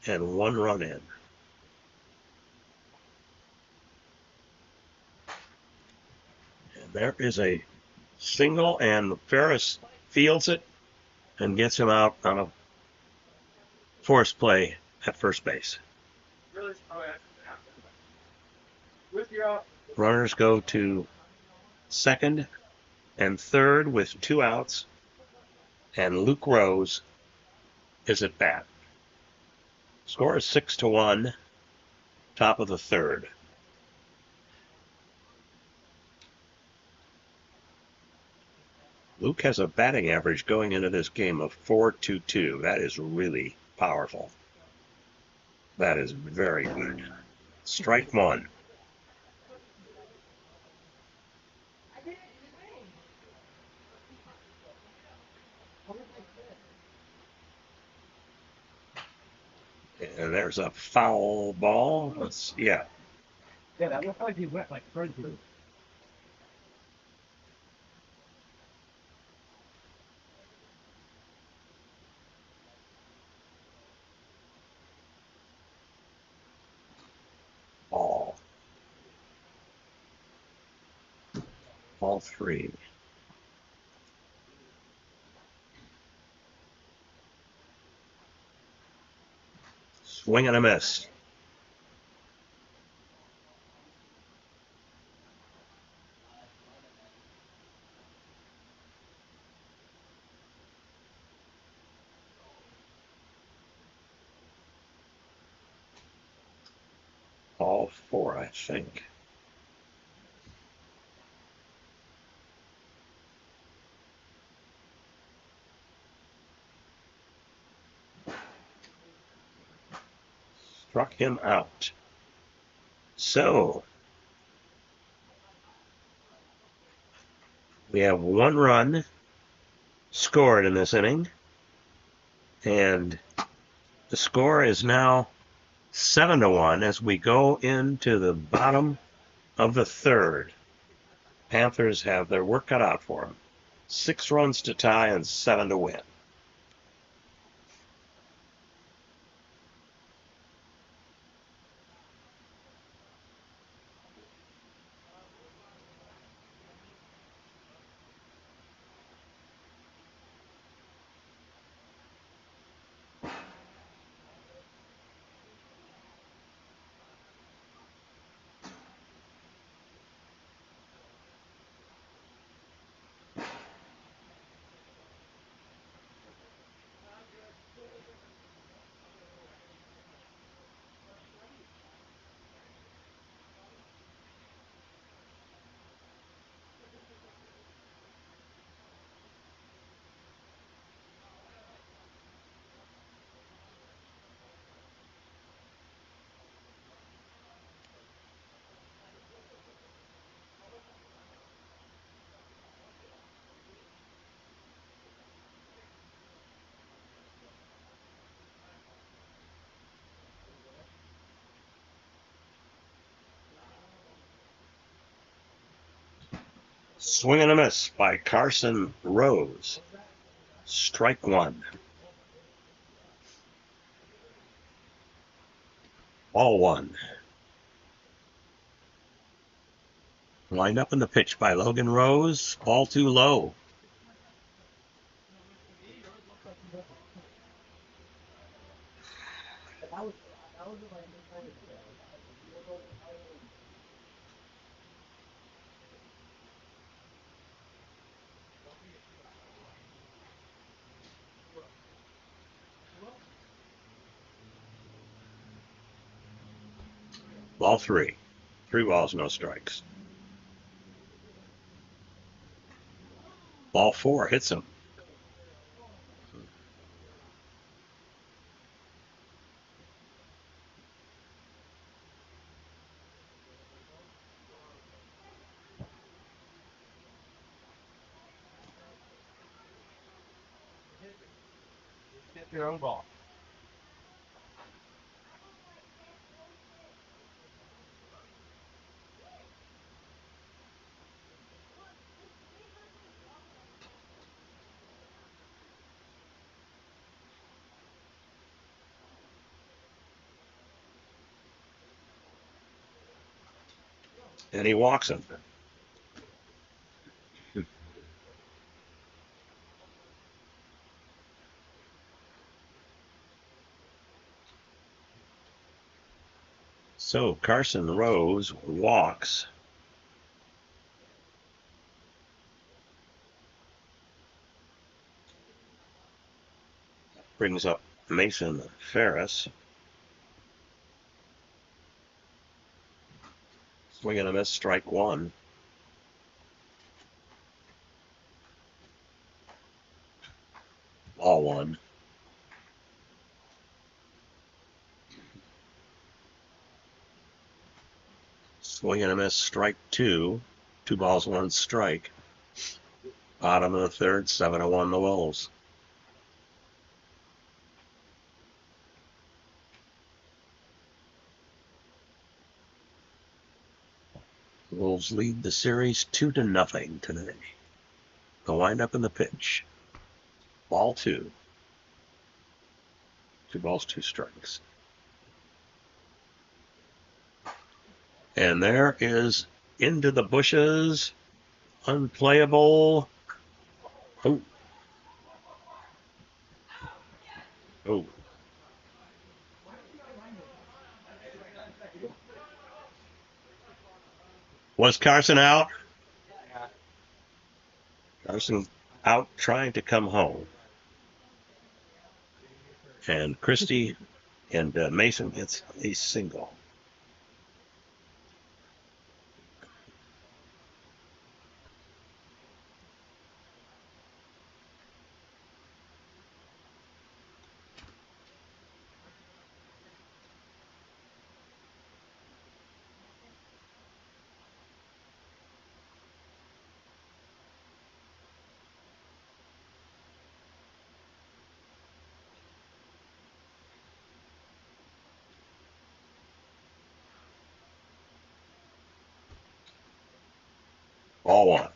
and 1 run in. And there is a single, and Ferris fields it and gets him out on a force play at first base. Runners go to second and third with 2 outs, and Luke Rose is at bat. Score is 6-1, top of the third. Luke has a batting average going into this game of .422. That is really powerful. That is very good. Strike 1. And there's a foul ball. Yeah, that looked like he went like crazy. Ball. Ball 3. Swing and a miss. All 4, I think. Struck him out. So we have 1 run scored in this inning, and the score is now 7-1 as we go into the bottom of the third. Panthers have their work cut out for them. 6 runs to tie and 7 to win. Swing and a miss by Carson Rose. Strike 1. Ball 1. Lined up in the pitch by Logan Rose. Ball 2 low. Ball 3. 3 balls, no strikes. Ball 4 hits him. Hit your own ball. And he walks him. So Carson Rose walks. Brings up Mason Ferris. Swing and a miss, strike 1. Ball 1. Swing and a miss, strike 2. 2 balls, 1 strike. Bottom of the third, 7-1 the Wolves. Wolves lead the series 2-0 today. They'll wind up in the pitch. Ball 2. 2 balls, 2 strikes. And there is into the bushes. Unplayable. Oh. Oh. Was Carson out? Yeah. Carson out trying to come home. And Christie and Mason gets a single. Ball one.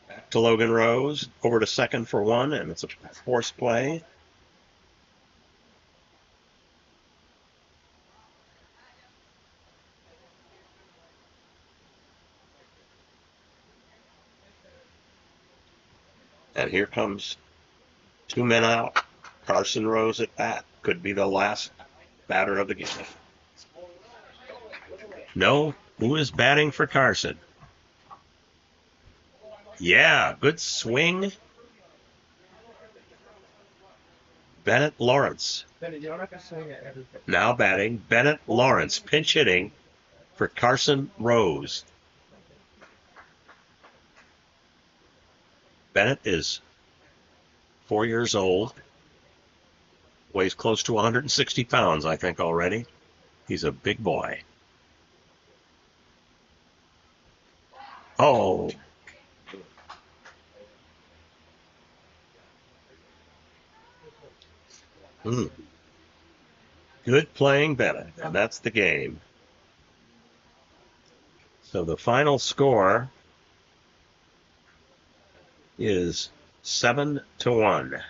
Back to Logan Rose. Over to second for one, and it's a forced play. And here comes 2 men out. Carson Rose at bat. Could be the last batter of the game. No, who is batting for Carson? Yeah, good swing. Bennett Lawrence. Benny, you're not gonna swing at everything. Now batting, Bennett Lawrence, pinch hitting for Carson Rose. Bennett is 4 years old. Weighs close to 160 pounds, I think, already. He's a big boy. Oh. Good playing Bennett, and that's the game. So the final score is 7-1.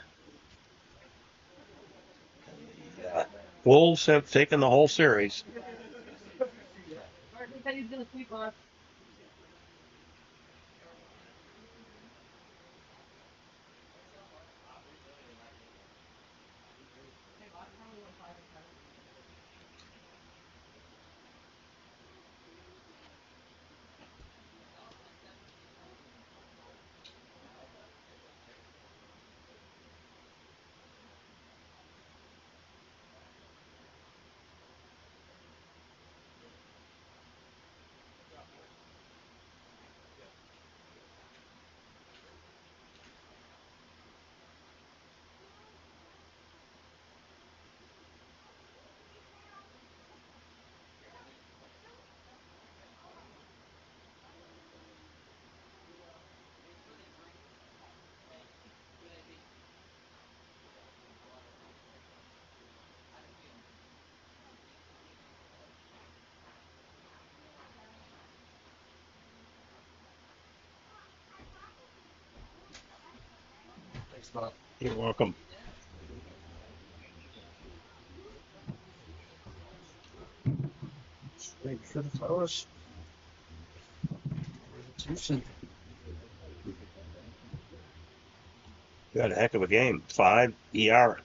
Wolves have taken the whole series. Martin said he's gonna sweep us. Thanks, Bob. You're welcome. Thank you for the flowers. You had a heck of a game. 5 ER